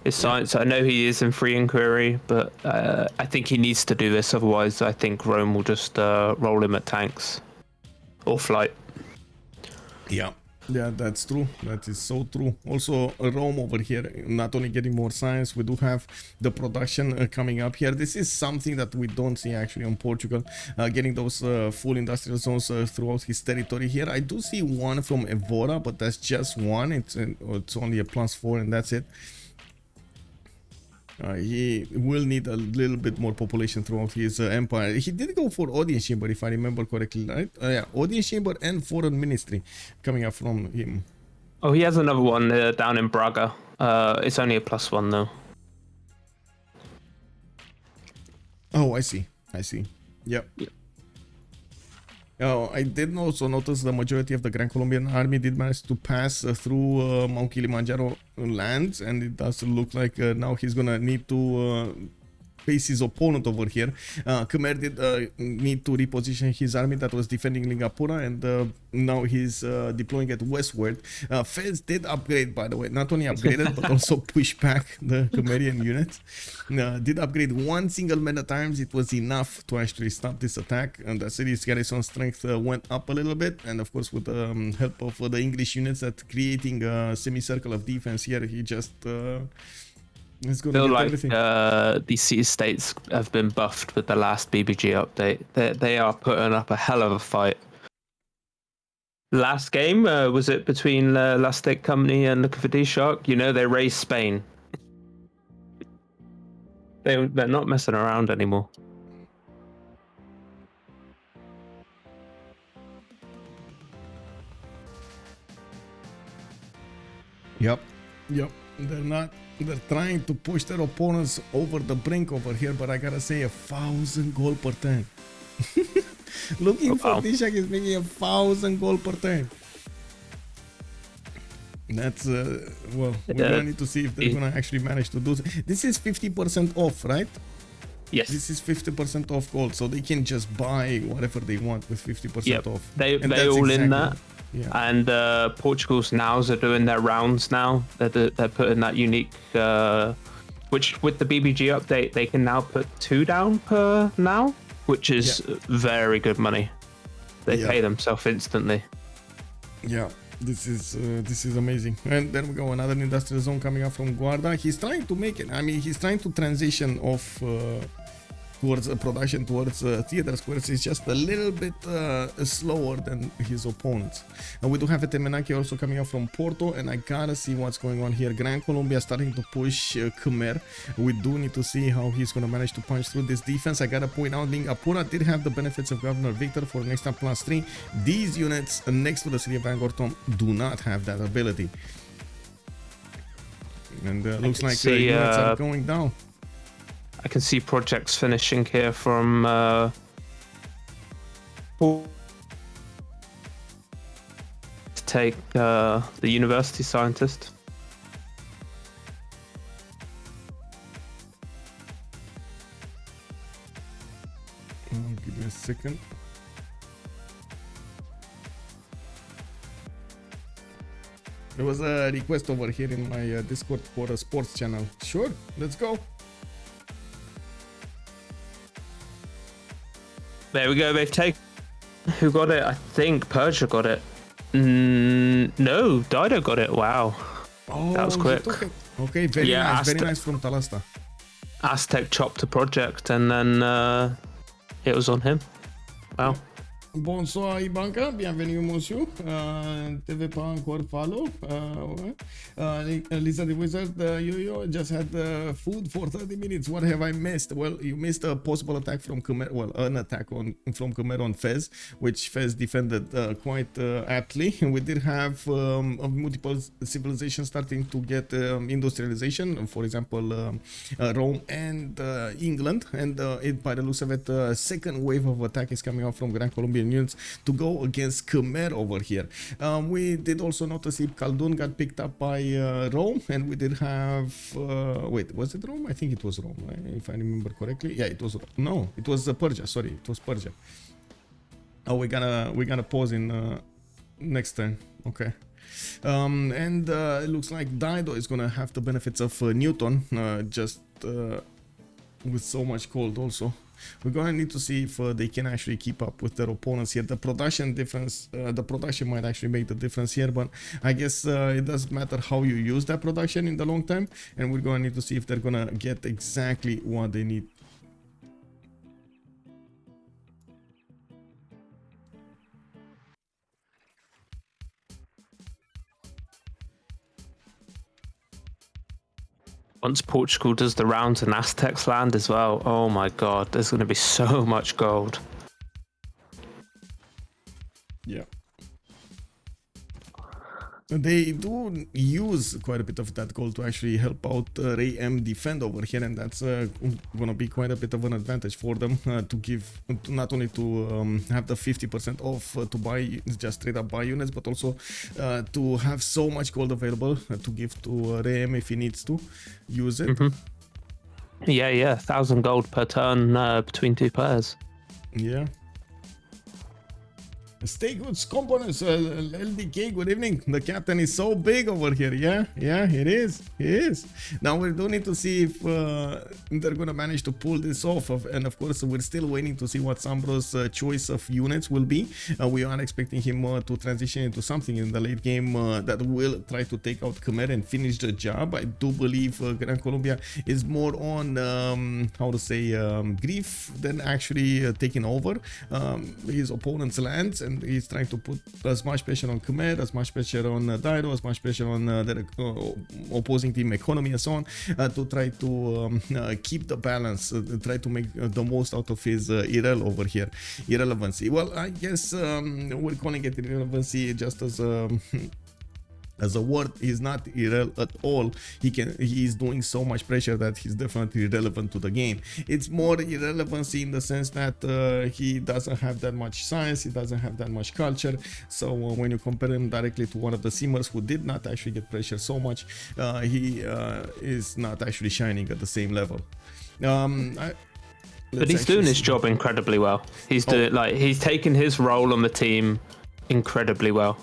His science, I know he is in free inquiry, but I think he needs to do this. Otherwise, I think Rome will just roll him at tanks or flight. Yeah, that's true. That is so true. Also, Rome over here, not only getting more science, we do have the production coming up here. This is something that we don't see actually on Portugal, getting those full industrial zones throughout his territory here. I do see one from Evora, but that's just one. It's only a +4 and that's it. He will need a little bit more population throughout his empire. He did go for audience chamber, if I remember correctly, right? Yeah, audience chamber and foreign ministry coming up from him. Oh, he has another one down in Braga. It's only a +1 though. Oh, I see. Yep. Oh, I did also notice the majority of the Grand Colombian army did manage to pass through Mount Kilimanjaro lands, and it does look like now he's gonna need to face his opponent over here. Khmer did need to reposition his army that was defending Lingapura, and now he's deploying it westward. Fez did upgrade, by the way, not only upgraded but also pushed back the Khmerian units. Did upgrade one single man at times. It was enough to actually stop this attack, and the city's garrison strength went up a little bit, and of course with the help of the English units that creating a semicircle of defense here, he just it's gonna feel get like everything. these city states have been buffed with the last BBG update. They are putting up a hell of a fight. Last game, was it between Aztec Company and the DShark? You know, they raised Spain. They're not messing around anymore. Yep. They're trying to push their opponents over the brink over here, but I gotta say, 1,000 gold per turn. Looking for DShark is making 1,000 gold per turn. That's well, we're gonna need to see if they're gonna actually manage to do this. This is 50% off, right? Yes. This is 50% off gold, so they can just buy whatever they want with 50% off. They all in that. Yeah. And Portugal's nows are doing their rounds now. They're putting that unique, which with the BBG update, they can now put 2 down per now, which is very good money. They pay themselves instantly. Yeah, this is amazing. And then we go another industrial zone coming up from Guarda. He's trying to make it. I mean, he's trying to transition off towards production, towards theater squares is just a little bit slower than his opponents. And we do have a Temenaki also coming up from Porto, and I gotta see what's going on here. Gran Colombia starting to push Khmer. We do need to see how he's gonna manage to punch through this defense. I gotta point out, Ling Apura did have the benefits of Governor Victor for next time +3. These units next to the city of Angortom do not have that ability. And looks like units are going down. I can see projects finishing here from to take the university scientist. Give me a second. There was a request over here in my Discord for a sports channel. Sure, let's go. There we go, they've taken... Who got it? I think Persia got it. No, Dido got it. Wow. Oh, that was quick. Okay, very nice, very nice from Talasta. Aztec chopped the project and then it was on him. Wow. Bonsoir Ibanka, bienvenue monsieur. TV pas encore follow. Lisa the Wizard, yo just had food for 30 minutes. What have I missed? Well, you missed a possible attack from Khmer. Well, an attack from Khmer on Fez, which Fez defended quite aptly. We did have multiple civilizations starting to get industrialization. For example, Rome and England. And by the looks of it, second wave of attack is coming out from Gran Colombia units to go against Khmer over here. We did also notice if Khaldun got picked up by Rome, and we did have wait, was it Rome? I think it was Rome, right? If I remember correctly. Yeah, it was. No, it was Persia. Sorry, it was Persia. Oh, we're gonna pause in next turn. Okay. And it looks like Dido is gonna have the benefits of Newton, just with so much cold also. We're going to need to see if they can actually keep up with their opponents here. The production difference, the production might actually make the difference here, but I guess it doesn't matter how you use that production in the long term, and we're going to need to see if they're going to get exactly what they need. Once Portugal does the rounds in Aztec's land as well, oh my god, there's going to be so much gold. Yeah. They do use quite a bit of that gold to actually help out Raym defend over here, and that's gonna be quite a bit of an advantage for them to give, not only to have the 50% off to buy, just straight up buy units, but also to have so much gold available to give to Raym if he needs to use it. Yeah, 1,000 gold per turn between two players. Yeah. Stay good components, LDK, good evening. The captain is so big over here. Yeah, it is. Now we do need to see if they're gonna manage to pull this off. And of course, we're still waiting to see what SunBro's choice of units will be. We are expecting him to transition into something in the late game that will try to take out Khmer and finish the job. I do believe Gran Colombia is more on how to say grief than actually taking over his opponent's lands, and he's trying to put as much pressure on Khmer, as much pressure on Dido, as much pressure on the opposing team economy and so on, to try to keep the balance, try to make the most out of his irrelevancy. Well, I guess we're calling it irrelevancy just as a word. He's not irrelevant at all. He's doing so much pressure that he's definitely relevant to the game. It's more irrelevancy in the sense that he doesn't have that much science, he doesn't have that much culture. So when you compare him directly to one of the simmers who did not actually get pressure so much, he is not actually shining at the same level. But he's doing his job incredibly well. He's doing he's taken his role on the team incredibly well.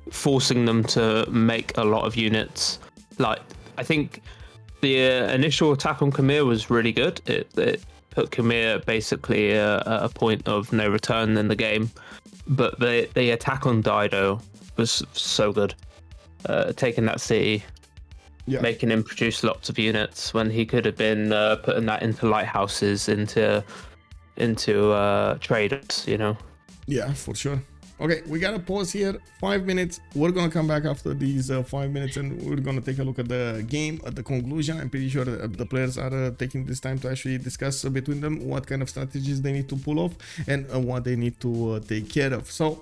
Forcing them to make a lot of units. Like, I think the initial attack on Khmer was really good. It put Khmer basically at a point of no return in the game. But the attack on Dido was so good. Taking that city Yeah. making him produce lots of units when he could have been putting that into lighthouses, into traders, you know. Yeah, for sure. Okay, we gotta pause here. 5 minutes. We're gonna come back after these 5 minutes and we're gonna take a look at the game at the conclusion. I'm pretty sure the players are taking this time to actually discuss between them what kind of strategies they need to pull off and what they need to take care of. So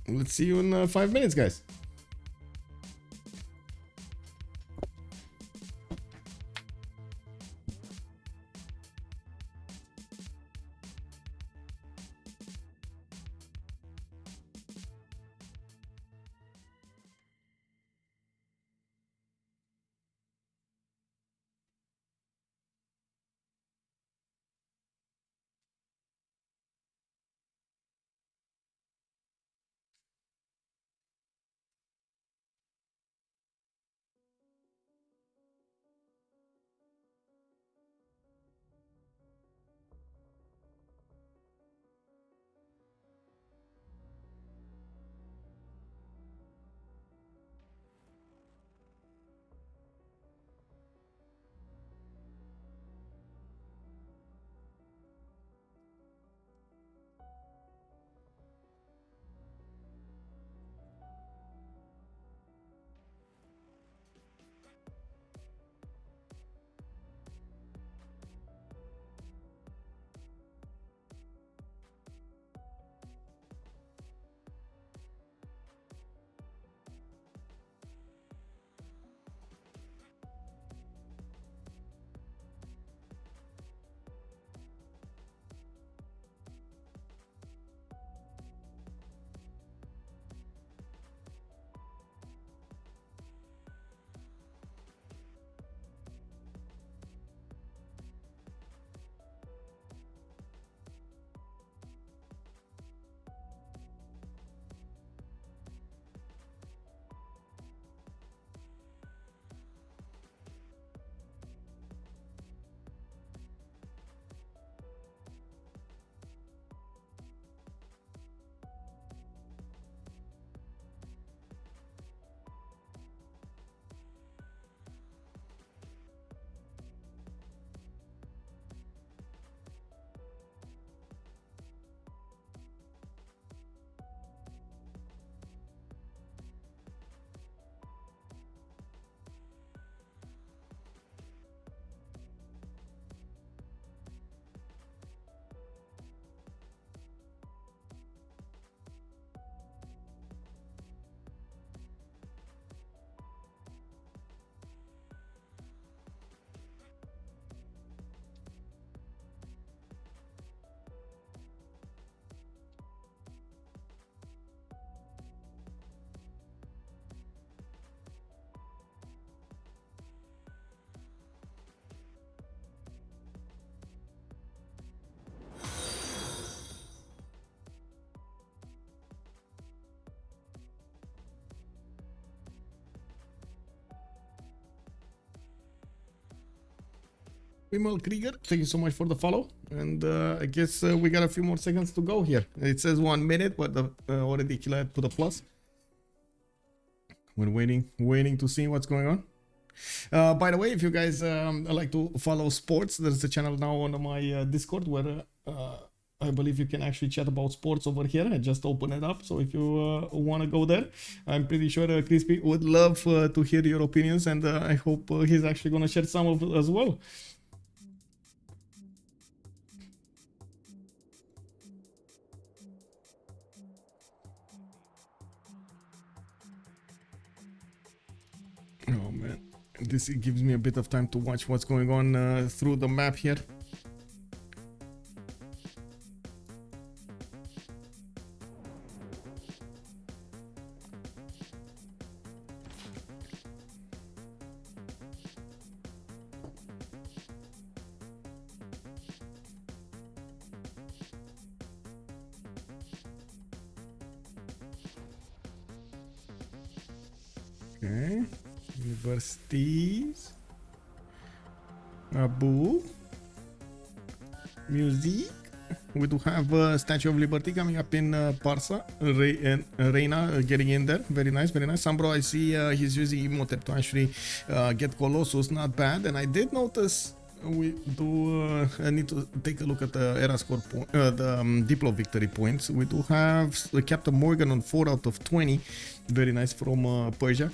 let's see you in 5 minutes, guys. Vimal Krieger, thank you so much for the follow. And I guess we got a few more seconds to go here. It says 1 minute, but already Killayad put a plus. We're waiting to see what's going on. By the way, if you guys like to follow sports, there's a channel now on my Discord where I believe you can actually chat about sports over here. I just opened it up, so if you want to go there, I'm pretty sure Crispy would love to hear your opinions, and I hope he's actually going to share some of it as well. Oh man, this gives me a bit of time to watch what's going on through the map here. Okay, universities, Abu, music, We do have Statue of Liberty coming up in Persia. Reina getting in there. Very nice, very nice. SunBro, I see he's using Emotep to actually get Colossus. Not bad. And I did notice we do need to take a look at the era score point, the Diplo victory points. We do have the CaptainMorgan on 4 out of 20. Very nice from Persia.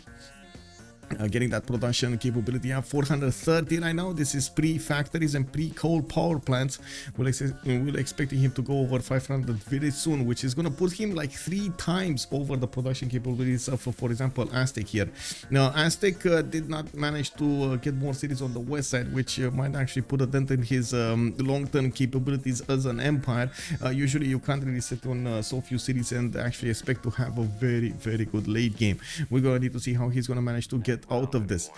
Getting that production capability at 430 right now. This is pre-factories and pre-coal power plants. We're expecting him to go over 500 very soon, which is going to put him like 3 times over the production capabilities of, for example, Aztec here. Now, Aztec did not manage to get more cities on the west side, which might actually put a dent in his long-term capabilities as an empire. Usually, you can't really sit on so few cities and actually expect to have a very, very good late game. We're going to need to see how he's going to manage to get out of this,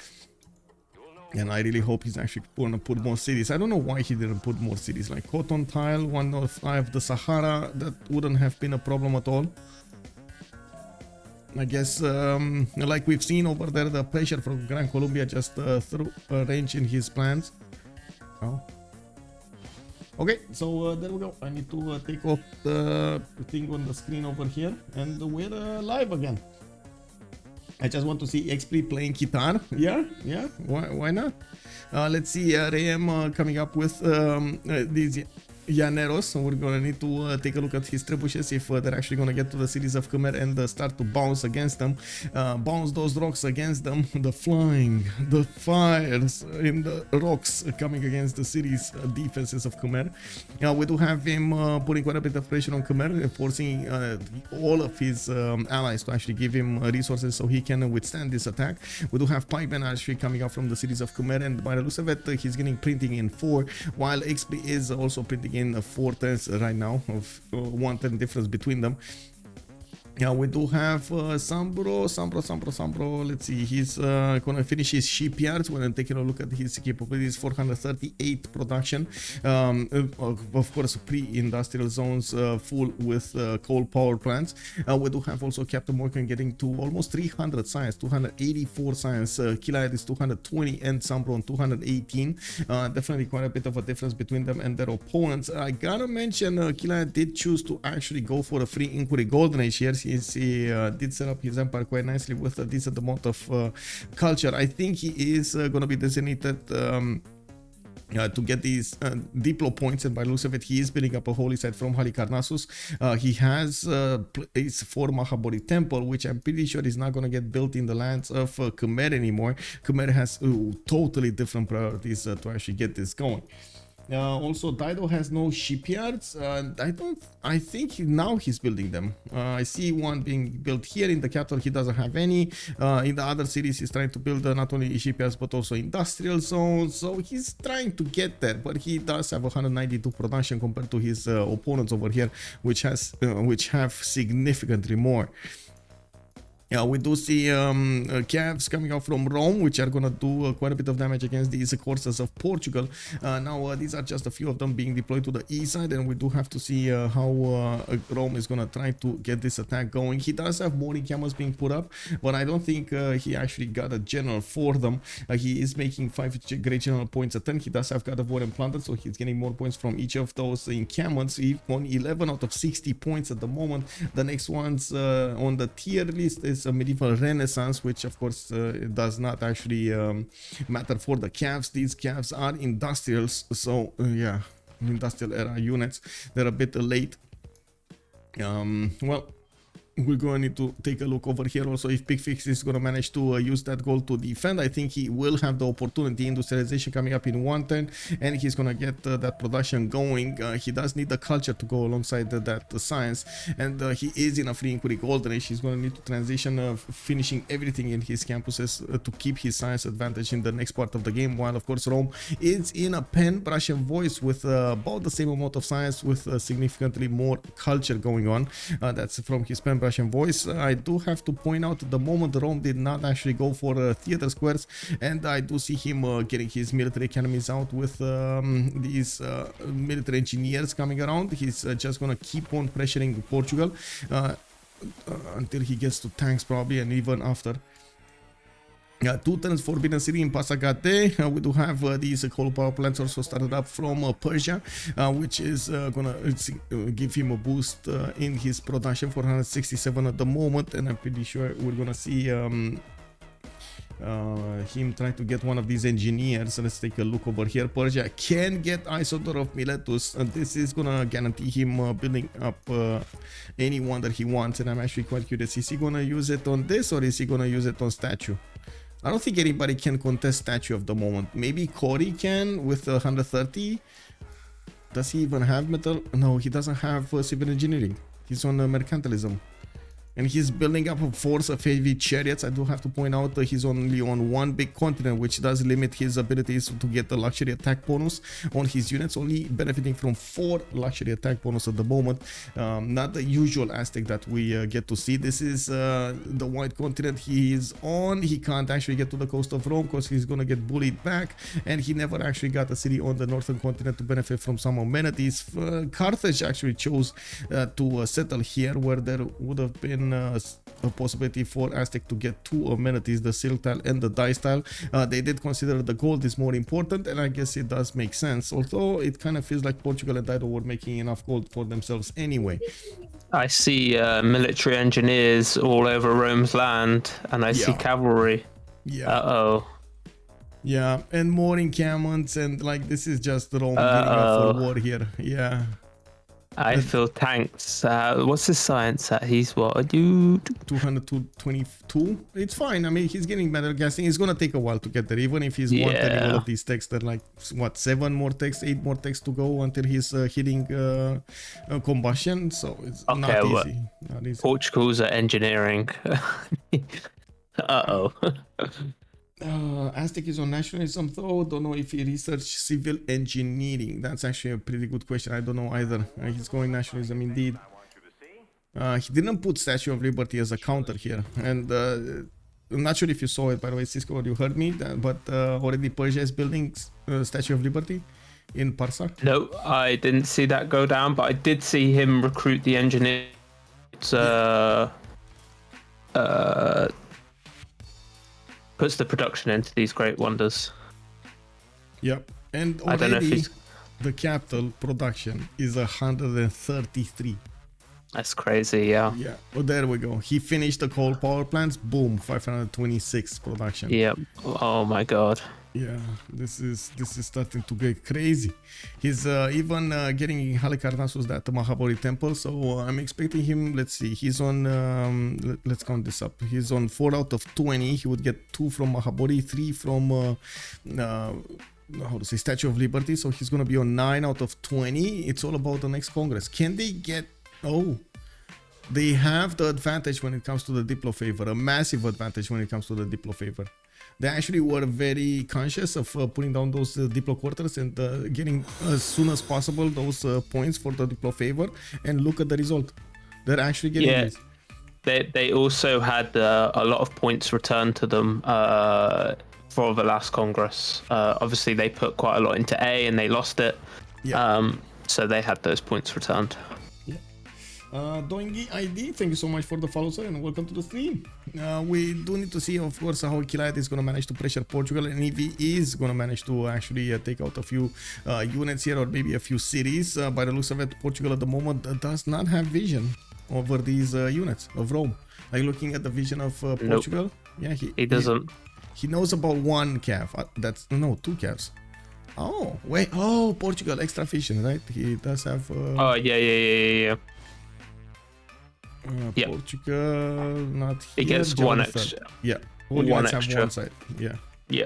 and I really hope he's actually going to put more cities. I don't know why he didn't put more cities like Cotton Tile, 105, the Sahara. That wouldn't have been a problem at all. I guess like we've seen over there, the pressure from Gran Colombia just threw a wrench in his plans. Oh. Okay, so there we go. I need to take off the thing on the screen over here, and we're live again. I just want to see Xpli playing guitar. Yeah, why not? Let's see Raym coming up with these Llaneros. So we're gonna need to take a look at his trebuchets if they're actually gonna get to the cities of Khmer and start to bounce against them, bounce those rocks against them. The flying, the fires in the rocks coming against the cities defenses of Khmer. We do have him putting quite a bit of pressure on Khmer, forcing all of his allies to actually give him resources so he can withstand this attack. We do have pikemen actually coming out from the cities of Khmer, and by the looks of it, he's getting printing in 4, while Xpli is also printing in 4 turns right now, of 1 turn difference between them. Yeah, we do have SunBro. Let's see, he's gonna finish his shipyards. We're taking a look at his capabilities. 438 production, of course pre-industrial zones, full with coal power plants. We do have also CaptainMorgan getting to almost 300 science, 284 science. Killayad is 220 and SunBro on 218. Definitely quite a bit of a difference between them and their opponents. I gotta mention Killayad did choose to actually go for a free inquiry golden age here. He did set up his empire quite nicely with a decent amount of culture. I think he is going to be designated to get these Diplo points, and by the looks of it, he is building up a holy site from Halicarnassus. He has place for Mahabodhi temple, which I'm pretty sure is not going to get built in the lands of Khmer anymore. Khmer has totally different priorities to actually get this going. Also, Dido has no shipyards. I think now he's building them. I see one being built here in the capital. He doesn't have any. In the other cities, he's trying to build not only shipyards but also industrial zones. So he's trying to get there, but he does have 192 production compared to his opponents over here, which have significantly more. Yeah, we do see Cavs coming out from Rome, which are going to do quite a bit of damage against these courses of Portugal. Now, these are just a few of them being deployed to the east side, and we do have to see how Rome is going to try to get this attack going. He does have more encampments being put up, but I don't think he actually got a general for them. He is making 5 great general points a turn. He does have God of War and Plunder, so he's getting more points from each of those encampments. He won 11 out of 60 points at the moment. The next ones on the tier list is a medieval renaissance, which of course does not actually matter for the Cavs. These Cavs are industrials, so yeah, industrial era units. They're a bit late. Well, we're going to need to take a look over here also if Picfix is going to manage to use that goal to defend. I think he will have the opportunity. Industrialization coming up in 1 turn, and he's going to get that production going. He does need the culture to go alongside that science, and he is in a free inquiry golden age. He's going to need to transition, finishing everything in his campuses to keep his science advantage in the next part of the game, while of course Rome is in a pen, brush and voice with about the same amount of science with significantly more culture going on. That's from his pen, brush and voice. I do have to point out at the moment Rome did not actually go for theater squares, and I do see him getting his military academies out with these military engineers coming around. He's just gonna keep on pressuring Portugal until he gets to tanks probably, and even after. 2 turns Forbidden City in Pasagate. We do have these coal power plants also started up from Persia, which is gonna give him a boost in his production, 467 at the moment, and I'm pretty sure we're gonna see him trying to get one of these engineers. So let's take a look over here. Persia can get Isodor of Miletus, and this is gonna guarantee him building up any one that he wants. And I'm actually quite curious, is he gonna use it on this or is he gonna use it on statue? I don't think anybody can contest statue of the moment. Maybe Corey can with 130. Does he even have metal? No, he doesn't have civil engineering. He's on mercantilism. And he's building up a force of heavy chariots. I do have to point out that he's only on one big continent, which does limit his abilities to get the luxury attack bonus on his units, only benefiting from 4 luxury attack bonus at the moment. Not the usual Aztec that we get to see. This is the white continent he is on. He can't actually get to the coast of Rome because he's gonna get bullied back, and he never actually got a city on the northern continent to benefit from some amenities. Carthage actually chose to settle here, where there would have been a possibility for Aztec to get 2 amenities, the silk tile and the dice tile. They did consider the gold is more important, and I guess it does make sense, although it kind of feels like Portugal and Dido were making enough gold for themselves anyway. I see military engineers all over Rome's land, and I see cavalry. Yeah. Uh-oh. Yeah, and more encampments, and like this is just Rome getting up for war here. Yeah. I feel tanks. What's his science at? He's what? 222. It's fine. I mean, he's getting better guessing. It's gonna take a while to get there, even if he's wanting all of these techs. They're like what, 7 more techs, 8 more techs to go until he's hitting combustion. So it's not easy. Not easy. Portugal's at engineering. Uh-oh. Aztec is on nationalism though. Don't know if he researched civil engineering. That's actually a pretty good question. I don't know either. He's going nationalism indeed. He didn't put Statue of Liberty as a counter here, and I'm not sure if you saw it, by the way, Cisco, or you heard me, but already Persia is building Statue of Liberty in Parsa. No, I didn't see that go down, but I did see him recruit the engineers. Puts the production into these great wonders. Yep, and already the capital production is 133. That's crazy, yeah. Yeah, well, there we go. He finished the coal power plants. Boom, 526 production. Yep. Oh my god. Yeah, this is starting to get crazy. He's even getting Halicarnassus, that Mahabodhi temple. So I'm expecting him. Let's see. He's on. Let's count this up. He's on 4 out of 20. He would get 2 from Mahabodhi, 3 from how to say, Statue of Liberty. So he's gonna be on 9 out of 20. It's all about the next Congress. Can they get? Oh, they have the advantage when it comes to the Diplo favor. A massive advantage when it comes to the Diplo favor. They actually were very conscious of putting down those Diplo quarters and getting as soon as possible those points for the Diplo favor. And look at the result. They're actually getting this. They also had a lot of points returned to them for the last Congress. Obviously, they put quite a lot into A and they lost it. Yeah. So they had those points returned. Doingi ID, thank you so much for the follow, sir, and welcome to the stream. We do need to see, of course, how Killayad is going to manage to pressure Portugal, and if he is going to manage to actually take out a few units here, or maybe a few cities. By the looks of it, Portugal at the moment does not have vision over these units of Rome. Like looking at the vision of Portugal, yeah, he doesn't. He knows about 1 cav. That's no 2 cavs. Oh wait, oh, Portugal extra vision, right? He does have. Oh yeah. Portugal, not here. He gets 1 extra. Yeah, all 1 extra. extra. Have 1 side. Yeah. Yeah.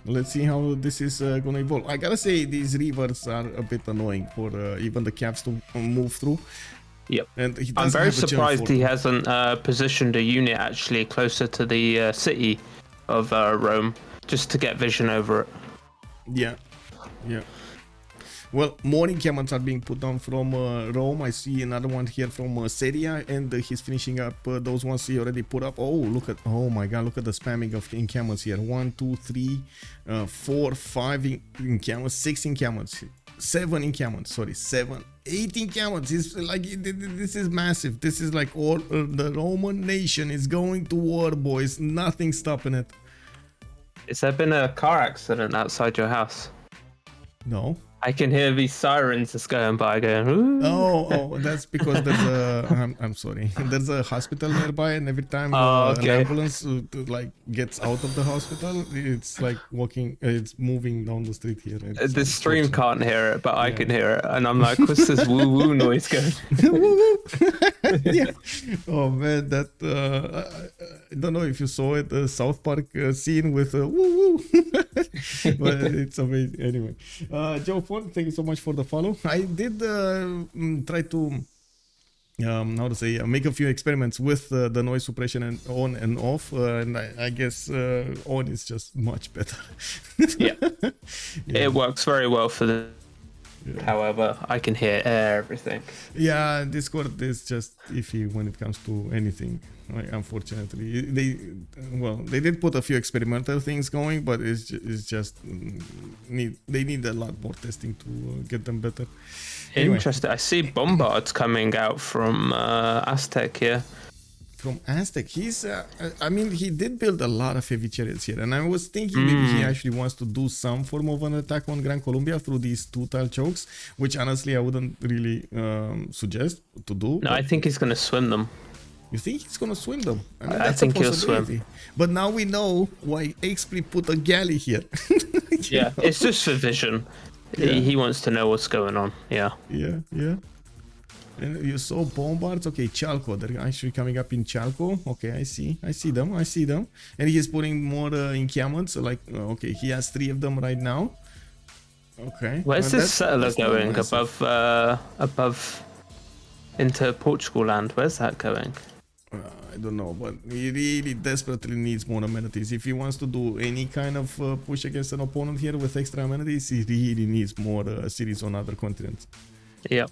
Let's see how this is gonna evolve. I gotta say, these rivers are a bit annoying for even the cavs to move through. Yep. And I'm very surprised he hasn't positioned a unit actually closer to the city of Rome, just to get vision over it. Yeah. Well, more encampments are being put down from Rome. I see another one here from Syria, and he's finishing up those ones he already put up. Oh my god, look at the spamming of encampments here. 1, 2, 3, 4, 5 encampments, 6 encampments. 7 encampments. Sorry, 7, 8 encampments. It's like this is massive. This is like all the Roman nation is going to war, boys. Nothing stopping it. Has there been a car accident outside your house? No. I can hear these sirens just going by, going. Ooh. Oh, that's because there's a. I'm sorry. There's a hospital nearby, and every time an ambulance like gets out of the hospital, it's like walking. It's moving down the street here. The stream can't hear it, but I can hear it, and I'm like, "What's this woo woo noise going?" Yeah. Oh man, that I don't know if you saw it, the South Park scene with woo woo. But it's amazing. Anyway, Joe. Thank you so much for the follow. I did try to how to say make a few experiments with the noise suppression and on and off, and I guess on is just much better. Yeah. It works very well for the. Yeah. However, I can hear everything. Yeah, Discord is just iffy when it comes to anything. Like, unfortunately, they did put a few experimental things going, but it's just they need a lot more testing to get them better. Anyway. Interesting. I see bombards coming out from Aztec here. From Aztec, he's I mean, he did build a lot of heavy chariots here, and I was thinking maybe he actually wants to do some form of an attack on Gran Colombia through these 2 tile chokes, which honestly I wouldn't really suggest to do. No, I think he's going to swim them. You think he's going to swim them? I mean, I think he'll swim. But now we know why Xpli put a galley here. Yeah, it's just for vision. Yeah. He wants to know what's going on. Yeah. Yeah. And you saw bombards. Okay, Chalco. They're actually coming up in Chalco. Okay, I see them. And he's putting more encampments. So like, okay, he has 3 of them right now. Okay. Where's this settler going above into Portugal land? Where's that going? I don't know, but he really desperately needs more amenities. If he wants to do any kind of push against an opponent here with extra amenities, he really needs more cities on other continents. Yep.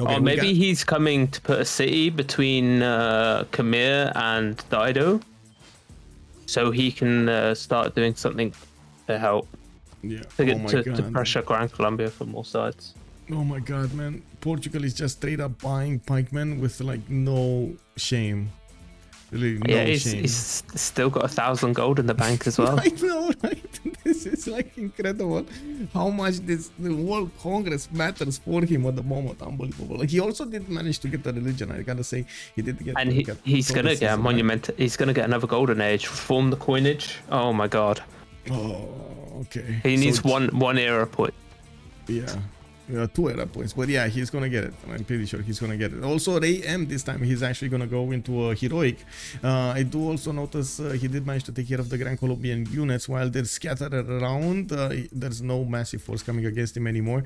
Okay, or maybe he's coming to put a city between Khmer and Dido, so he can start doing something to help. Yeah. To pressure Gran Colombia from all sides. Oh my god, man. Portugal is just straight up buying pikemen with like no shame. Really, no shame. He's still got 1,000 gold in the bank as well. I know, right? This is like incredible how much the World Congress matters for him at the moment. Unbelievable. Like, he also did manage to get the religion. I gotta say, he did get. And he's gonna get a monument. He's gonna get another golden age. Reform the coinage. Oh my god. Oh, okay. He needs one era point. Yeah. 2 era points, but yeah, he's gonna get it. I'm pretty sure he's gonna get it. Also, Raym this time he's actually gonna go into a heroic. I do also notice he did manage to take care of the Gran Colombian units while they're scattered around. There's no massive force coming against him anymore.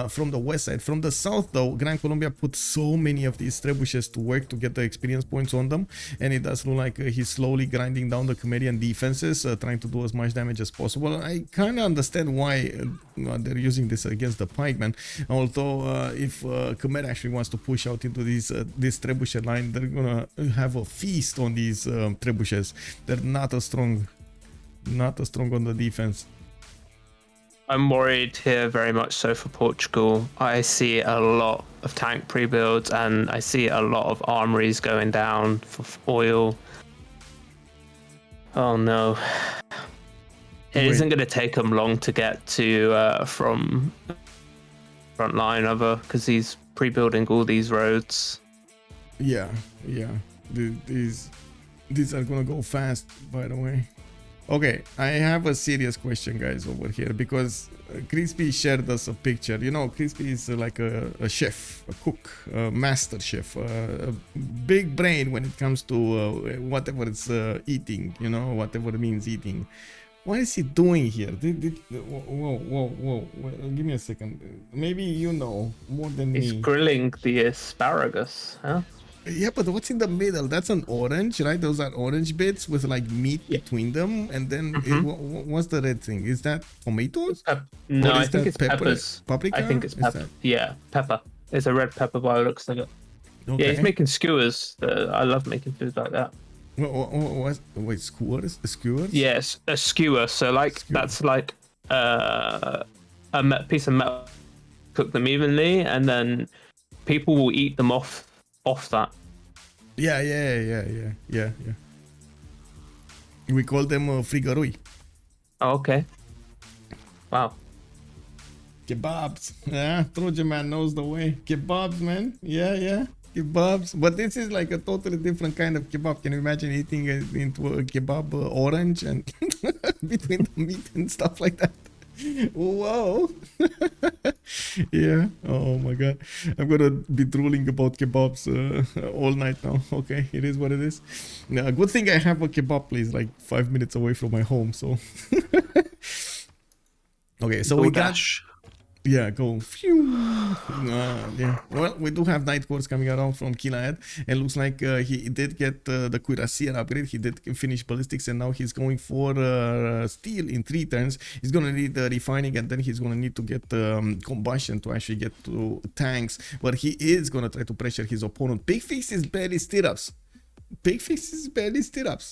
From the west side, from the south though, Gran Colombia put so many of these trebushes to work to get the experience points on them, and it does look like he's slowly grinding down the Khmerian defenses, trying to do as much damage as possible. I kind of understand why they're using this against the pikemen. Although if Khmer actually wants to push out into this trebuchet line, they're gonna have a feast on these trebuchets. They're not as strong on the defense. I'm worried here very much so for Portugal. I see a lot of tank pre-builds and I see a lot of armories going down for oil. Oh no. It isn't going to take him long to get to from front line over, because he's pre-building all these roads. Yeah. These are gonna go fast, by the way. Okay, I have a serious question, guys, over here, because Crispy shared us a picture. You know, Crispy is like a chef, a cook, a master chef, a big brain when it comes to whatever it's eating, you know, whatever it means eating. What is he doing here? Whoa. Give me a second. Maybe you know more than me. He's grilling the asparagus, huh? Yeah, but what's in the middle? That's an orange, right? Those are orange bits with like meat between them. And then what's the red thing? Is that tomatoes? No, I think it's peppers. Paprika? I think it's pepper. Yeah, pepper. It's a red pepper by the looks of it. Okay. Yeah, he's making skewers. I love making food like that. Wait, skewers? Skewers? Yes, a skewer. So like that's like a piece of metal, cook them evenly, and then people will eat them off that. Yeah. We call them frigarui. Oh, okay. Wow. Kebabs. Yeah, Trojan man knows the way. Kebabs, man. Yeah. Kebabs. But this is like a totally different kind of kebab. Can you imagine eating into a kebab orange and between the meat and stuff like that? Whoa. Yeah. Oh my god. I'm gonna be drooling about kebabs all night now. Okay, it is what it is. Good thing I have a kebab place like 5 minutes away from my home, so okay, so we got yeah, go. Yeah. Well, we do have night course coming around from Killayad. It looks like he did get the cuirassier upgrade. He did finish ballistics, and now he's going for steel in 3 turns. He's gonna need refining, and then he's gonna need to get combustion to actually get to tanks. But he is gonna try to pressure his opponent. Picfix is barely stirrups.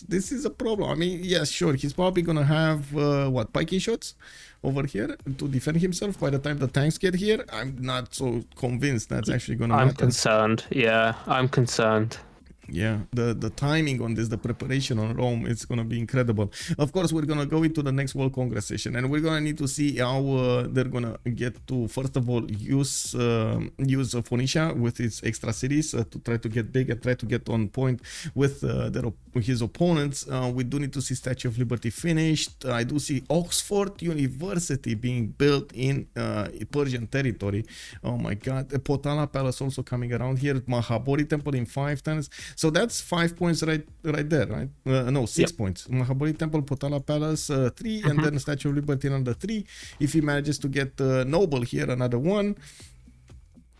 This is a problem. I mean, yes, sure, he's probably gonna have piking shots over here to defend himself by the time the tanks get here. I'm not so convinced that's actually gonna matter. I'm concerned. Yeah, I'm concerned. Yeah, the timing on this, the preparation on Rome, it's gonna be incredible. Of course, we're gonna go into the next World Congress session, and we're gonna need to see how they're gonna get to, first of all, use Phoenicia with its extra cities to try to get big and try to get on point with his opponents. We do need to see Statue of Liberty finished. I do see Oxford University being built in Persian territory. Oh my god. Potala Palace also coming around here. Mahabori Temple in 5 turns. So that's 5 points right there, right? No, 6 points. Mahabori Temple, Potala Palace, 3, and then Statue of Liberty another 3. If he manages to get Noble here, another 1.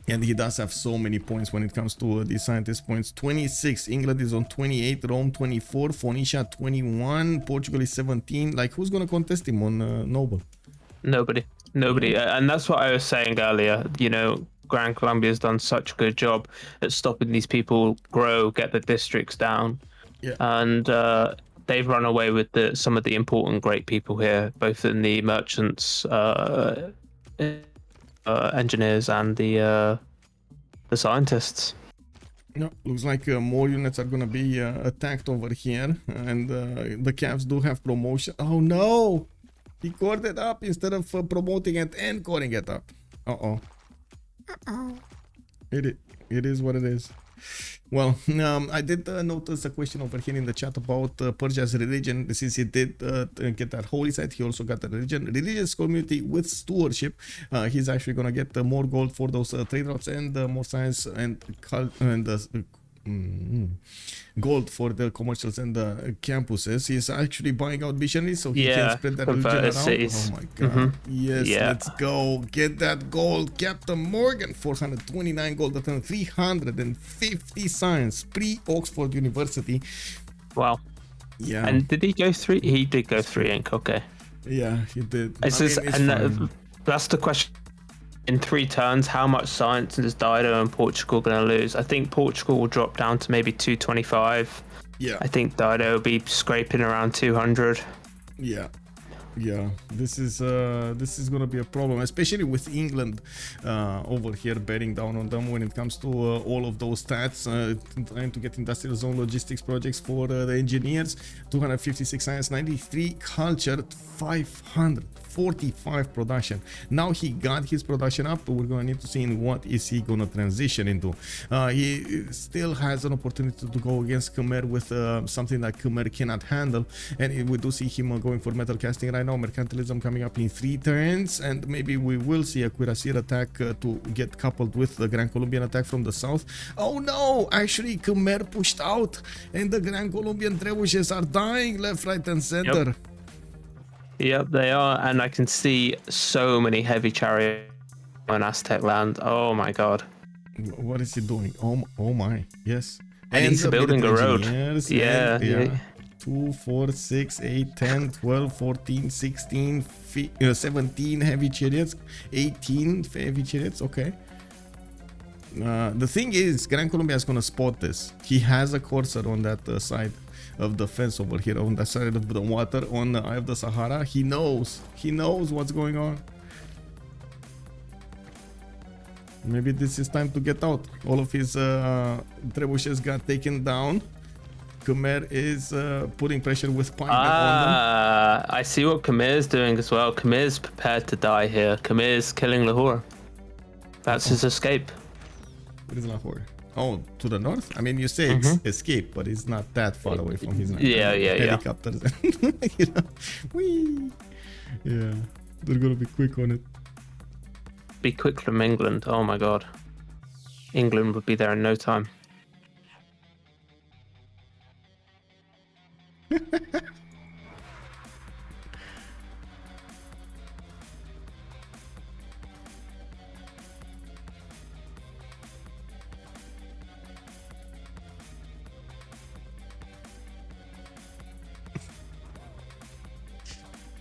And he does have so many points when it comes to the scientist points. 26. England is on 28. Rome 24. Phoenicia 21. Portugal is 17. Like, who's gonna contest him on Noble? Nobody. And that's what I was saying earlier. You know, Gran Colombia has done such a good job at stopping these people grow, get the districts down. Yeah. And they've run away with some of the important great people here, both in the merchants, engineers, and the scientists. No, looks like more units are gonna be attacked over here, and the Cavs do have promotion. Oh no! He cored it up instead of promoting it and coring it up. It is what it is. Well, I did notice a question over here in the chat about Persia's religion. Since he did get that holy site, he also got a religious community with stewardship. He's actually gonna get more gold for those trade routes and more science and gold for the commercials and the campuses. He's actually buying out missionaries so he can spread that religion around. Cities. Oh my god. Yes, let's go. Get that gold. CaptainMorgan, 429 gold, 350 science, pre-Oxford University. Wow. Yeah. And did he go 3? He did go 3 ink, okay. Yeah, he did. That's the question. In 3 turns, how much science is Dido and Portugal going to lose? I think Portugal will drop down to maybe 225. Yeah. I think Dido will be scraping around 200. Yeah. This is gonna be a problem, especially with England over here bearing down on them when it comes to all of those stats, trying to get industrial zone logistics projects for the engineers. 256 science, 93 culture, 545 production. Now he got his production up, but we're gonna need to see in what is he gonna transition into. He still has an opportunity to go against Khmer with something that Khmer cannot handle, and we do see him going for metal casting right now. Mercantilism coming up in 3 turns, and maybe we will see a cuirassier attack to get coupled with the Gran Colombian attack from the south. Oh no, actually Khmer pushed out, and the Gran Colombian trebuchets are dying left, right, and center. Yep, they are, and I can see so many heavy chariots on Aztec land. Oh my god. What is he doing? Oh my, yes. And he's building a road. Yeah. 2, 4, 6, 8, 10, 12, 14, 16, 17 heavy chariots, 18 heavy chariots. Okay. The thing is, Gran Colombia is gonna spot this. He has a courser on that side of the fence over here, on that side of the water, on the Eye of the Sahara. He knows what's going on. Maybe this is time to get out. All of his trebuchets got taken down. Khmer is putting pressure with pikemen on them. I see what Khmer's doing as well. Khmer's prepared to die here. Khmer's killing Lahore. That's his escape. What is Lahore? Oh, to the north? I mean, you say escape, but it's not that far away from his helicopters. You know? Whee! Yeah, they're gonna be quick on it. Be quick from England. Oh my god. England would be there in no time.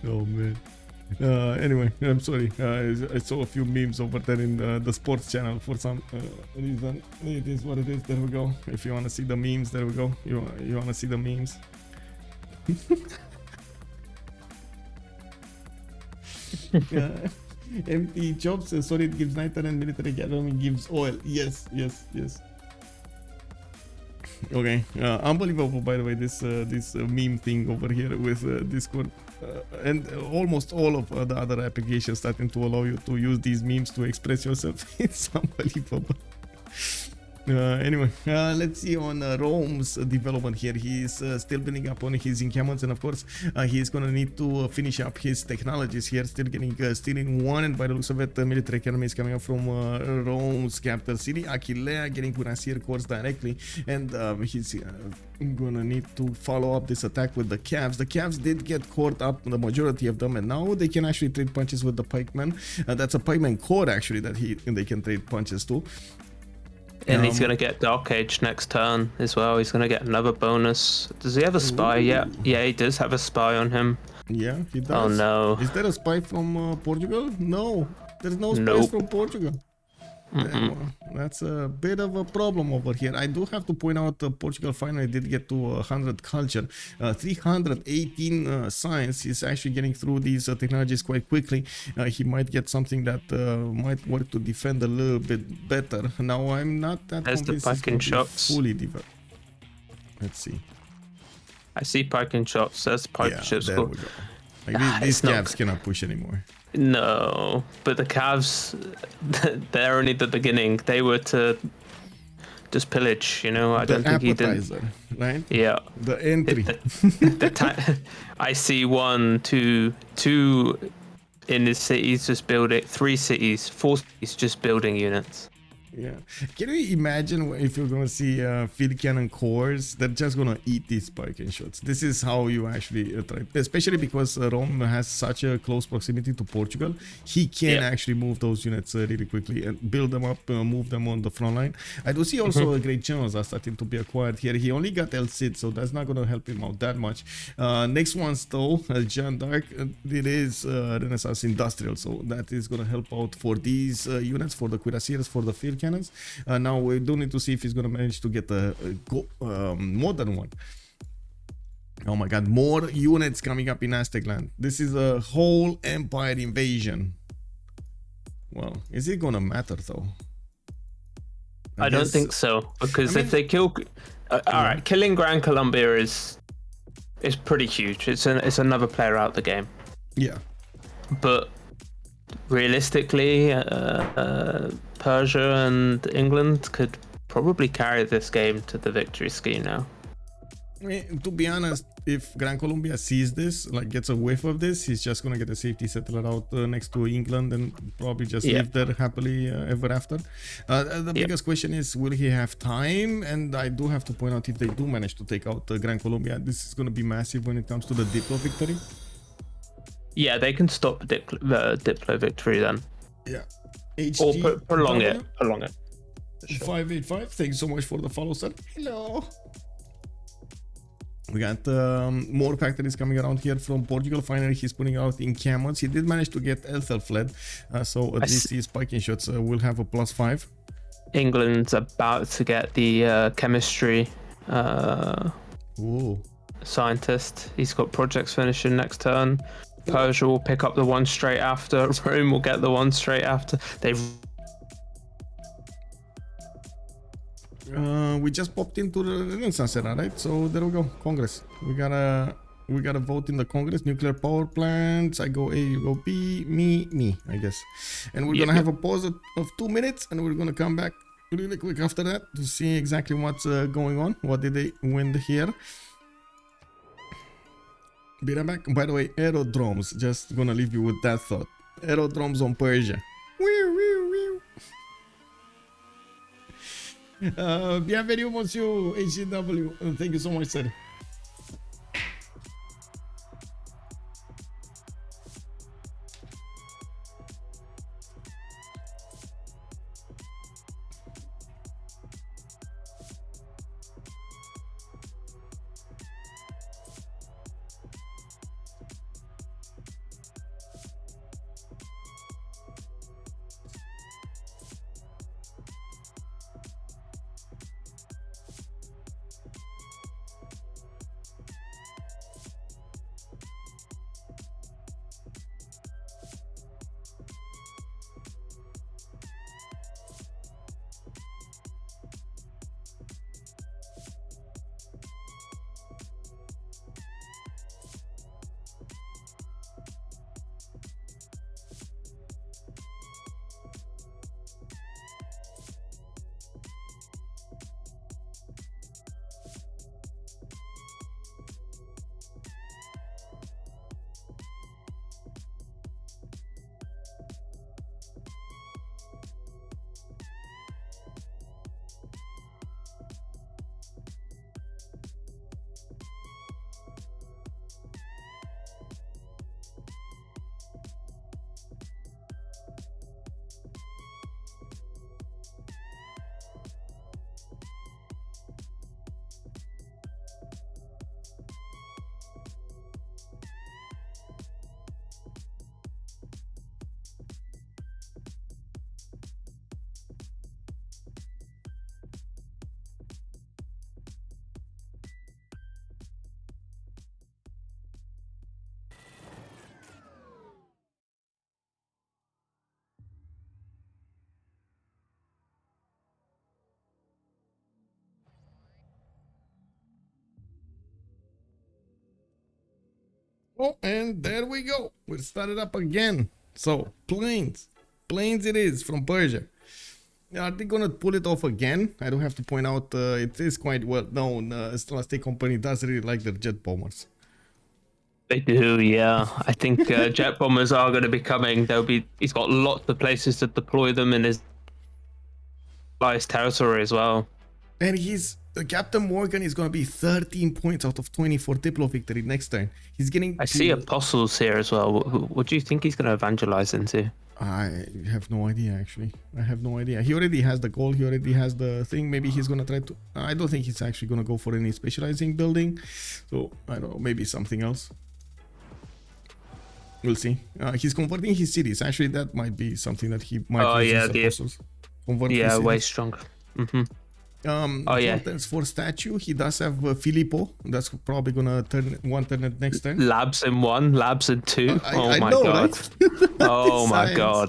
Oh man. Anyway, I'm sorry. I saw a few memes over there in the sports channel for some reason. It is what it is. There we go. If you want to see the memes, there we go. You want to see the memes. Empty jobs. Sorry, it gives nitre and military gathering gives oil. Yes. Okay, unbelievable. By the way, this meme thing over here with Discord, and almost all of the other applications starting to allow you to use these memes to express yourself. It's unbelievable. Anyway, let's see on Raym's development here. He's still building up on his encampments, and of course he's gonna need to finish up his technologies here. Still in one, and by the looks of it, the military academy is coming up from Raym's capital city, Killayad, getting Cuirassier course directly, and he's gonna need to follow up this attack with the Cavs. The Cavs did get caught up, the majority of them, and now they can actually trade punches with the pikemen. That's a pikeman core actually that they can trade punches to. And he's gonna get Dark Age next turn as well. He's gonna get another bonus. Does he have a spy? Yeah, he does have a spy on him. Yeah, he does. Oh no! Is there a spy from Portugal? No, there's no spies from Portugal. That's a bit of a problem over here. I do have to point out Portugal finally did get to 100 culture. 318 science. He's actually getting through these technologies quite quickly. He might get something that might work to defend a little bit better. Now I'm not that convinced the pike shots. Fully developed. Let's see. I see pike and shots. That's pike shots. There we go. Like these Cavs cannot push anymore. No, but the Cavs, they're only the beginning. They were to just pillage, you know. I don't think he did. Right? Yeah. The entry. I see 1, 2 in his cities just build it. 3 cities, 4 cities just building units. Yeah. Can you imagine if you're gonna see field cannon cores? They're just gonna eat these spike and shots. This is how you actually try, especially because Raym has such a close proximity to Portugal. He can actually move those units really quickly and build them up, move them on the front line. I do see also great generals are starting to be acquired here. He only got El Cid, so that's not gonna help him out that much. Next one's though, Jeanne d'Arc. It is Renaissance Industrial, so that is gonna help out for these units, for the cuirassiers, for the field cannons. Now we do need to see if he's gonna manage to get a modern one. Oh my god, more units coming up in Aztec land. This is a whole empire invasion. Well, is it gonna matter though? I don't think so, because if they kill alright, killing Gran Colombia is pretty huge. It's another player out the game. Yeah, but realistically, Persia and England could probably carry this game to the victory scheme now. I mean, to be honest, if Gran Colombia sees this, like gets a whiff of this, he's just gonna get a safety settler out next to England and probably just live there happily ever after. The biggest question is, will he have time? And I do have to point out, if they do manage to take out Gran Colombia, this is gonna be massive when it comes to the Diplo victory. Yeah, they can stop the Diplo victory then. Yeah. Or prolong it. Prolong it. Sure. 585. Thank you so much for the follow, sir. Hello. We got more factories coming around here from Portugal. Finally, he's putting out encampments. He did manage to get Ethel fled, so at least his spiking shots will have a +5. England's about to get the chemistry scientist. He's got projects finishing next turn. Persia will pick up the one straight after. Rome will get the one straight after. We just popped into the Renaissance era, right? So there we go. Congress. We gotta vote in the Congress. Nuclear power plants. I go A, you go B. Me, I guess. And we're gonna have a pause of 2 minutes, and we're gonna come back really quick after that to see exactly what's going on. What did they win here? Be right back. By the way, aerodromes. Just gonna leave you with that thought. Aerodromes on Persia. Bienvenue, monsieur HCW. Thank you so much, sir. Oh, and there we go. We started up again. So planes it is from Persia. Are they gonna pull it off again? I don't have to point out. It is quite well known. Talasta company does really like their jet bombers. They do, yeah. I think jet bombers are going to be coming. He's got lots of places to deploy them in his territory as well. And CaptainMorgan is going to be 13 points out of 20 for Diplo victory next turn. He's getting. I see apostles here as well. What do you think he's going to evangelize into? I have no idea, actually. I have no idea. He already has the goal. He already has the thing. Maybe he's going to try to. I don't think he's actually going to go for any specializing building. So I don't know. Maybe something else. We'll see. He's converting his cities. Actually, that might be something that he might. Oh yeah, way stronger. Mm-hmm. Contents for statue. He does have Filippo. That's probably gonna turn at next turn. Labs in 1, labs in 2. I know, god! Right? Oh my god!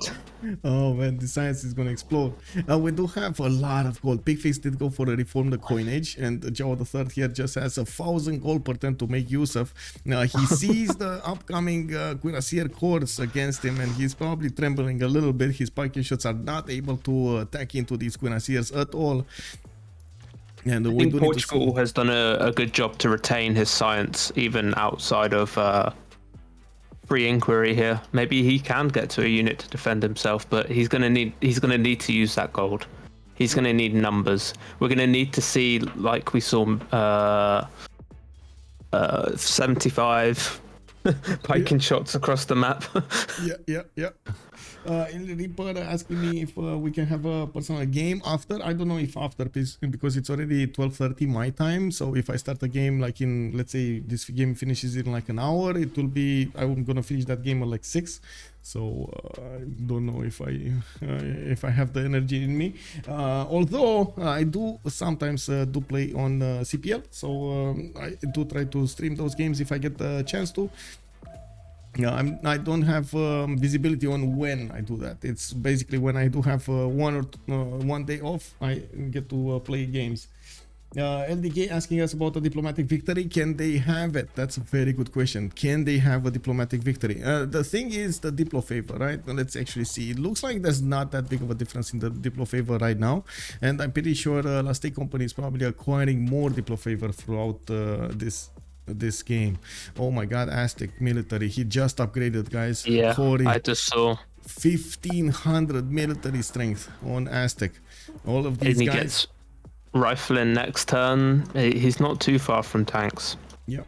Oh man, the science is gonna explode. We do have a lot of gold. Picfix did go for a reform the coinage, and Joe the Third here just has 1,000 gold per turn to make use of. He sees the upcoming cuirassier corps against him, and he's probably trembling a little bit. His parking shots are not able to attack into these cuirassiers at all. And I think Portugal has done a good job to retain his science even outside of free inquiry here. Maybe he can get to a unit to defend himself, but he's gonna need to use that gold. He's gonna need numbers. We're gonna need to see, like we saw 75 piking shots across the map. yeah. In the Reaper asking me if we can have a personal game after. I don't know if after, because it's already 12:30 my time. So if I start a game like in, let's say this game finishes in like an hour, it will be, I'm gonna finish that game at like 6. So I don't know if I have the energy in me. Although I do sometimes do play on CPL, so I do try to stream those games if I get the chance to. I don't have visibility on when I do that. It's basically when I do have one day off, I get to play games. LDK asking us about a diplomatic victory. Can they have it? That's a very good question. Can they have a diplomatic victory? The thing is the Diplo favor, right? Let's actually see. It looks like there's not that big of a difference in the Diplo favor right now. And I'm pretty sure Last Day Company is probably acquiring more Diplo favor throughout this game. Oh my god, Aztec military. He just upgraded, guys. Yeah, Corey, I just saw 1500 military strength on Aztec. All of these and he guys. gets rifling next turn. He's not too far from tanks. Yeah.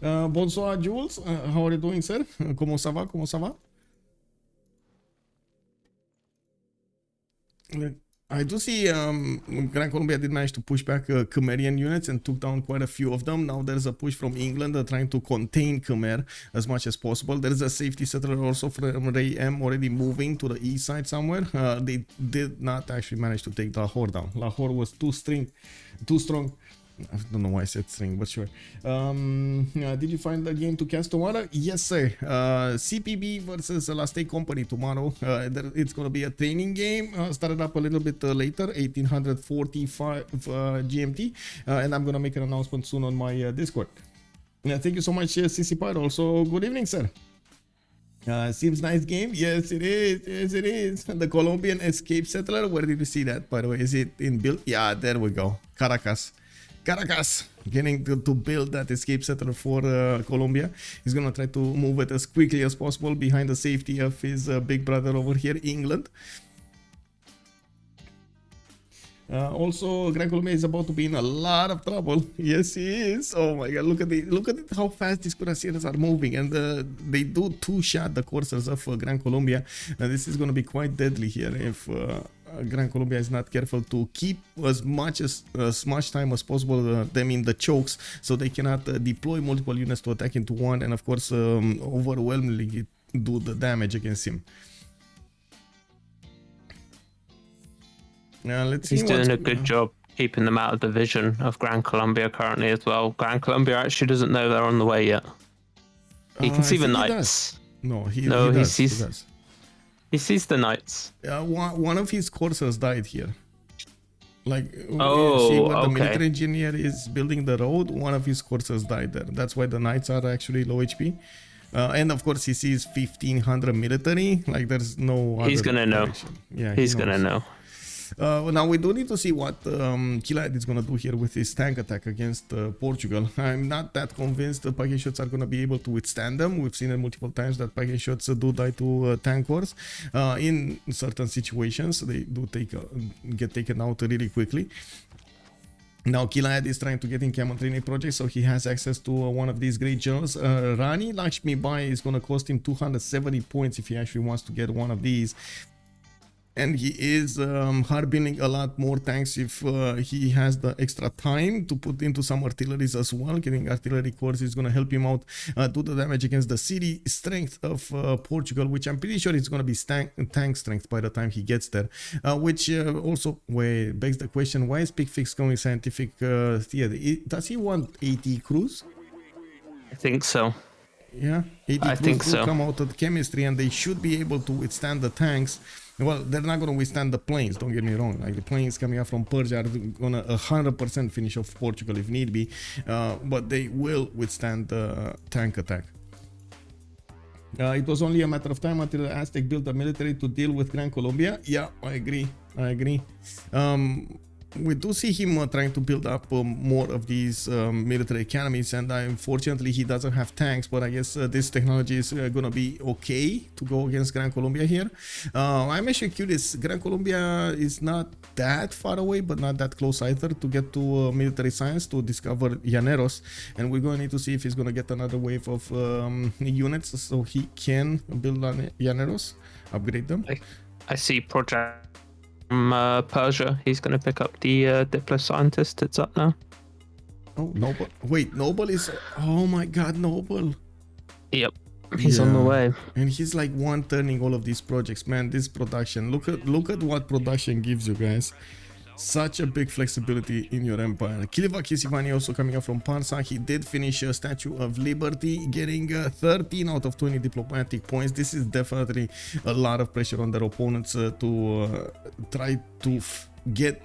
Bonsoir, Jules. How are you doing, sir? Comment ça va? Comment ça va? I do see Gran Colombia did manage to push back Khmerian units and took down quite a few of them. Now there's a push from England trying to contain Khmer as much as possible. There is a safety settler also from Raym already moving to the east side somewhere. They did not actually manage to take Lahore down. Lahore was too strong. I don't know why I said string, but sure. Did you find the game to cast tomorrow? Yes, sir. CPB versus Last Day Company tomorrow. It's going to be a training game. Started up a little bit later, 1845 GMT. And I'm going to make an announcement soon on my Discord. Thank you so much, CC Pod. Also, good evening, sir. Seems nice game. Yes, it is. Yes, it is. The Colombian escape settler. Where did you see that, by the way? Is it in build? Yeah, there we go. Caracas, getting to build that escape settler for Colombia. He's gonna try to move it as quickly as possible behind the safety of his big brother over here, England. Also, Gran Colombia is about to be in a lot of trouble. Yes, he is. Oh my god, look at how fast these cuirassiers are moving, and they do two-shot the coursers of Gran Colombia. This is going to be quite deadly here if Gran Colombia is not careful to keep as much time as possible them in the chokes, so they cannot deploy multiple units to attack into one, and of course overwhelmingly do the damage against him. Let's see. He's doing a good job keeping them out of the vision of Gran Colombia currently as well. Gran Colombia actually doesn't know they're on the way yet. He can see the knights. He does. He sees the knights. One of his coursers died here. Like, see what the military engineer is building the road. One of his coursers died there. That's why the knights are actually low HP. And of course, he sees 1500 military. Like, there's no other He's gonna direction. know. Yeah, he's gonna know. Now we do need to see what Killayad is going to do here with his tank attack against Portugal. I'm not that convinced the package shots are going to be able to withstand them. We've seen it multiple times that package shots do die to tank wars. In certain situations, they do get taken out really quickly. Now Killayad is trying to get in camel training project, so he has access to one of these great generals. Rani Lakshmi Bai is going to cost him 270 points if he actually wants to get one of these. And he is harbining a lot more tanks if he has the extra time to put into some artilleries as well. Getting artillery cores is going to help him out do the damage against the city strength of Portugal, which I'm pretty sure is going to be tank strength by the time he gets there. Which also begs the question, why is Picfix going scientific theater? Does he want 80 crews? I think so. Yeah, 80 I crews think so. come out of chemistry, and they should be able to withstand the tanks. Well, they're not going to withstand the planes, don't get me wrong. Like, the planes coming out from Persia are going to 100% finish off Portugal if need be. But they will withstand the tank attack. It was only a matter of time until the Aztec built a military to deal with Gran Colombia. Yeah, I agree. We do see him trying to build up more of these military academies, and unfortunately he doesn't have tanks, but I guess this technology is gonna be okay to go against Gran Colombia here. I'm actually curious. Gran Colombia is not that far away, but not that close either to get to military science to discover Llaneros, and we're gonna need to see if he's gonna get another wave of units so he can build Llaneros, upgrade them. I see project from Persia. He's going to pick up the Diplo scientist. It's up now. Oh, Noble. Wait, Noble is... Oh my god, Noble. Yep. He's on the way. And he's like one-turning all of these projects. Man, this production. Look at what production gives you guys. Such a big flexibility in your empire. Killayad also coming up from Persia. He did finish a Statue of Liberty, getting 13 out of 20 diplomatic points. This is definitely a lot of pressure on their opponents to try to get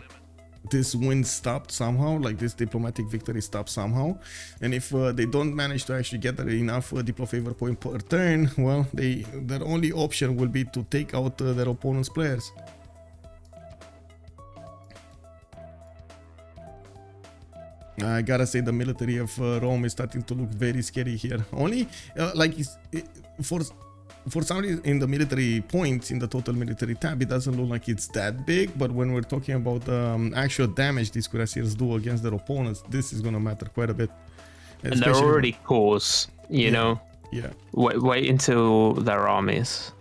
this win stopped somehow, like this diplomatic victory stopped somehow. And if they don't manage to actually get enough diplo favor point per turn, well, their only option will be to take out their opponent's players. I gotta say the military of Rome is starting to look very scary here. Only like for some reason in the military points in the total military tab, it doesn't look like it's that big. But when we're talking about actual damage these cuirassiers do against their opponents, this is gonna matter quite a bit. And they're already cores, you know. Yeah. Wait until their armies.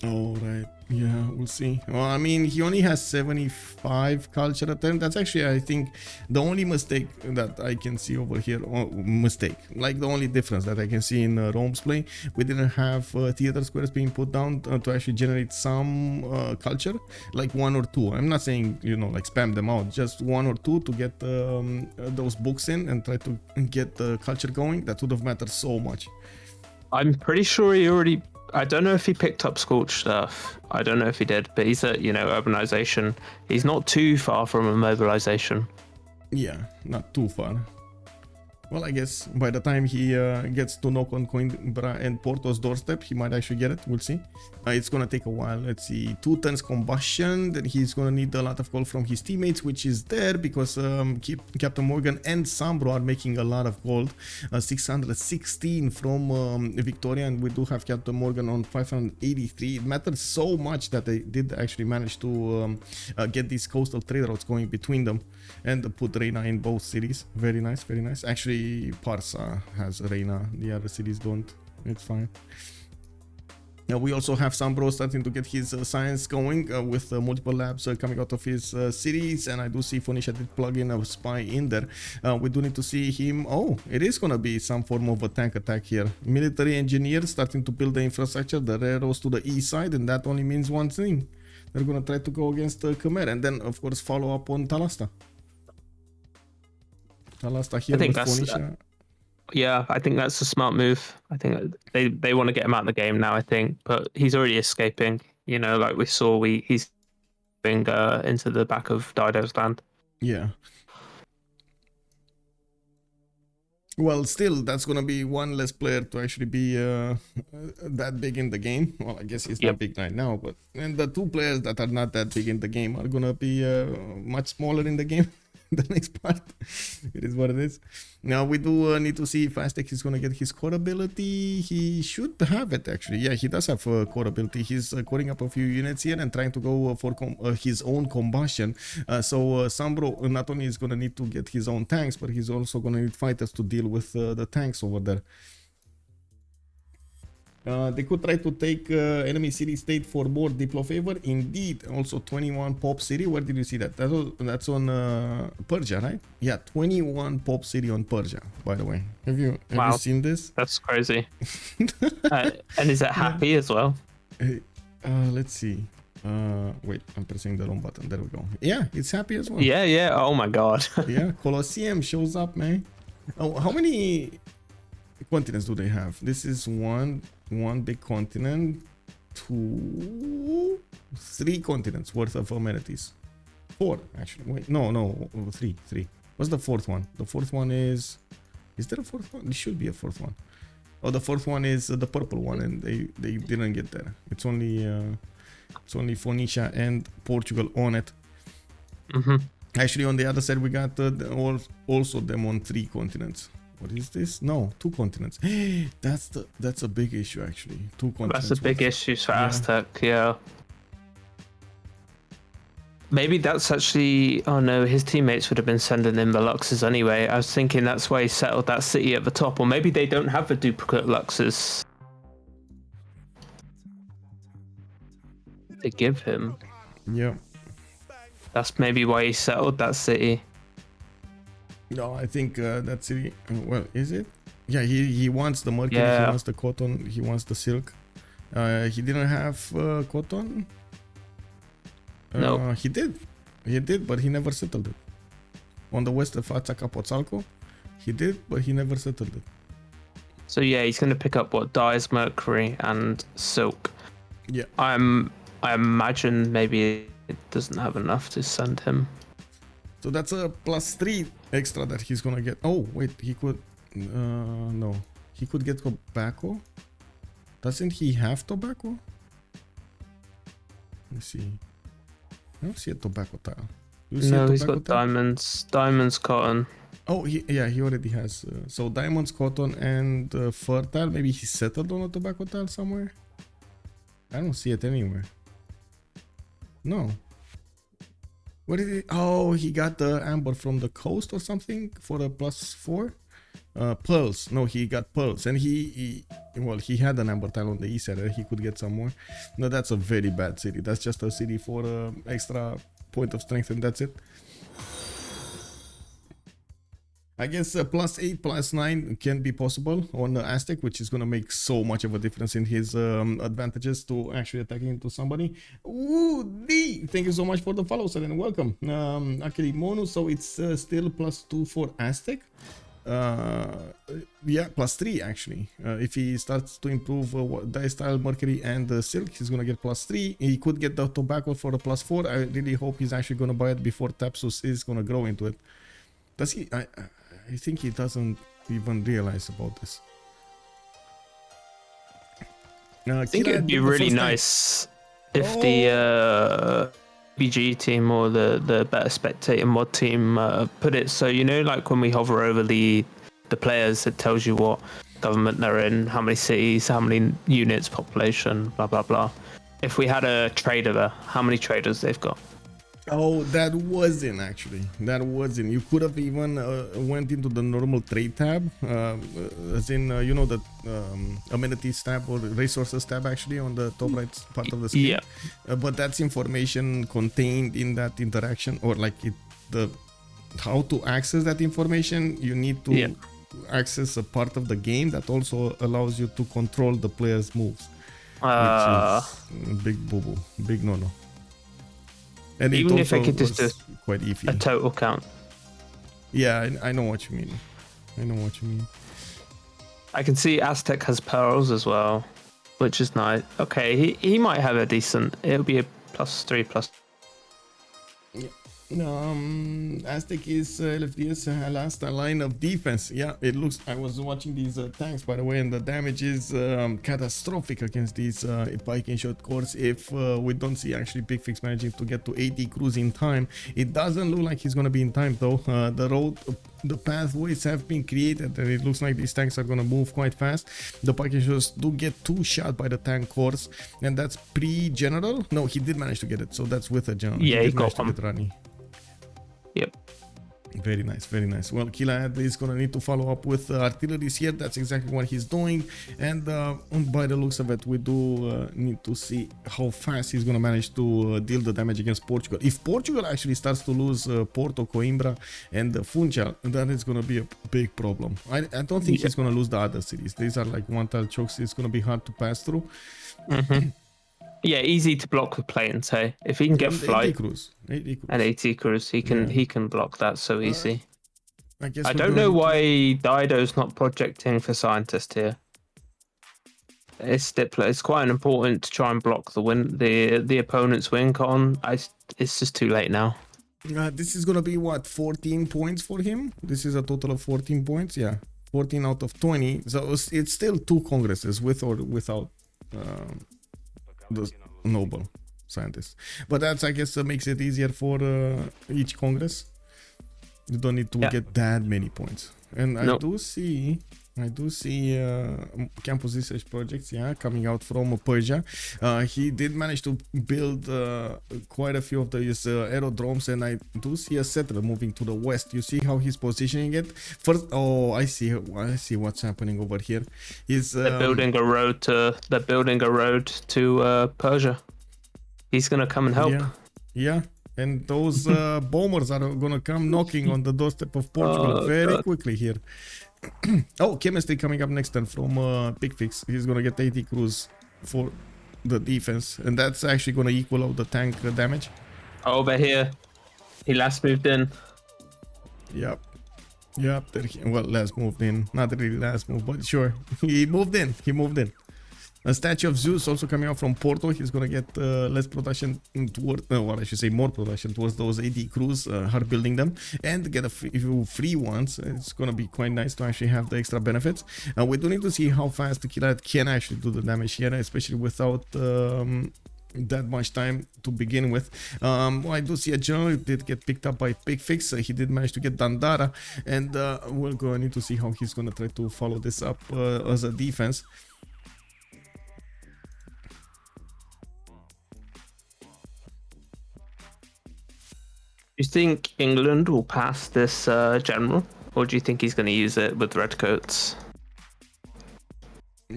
All right. Yeah, we'll see. Well, I mean, he only has 75 culture attempt. That's actually, I think, the only mistake that I can see over here. Like the only difference that I can see in Rome's play. We didn't have theater squares being put down to actually generate some culture, like 1 or 2. I'm not saying, you know, like spam them out, just 1 or 2 to get those books in and try to get the culture going. That would have mattered so much. I'm pretty sure he already... I don't know if he picked up Scorched stuff. I don't know if he did, but he's at, you know, urbanization. He's not too far from a mobilization. Yeah, not too far. Well, I guess by the time he gets to knock on Coimbra and Porto's doorstep, he might actually get it. We'll see. It's gonna take a while. Let's see. 2 turns combustion. Then he's gonna need a lot of gold from his teammates, which is there because CaptainMorgan and SunBro are making a lot of gold. 616 from Victoria, and we do have CaptainMorgan on 583. It matters so much that they did actually manage to get these coastal trade routes going between them and put Reina in both cities. Very nice, very nice. Actually, Persia has Reina, the other cities don't. It's fine. Now we also have SunBro starting to get his science going with multiple labs coming out of his cities, and I do see Phoenicia did plug in a spy in there. We do need to see him. Oh, it is gonna be some form of a tank attack here. Military engineers starting to build the infrastructure, the railroads to the east side, and that only means one thing. They're gonna try to go against Khmer, and then of course follow up on Talasta. Talasta here with Phoenicia. Yeah, I think that's a smart move. I think they want to get him out of the game now, I think, but he's already escaping. You know, like we saw, he's going into the back of Dido's land. Yeah. Well, still, that's gonna be one less player to actually be that big in the game. Well, I guess he's not big right now, but and the 2 players that are not that big in the game are gonna be much smaller in the game. The next part. It is what it is. Now we do need to see if Aztec is going to get his core ability. He should have it actually. Yeah, he does have core ability. He's coring up a few units here and trying to go for his own combustion. So SunBro not only is going to need to get his own tanks, but he's also going to need fighters to deal with the tanks over there. They could try to take enemy city state for more diplo favor. Indeed, also 21 pop city. Where did you see that? That's on Persia, right? Yeah, 21 pop city on Persia. By the way, have you seen this? That's crazy. And is it happy as well? Let's see. Wait, I'm pressing the wrong button. There we go. Yeah, it's happy as well. Yeah. Oh my god. Yeah, Colosseum shows up, man. Oh, how many continents do they have? This is one big continent, 2, 3 continents worth of amenities. 4 actually. Wait, no, 3. What's the 4th one? The 4th one is there a 4th one? There should be a 4th one. Oh, the 4th one is the purple one, and they didn't get there. It's only Phoenicia and Portugal on it. Actually, on the other side we got also them on 3 continents. What is this? No, 2 continents. That's a big issue actually. 2 continents. That's a big issue for Aztec, yeah. Maybe that's actually... Oh no, his teammates would have been sending him the Luxes anyway. I was thinking that's why he settled that city at the top. Or maybe they don't have the duplicate Luxes to give him. Yeah. That's maybe why he settled that city. No, I think that city... Well, is it? Yeah, he wants the mercury, he wants the cotton, he wants the silk. He didn't have cotton? No. He did. He did, but he never settled it. On the west of Azcapotzalco, he did, but he never settled it. So yeah, he's going to pick up what dyes, mercury, and silk. Yeah. I imagine maybe it doesn't have enough to send him. So that's a +3 extra that he's gonna get. Oh wait, he could. No, he could get tobacco. Doesn't he have tobacco? Let me see. I don't see a tobacco tile. No, he's got diamonds, cotton. Oh, he already has. So diamonds, cotton, and fertile. Maybe he settled on a tobacco tile somewhere. I don't see it anywhere. No. What did he? Oh, he got the amber from the coast or something for a +4. Pearls. No, he got pearls, and he had an amber tile on the east side. He could get some more. No, that's a very bad city. That's just a city for extra point of strength, and that's it. I guess +8, +9 can be possible on the Aztec, which is going to make so much of a difference in his advantages to actually attacking into somebody. Ooh, D! Thank you so much for the follow, sir, and welcome. Akiri Monu, so it's still +2 for Aztec. Yeah, +3 actually. If he starts to improve dye style, mercury, and silk, he's gonna get +3. He could get the tobacco for a +4. I really hope he's actually gonna buy it before Tapsus is gonna grow into it. Does he? I think he doesn't even realize about this. I think it would be really nice if the BG team or the better spectator mod team put it so, you know, like when we hover over the players, it tells you what government they're in, how many cities, how many units, population, blah blah blah. If we had a trader there, how many traders they've got? Oh, that wasn't actually. That wasn't. You could have even went into the normal trade tab, as in you know the amenities tab or resources tab actually on the top right part of the screen. Yeah. But that's information contained in that interaction, or like how to access that information. You need to access a part of the game that also allows you to control the player's moves, which is big boo boo, big no no. And even if I could just do quite iffy. A total count. Yeah, I know what you mean. I know what you mean. I can see Aztec has pearls as well, which is nice. Okay, he might have a decent. It'll be a +3. Yeah. Aztec is LFDS last line of defense. Yeah, it looks. I was watching these tanks, by the way, and the damage is catastrophic against these pike and shot cores. If we don't see actually Picfix managing to get to 80 crews in time, it doesn't look like he's gonna be in time though. The pathways have been created, and it looks like these tanks are gonna move quite fast. The pike and shots do get 2 shot by the tank cores, and that's pre-general. No, he did manage to get it, so that's with a general. Yeah, he got one. Yep. Very nice, very nice. Well, Killayad is gonna need to follow up with artilleries here. That's exactly what he's doing, and by the looks of it, we do need to see how fast he's gonna manage to deal the damage against Portugal. If Portugal actually starts to lose Porto, Coimbra, and Funchal, then it's gonna be a big problem. I don't think he's gonna lose the other cities. These are like one-tile chokes. It's gonna be hard to pass through. Yeah, easy to block with planes. Hey, if he can get flight 80 crews. and 80 crews, he can block that so easy. I don't know why Dido's not projecting for scientist here. It's quite important to try and block the opponent's win con. It's just too late now. This is gonna be what, 14 points for him? This is a total of 14 points. Yeah, 14 out of 20. So it's still 2 congresses with or without the noble scientists, but that's, I guess, makes it easier for each congress. You don't need to get that many points. And I do see campus research projects coming out from Persia. He did manage to build quite a few of these aerodromes, and I do see a settler moving to the west. You see how he's positioning it first. Oh, I see what's happening over here. They're building a road to Persia. He's gonna come and help. Yeah. And those bombers are gonna come knocking on the doorstep of Portugal very quickly here. Oh, chemistry coming up next then from Picfix. He's gonna get 80 crews for the defense, and that's actually gonna equal out the tank damage. Over here. He last moved in. Yep. Yep. Well, last moved in. Not really last move, but sure. He moved in. He moved in. A statue of Zeus also coming out from Porto. He's gonna get less production toward, well, I should say more production towards those AD crews, hard building them, and get a few free ones. It's gonna be quite nice to actually have the extra benefits. We do need to see how fast the Killayad can actually do the damage here, especially without that much time to begin with. Well, I do see a general did get picked up by Picfix. He did manage to get Dandara, and we're going to need to see how he's gonna try to follow this up as a defense. Do you think England will pass this general, or do you think he's going to use it with redcoats? I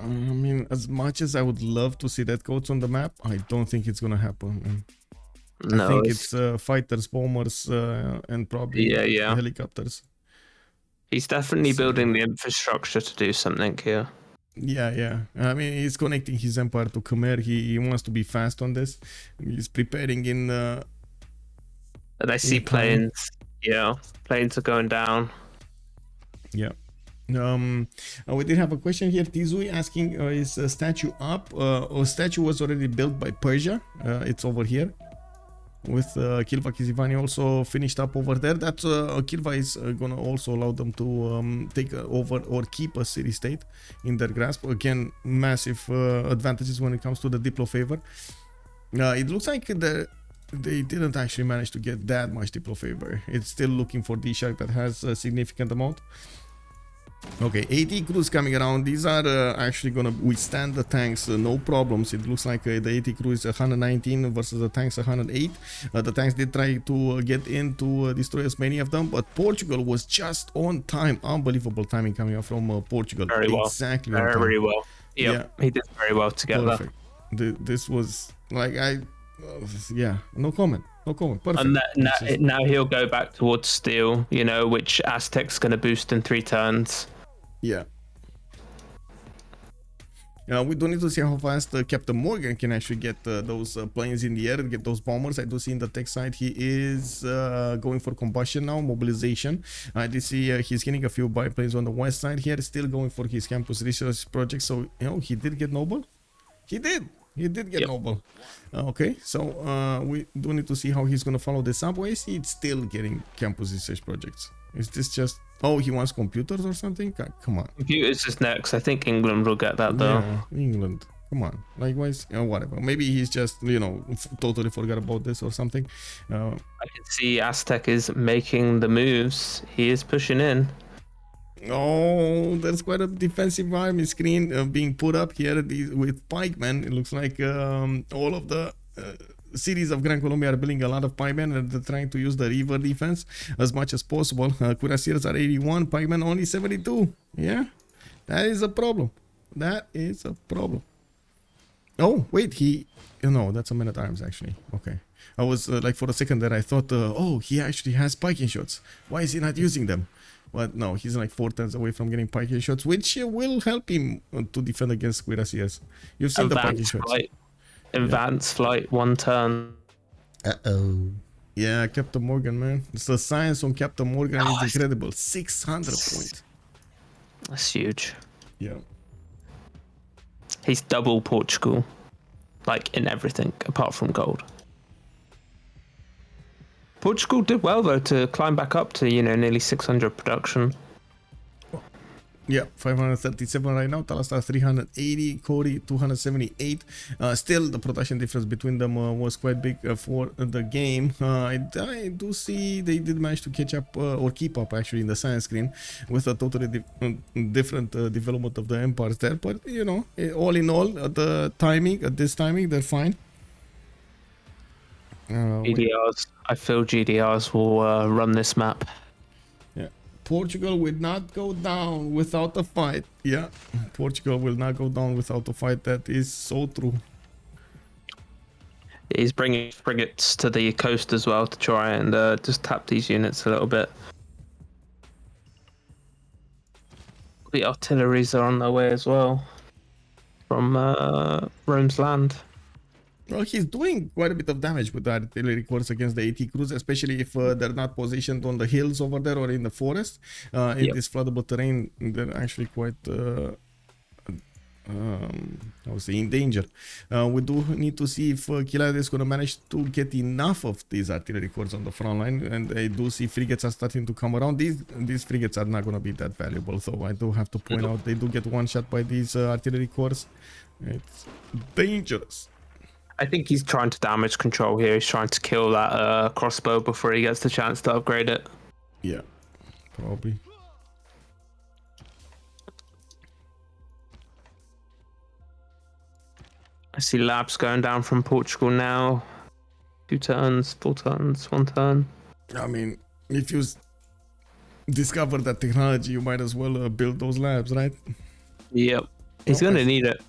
mean, as much as I would love to see redcoats on the map, I don't think it's going to happen, man. No, I think it's fighters, bombers, and probably helicopters. He's definitely building the infrastructure to do something here. Yeah. I mean, he's connecting his empire to Khmer. He wants to be fast on this. He's preparing in... and I see planes. Yeah, planes are going down. Yeah. We did have a question here. Tizui asking, is a statue up? A statue was already built by Persia. It's over here. With Kilva Kizivani also finished up over there. That Kilva is gonna also allow them to take over or keep a city state in their grasp. Again, massive advantages when it comes to the Diplo favor. It looks like they didn't actually manage to get that much Diplo favor. It's still looking for DShark that has a significant amount. Okay, 80 crews coming around. These are actually gonna withstand the tanks, no problems. It looks like the 80 crew is 119 versus the tanks 108. The tanks did try to get in to destroy as many of them, but Portugal was just on time. Unbelievable timing coming out from Portugal. Very well. Exactly. Very well. Yep. Yeah, he did very well to get perfect. This was like yeah, no comment. Perfect. And now he'll go back towards steel, you know, which Aztec's going to boost in 3 turns. Yeah. We do need to see how fast CaptainMorgan can actually get those planes in the air and get those bombers. I do see in the tech side he is going for combustion now, mobilization. I did see he's getting a few biplanes on the west side here, still going for his campus research project. So, you know, he did get noble. He did get noble. Okay, so we do need to see how he's going to follow this up. Why is he still getting campus research projects? Is this just... Oh, he wants computers or something? Come on. Computers is next. I think England will get that though. Yeah, England. Come on. Likewise, whatever. Maybe he's just, you know, totally forgot about this or something. I can see Aztec is making the moves. He is pushing in. Oh, there's quite a defensive army screen being put up here with pikemen. It looks like all of the cities of Gran Colombia are building a lot of pikemen and they're trying to use the river defense as much as possible. Cuirassiers are 81, pikemen only 72. Yeah, that is a problem. That is a problem. Oh, wait, no, that's a man at arms actually. Okay. I was like for a second there I thought, oh, he actually has piking shots. Why is he not using them? But no, he's like 4 turns away from getting piking shots, which will help him to defend against Cuirassiers. You've seen the piking shots. Advanced flight, 1 turn. Yeah, CaptainMorgan, man. It's the science on CaptainMorgan is incredible. 600 points. That's huge. Yeah. He's double Portugal, like in everything apart from gold. Portugal did well though to climb back up to, you know, nearly 600 production. Yeah, 537 right now. Talasta 380, Cody 278. Still, the production difference between them was quite big for the game. I do see they did manage to catch up or keep up actually in the science screen with a totally different development of the empires there. But you know, all in all, at this timing, they're fine. GDRs. I feel GDRs will run this map. Yeah, Portugal will not go down without a fight. Yeah, Portugal will not go down without a fight. That is so true. He's bringing frigates to the coast as well to try and just tap these units a little bit. The artilleries are on their way as well from Rome's land. Well, he's doing quite a bit of damage with the artillery cores against the AT crews, especially if they're not positioned on the hills over there or in the forest. In this floodable terrain, they're actually quite, I would say, in danger. We do need to see if Killayad is going to manage to get enough of these artillery cores on the front line, and I do see frigates are starting to come around. These frigates are not going to be that valuable, so I do have to point out they do get one shot by these artillery cores. It's dangerous. I think he's trying to damage control here. He's trying to kill that crossbow before he gets the chance to upgrade it. Yeah, probably. I see labs going down from Portugal now. 2 turns, 4 turns, 1 turn. I mean, if you discover that technology, you might as well build those labs, right? Yep. He's going to need it.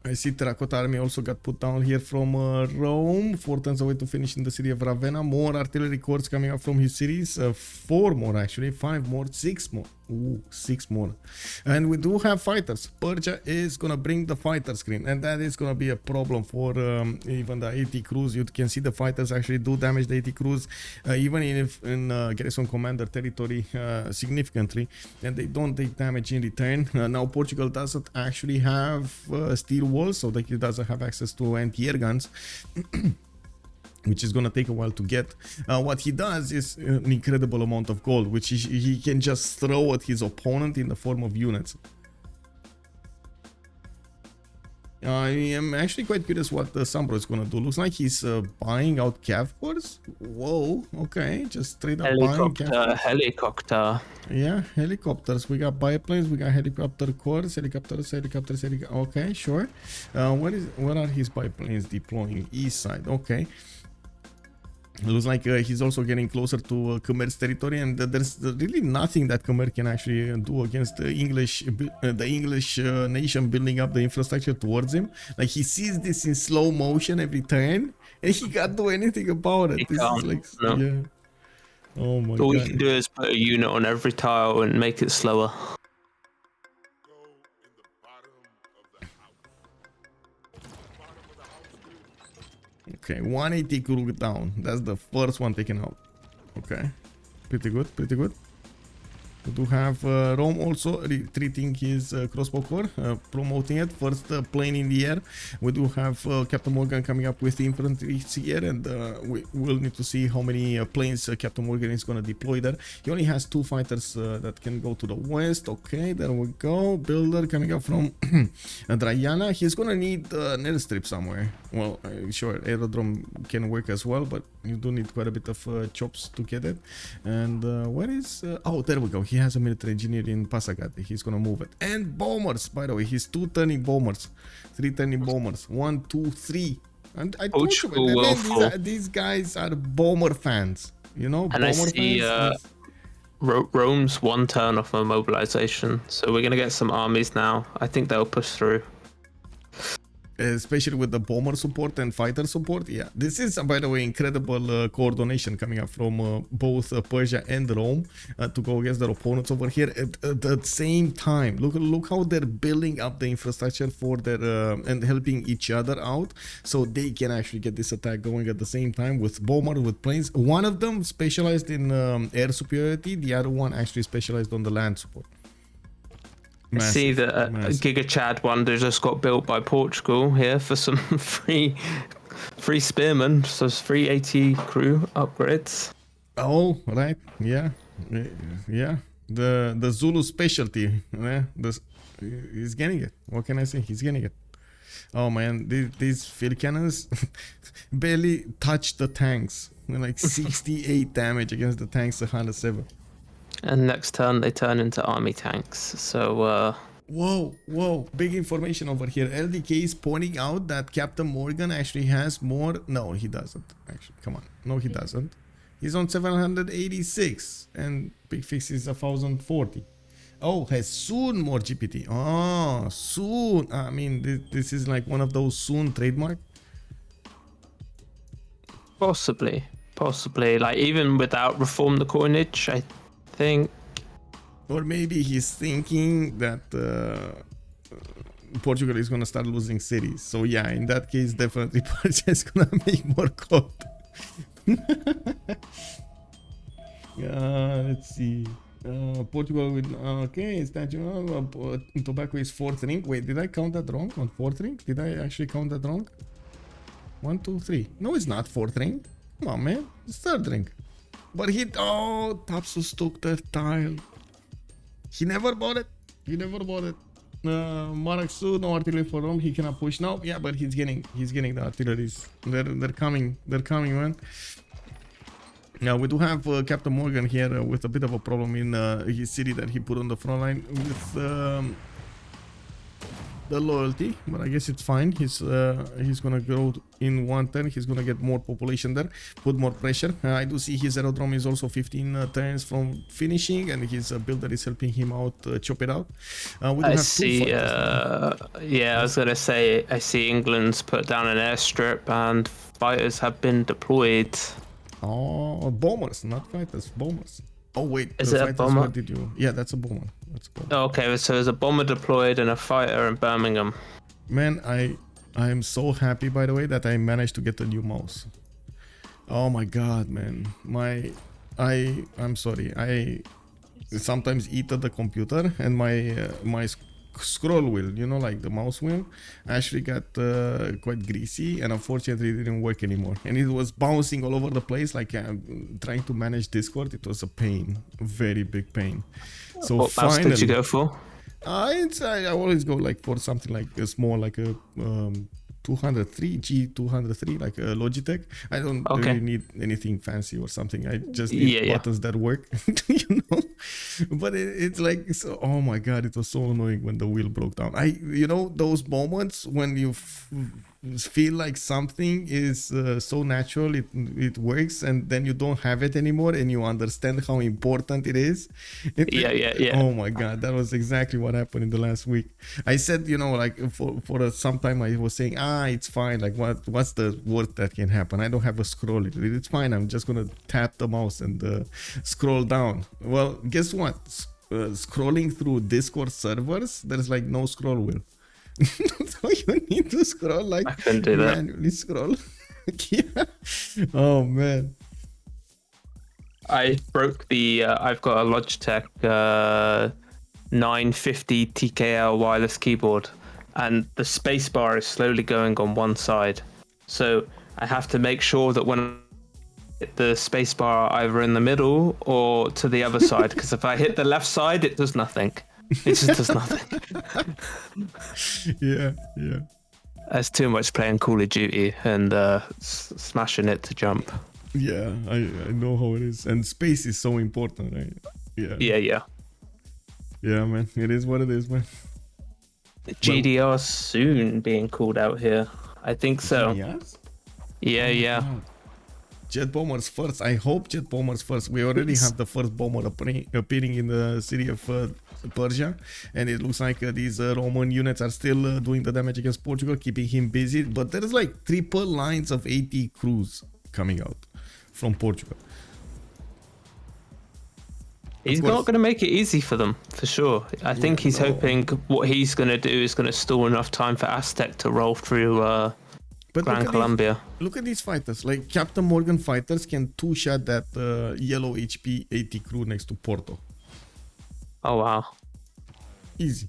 I see Terracotta Army also got put down here from Rome, 4 turns away to finish in the city of Ravenna. More artillery corps coming up from his cities. 4 more actually, 5 more, 6 more. Ooh, 6 more. And we do have fighters. Persia is gonna bring the fighter screen, and that is gonna be a problem for even the AT crews. You can see the fighters actually do damage the AT crews, even if in Garrison Commander territory significantly, and they don't take damage in return. Now Portugal doesn't actually have steel walls, so that he doesn't have access to anti-air guns. Which is gonna take a while to get. What he does is an incredible amount of gold, which he can just throw at his opponent in the form of units. I am actually quite curious what the SunBro is gonna do. Looks like he's buying out cav cores. Whoa, okay, just straight up buying cav. Helicopter. Yeah, helicopters. We got biplanes, we got helicopter cores, helicopters. Okay, sure. Where are his biplanes deploying? East side. Okay. It looks like he's also getting closer to Khmer's territory, and there's really nothing that Khmer can actually do against the English nation building up the infrastructure towards him. Like, he sees this in slow motion every turn, and he can't do anything about it. This is like, yeah. Oh my god. All we can do is put a unit on every tile and make it slower. Okay, 180 crew down. That's the first one taken out. Okay, pretty good, pretty good. We do have Rome also retreating his crossbow corps, promoting it. First plane in the air. We do have CaptainMorgan coming up with the infantry here, and we will need to see how many planes CaptainMorgan is going to deploy there. He only has 2 fighters that can go to the west. Okay, there we go. Builder coming up from Drayana. He's going to need an airstrip somewhere. Well, sure, aerodrome can work as well, but you do need quite a bit of chops to get it. And where is... oh, there we go. He has a military engineer in Passagat. He's gonna move it. And bombers, by the way. He's 2 turning bombers. 3 turning bombers. 1, 2, 3. And I told you, man, these guys are bomber fans. You know, and bomber I see, fans. Rome's 1 turn off of mobilization. So we're gonna get some armies now. I think they'll push through. Especially with the bomber support and fighter support. Yeah, this is, by the way, incredible coordination coming up from both Persia and Rome to go against their opponents over here at the same time. Look how they're building up the infrastructure for their and helping each other out, so they can actually get this attack going at the same time with bomber, with planes. One of them specialized in air superiority, the other one actually specialized on the land support. Massive, see that Giga Chad Wonder just got built by Portugal here for some free spearmen, so it's free AT crew upgrades. Oh, right, yeah. The Zulu specialty, yeah. He's getting it. What can I say? He's getting it. Oh man, these field cannons barely touch the tanks. They're like 68 damage against the tanks, 107. And next turn they turn into army tanks. So whoa, big information over here. LDK is pointing out that CaptainMorgan actually has more. No, he doesn't actually. Come on. No, he doesn't. He's on 786 and Picfix is 1040. Oh, has soon more GPT. Oh, soon. I mean, this is like one of those soon trademark. Possibly. Like, even without reform the coinage, I think. Or maybe he's thinking that Portugal is gonna start losing cities. So yeah, in that case, definitely Persia is gonna make more cold. Let's see. Portugal with okay, it's that tobacco is fourth ring. Wait, did I count that wrong on fourth ring? Did I actually count that wrong? 1, 2, 3. No, it's not fourth ring. Come on, man, it's third ring. But Tapsus took the tile. He never bought it. Maraksu, no artillery for Rome. He cannot push now. Yeah, but he's getting the artilleries. They're coming, man. Now we do have CaptainMorgan here with a bit of a problem in his city that he put on the front line with the loyalty, but I guess it's fine. He's gonna grow in 1 turn. He's gonna get more population there, put more pressure. I do see his aerodrome is also 15 turns from finishing, and his builder is helping him out, chop it out. I see. Yeah, I was gonna say I see England's put down an airstrip and fighters have been deployed. Oh, bombers, not fighters, bombers. Oh wait, is it a bomber? What did you? Yeah, that's a bomber. Oh, okay, so there's a bomber deployed and a fighter in Birmingham. Man, I am so happy, by the way, that I managed to get a new mouse. Oh my god, man. I'm sorry. I sometimes eat at the computer, and my scroll wheel, you know, like the mouse wheel, actually got quite greasy, and unfortunately it didn't work anymore, and it was bouncing all over the place. Like trying to manage Discord, it was a pain, very big pain. So what mouse did you go for? I always go like for something like a small, like a 203 G203, like a Logitech. I don't really need anything fancy or something. I just need buttons that work, you know. But it's like, so, oh my god, it was so annoying when the wheel broke down. You know, those moments when you feel like something is so natural, it works, and then you don't have it anymore, and you understand how important it is. Oh my god, that was exactly what happened in the last week. I said, you know, like for some time I was saying, it's fine, like what's the worst that can happen? I don't have a scroll, it's fine, I'm just gonna tap the mouse and scroll down. Well, guess what? Scrolling through Discord servers, there's like no scroll wheel. So you need to scroll, like I couldn't do that. Manually scroll. Yeah. Oh man. I broke the I've got a Logitech 950 TKL wireless keyboard, and the spacebar is slowly going on one side. So I have to make sure that when I hit the spacebar either in the middle or to the other side, because if I hit the left side, it does nothing. It just does nothing. Yeah. That's too much playing Call of Duty and smashing it to jump. Yeah, I know how it is. And space is so important, right? Yeah. Yeah, man. It is what it is, man. GDR soon being called out here. I think so. Yes? Yeah. Jet bombers first. I hope jet bombers first. We already have the first bomber appearing in the city of Persia, and it looks like these Roman units are still doing the damage against Portugal, keeping him busy. But there's like triple lines of 80 crews coming out from Portugal. He's not going to make it easy for them, for sure. I think he's hoping what he's going to do is going to stall enough time for Aztec to roll through Gran Colombia. Look at these fighters. Like CaptainMorgan fighters can two-shot that yellow HP 80 crew next to Porto. Oh wow. Easy.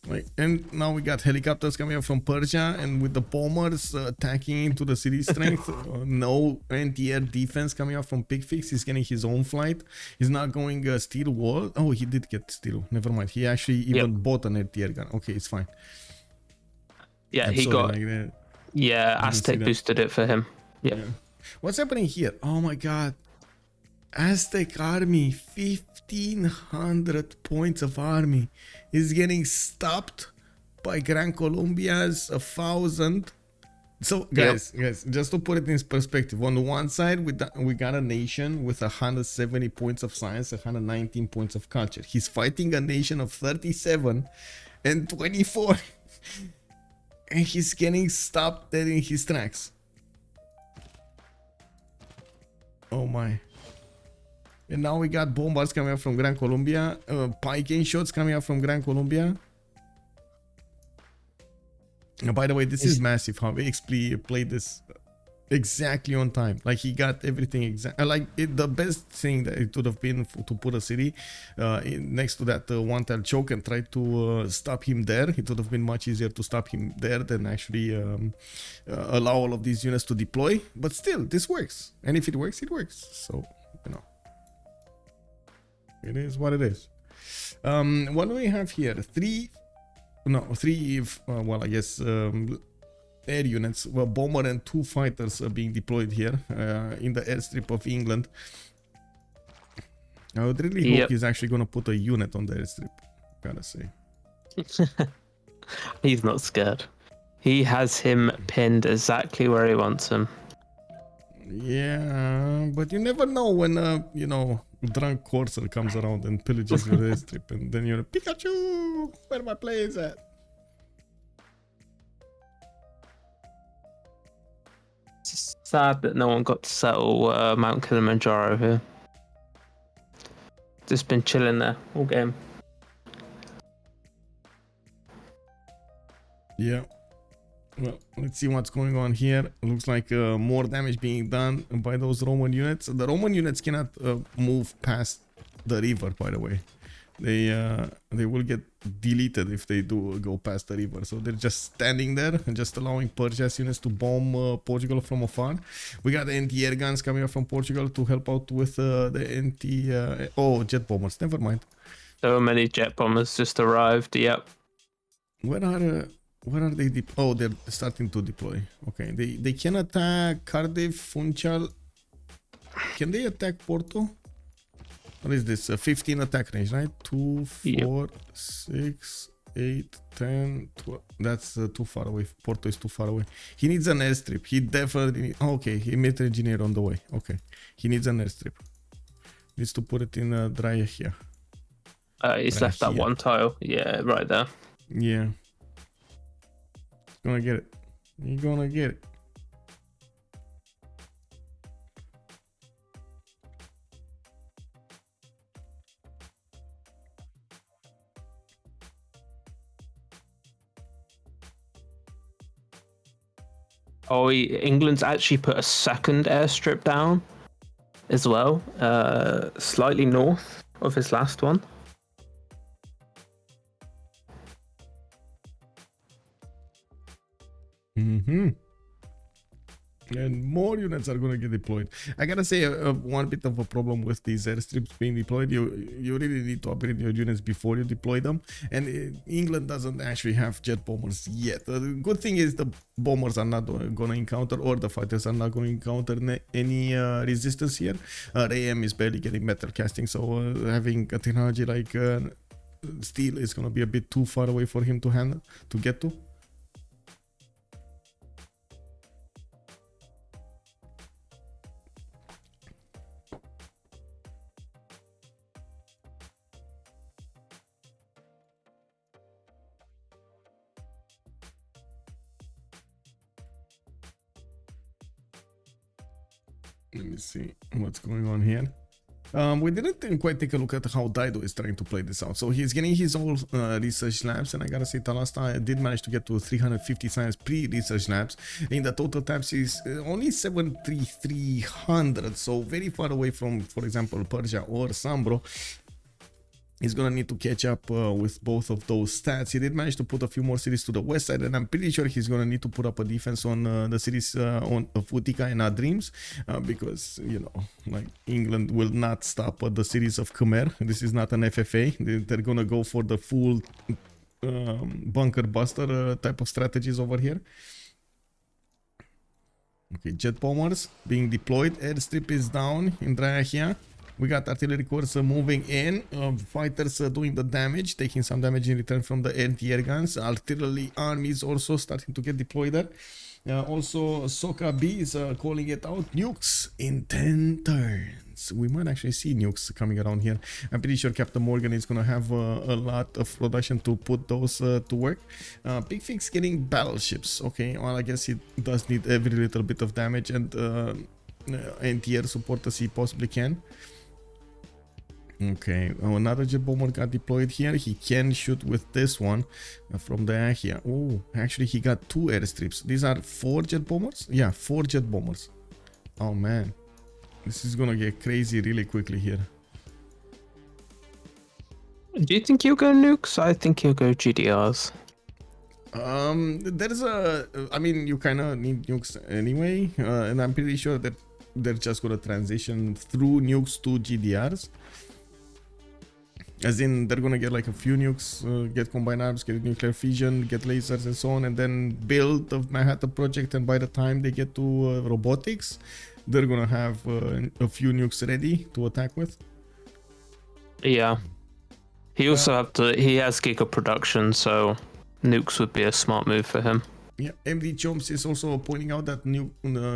Like, and now we got helicopters coming up from Persia, and with the bombers attacking into the city strength. No anti-air defense coming up from Picfix. He's getting his own flight. He's not going steel wall. Oh, he did get steel. Never mind. He actually even bought an anti-air gun. Okay, it's fine. Yeah, he got. Like Aztec boosted it for him. Yeah. What's happening here? Oh my god. Aztec army, 1500 points of army, is getting stopped by Gran Colombia's 1000. So guys, just to put it in perspective, on the one side we got a nation with 170 points of science, 119 points of culture. He's fighting a nation of 37 and 24, and he's getting stopped dead in his tracks. Oh my. And now we got bombers coming up from Gran Colombia, pike shots coming up from Gran Colombia. By the way, this is massive how Xpli played this exactly on time. Like he got everything exact. Like the best thing that it would have been to put a city next to that one tile choke and try to stop him there. It would have been much easier to stop him there than actually allow all of these units to deploy. But still, this works. And if it works, it works. So, you know, it is what it is. What do we have here? Three, well, I guess air units, well, bomber and 2 fighters are being deployed here in the airstrip of England. I would really hope he's actually going to put a unit on the airstrip, gotta say. He's not scared. He has him pinned exactly where he wants him. Yeah, but you never know when, you know, drunk courser comes around and pillages your airstrip, and then you're Pikachu, where my plays at? It's sad that no one got to settle Mount Kilimanjaro here. Just been chilling there all game. Yeah. Well, let's see what's going on here. It looks like more damage being done by those Roman units. The Roman units cannot move past the river, by the way. They will get deleted if they do go past the river. So they're just standing there and just allowing Persia's units to bomb Portugal from afar. We got the anti-air guns coming up from Portugal to help out with the jet bombers. Never mind. So many jet bombers just arrived. Yep. Where are they? Oh, they're starting to deploy. Okay, they can attack Cardiff, Funchal. Can they attack Porto? What is this? 15 attack range, right? 2, 4, 6, 8, 10, 12. That's too far away. Porto is too far away. He needs an airstrip. He definitely... Okay, he made an engineer on the way. Okay, he needs an airstrip. Needs to put it in Drahia. He's left that one tile. Yeah, right there. Yeah. Gonna get it. You're gonna get it. Oh, England's actually put a second airstrip down as well, slightly north of his last one. And more units are going to get deployed. I gotta say, one bit of a problem with these airstrips being deployed, you really need to upgrade your units before you deploy them. And England doesn't actually have jet bombers yet. The good thing is the bombers are not going to encounter, or the fighters are not going to encounter any resistance here. Raym is barely getting metal casting, so having a technology like steel is going to be a bit too far away for him to handle, to get to. Let me see what's going on here. We didn't quite take a look at how Dido is trying to play this out. So he's getting his own research labs, and I gotta say Talasta did manage to get to 350 science pre-research labs. In the total tabs is only 73300, so very far away from, for example, Persia or SunBro. He's gonna need to catch up with both of those stats. He did manage to put a few more cities to the west side, and I'm pretty sure he's gonna need to put up a defense on the cities of Utica and Dreams, because, you know, like, England will not stop at the cities of Khmer. This is not an FFA. They're gonna go for the full bunker buster type of strategies over here. Okay, jet bombers being deployed. Airstrip is down in Drahia. We got artillery corps moving in, fighters doing the damage, taking some damage in return from the anti-air guns. Artillery armies also starting to get deployed there. Also, Soka B is calling it out. Nukes in 10 turns. We might actually see nukes coming around here. I'm pretty sure CaptainMorgan is going to have a lot of production to put those to work. Picfix getting battleships. Okay, well, I guess he does need every little bit of damage and anti-air support as he possibly can. Okay, another jet bomber got deployed here. He can shoot with this one from the air here. Oh, actually he got 2 airstrips. These are 4 jet bombers? Yeah, 4 jet bombers. Oh man, this is gonna get crazy really quickly here. Do you think he'll go nukes? I think he'll go GDRs. There's a, I mean, you kind of need nukes anyway, and I'm pretty sure that they're just gonna transition through nukes to GDRs. As in, they're gonna get like a few nukes, get combined arms, get nuclear fission, get lasers and so on, and then build the Manhattan Project. And by the time they get to robotics, they're gonna have a few nukes ready to attack with. Yeah. He also he has giga production, so nukes would be a smart move for him. Yeah, MD Chomps is also pointing out that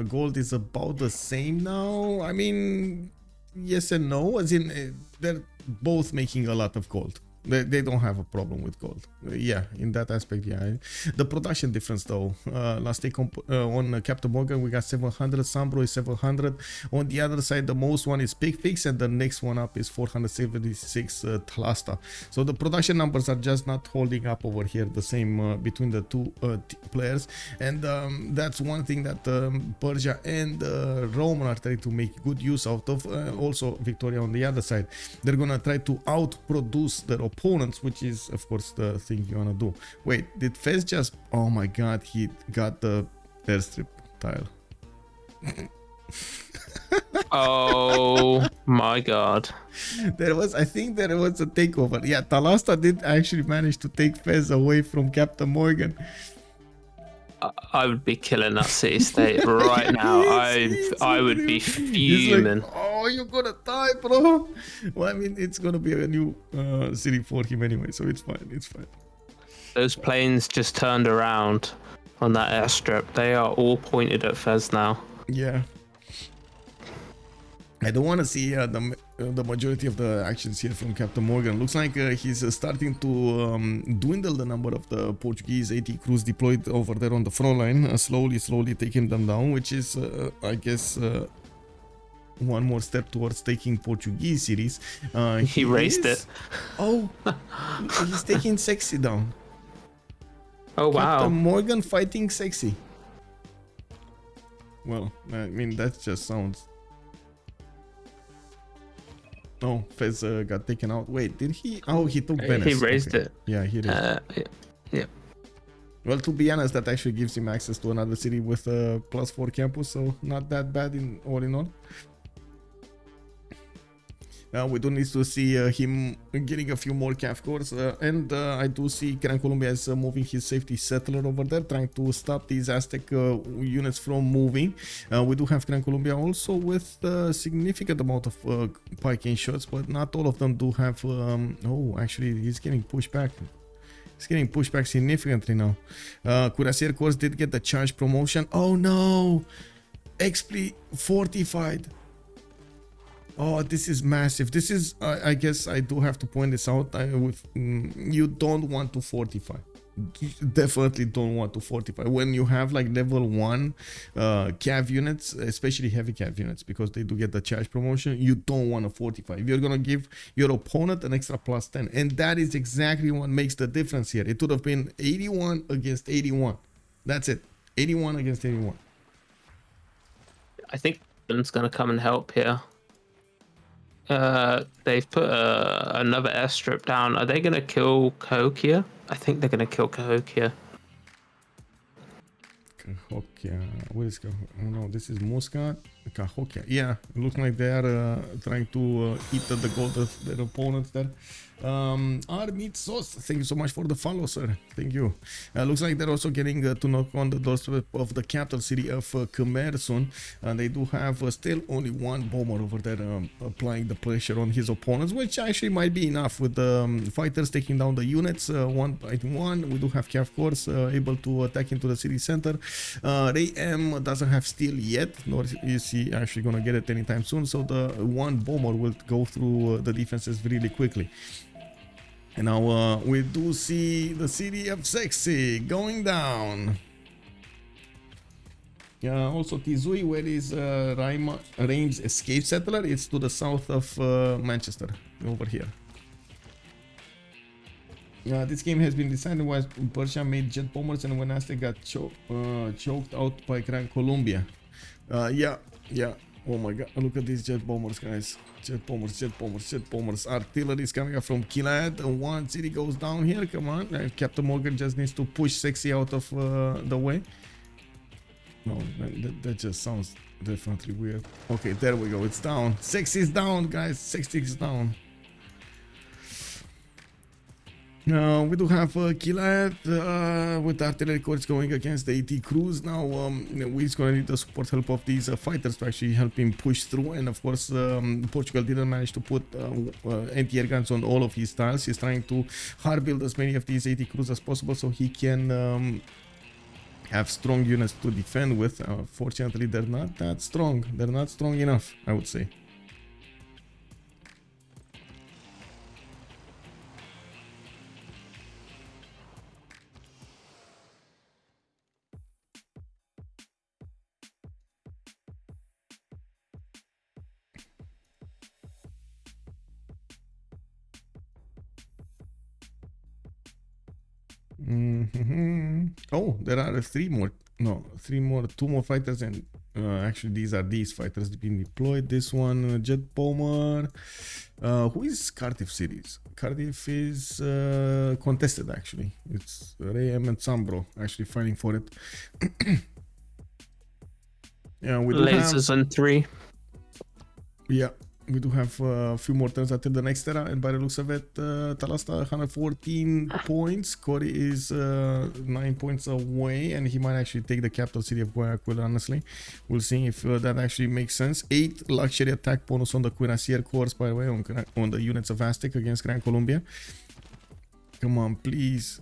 gold is about the same now. I mean, yes and no, as in they're both making a lot of gold. They don't have a problem with gold. Yeah, in that aspect, yeah. The production difference though, last take on CaptainMorgan we got 700, SunBro is 700. On the other side, the most one is Picfix, and the next one up is 476 Talasta. So the production numbers are just not holding up over here, the same between the two players. And that's one thing that Persia and Raym are trying to make good use out of. Also Victoria on the other side, they're gonna try to outproduce their opponents, which is of course the thing you wanna do. Wait, did Fez just, oh my god, he got the airstrip tile. Oh my god. I think there was a takeover. Yeah, Talasta did actually manage to take Fez away from CaptainMorgan. I would be killing that city state right now. I would be fuming. Like, oh, you're gonna die, bro. Well, I mean, it's gonna be a new city for him anyway, so it's fine. It's fine. Those planes just turned around on that airstrip. They are all pointed at Fez now. Yeah. I don't want to see the majority of the actions here from CaptainMorgan. Looks like he's starting to dwindle the number of the Portuguese AT crews deployed over there on the front line, slowly taking them down, which is, I guess, one more step towards taking Portuguese cities. He raised it. Oh, he's taking Sexy down. Oh, wow. CaptainMorgan fighting Sexy. Well, I mean, that just sounds... Oh, Fez got taken out. Wait, did he? Oh, he took Venice. He raised it. Yeah, he did. Yeah. Well, to be honest, that actually gives him access to another city with a +4 campus, so not that bad in all. We do need to see him getting a few more CAF cores, and I do see Gran Colombia is moving his safety settler over there, trying to stop these Aztec units from moving. We do have Gran Colombia also with a significant amount of pike in shots, but not all of them do have... oh, actually, he's getting pushed back. He's getting pushed back significantly now. Cuirassier Corps did get the charge promotion. Oh no! Xpli fortified. Oh, this is massive. This is, I guess I do have to point this out. You don't want to fortify. You definitely don't want to fortify. When you have like level 1 cav units, especially heavy cav units, because they do get the charge promotion, you don't want to fortify. You're going to give your opponent an extra +10. And that is exactly what makes the difference here. It would have been 81 against 81. That's it. 81 against 81. I think it's going to come and help here. They've put another airstrip down. Are they going to kill Cahokia? I think they're going to kill Cahokia. Cahokia. Where is Cahokia? Oh no, this is Muscat. Cahokia. Yeah, it looks like they are trying to eat the gold of their opponents there. Armit Sauce, thank you so much for the follow, sir. Thank you. Looks like they're also getting to knock on the doorstep of the capital city of Khmer soon. They do have still only one bomber over there applying the pressure on his opponents, which actually might be enough with the fighters taking down the units one by one. We do have Cav Corps able to attack into the city center. Raym doesn't have steel yet, nor is he actually gonna get it anytime soon, so the one bomber will go through the defenses really quickly. And now we do see the city of Sexy going down. Also Tizui, where is Raym's escape settler? It's to the south of Manchester, over here. This game has been designed while Persia made jet bombers and when Aztec got choked out by Gran Colombia. Yeah. Oh my god, look at these jet bombers, guys. Jet bombers. Artillery is coming up from Killayad. One city goes down here. Come on. CaptainMorgan just needs to push Sexy out of the way. No, that just sounds definitely weird. Okay, there we go. It's down. Sexy is down, guys. Sexy is down. We do have Killayad with artillery corps going against the AT crews. Now we're going to need the support help of these fighters to actually help him push through. And of course, Portugal didn't manage to put anti-air guns on all of his tiles. He's trying to hard build as many of these AT crews as possible so he can have strong units to defend with. Fortunately, they're not that strong. They're not strong enough, I would say. Oh, there are two more fighters, and actually these fighters being deployed. This one, jet bomber. Who is Cardiff series? Cardiff is contested actually. It's Raym and SunBro actually fighting for it. Yeah, we do lasers have, and 3. Yeah. We do have a few more turns until the next era, and by the looks of it, Talasta 114 points. Corey is 9 points away, and he might actually take the capital city of Guayaquil, honestly. We'll see if that actually makes sense. 8 luxury attack bonus on the Cuirassier Corps, by the way, on the units of Aztec against Gran Colombia. Come on, please.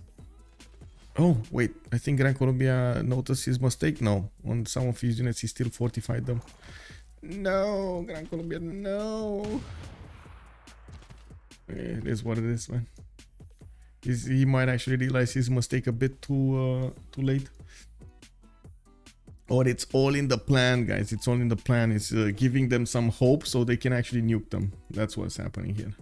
Oh, wait, I think Gran Colombia noticed his mistake. No, on some of his units, he still fortified them. No, Gran Colombia, no. It is what it is, man. He might actually realize his mistake a bit too late. Or it's all in the plan, guys. It's all in the plan. It's giving them some hope so they can actually nuke them. That's what's happening here.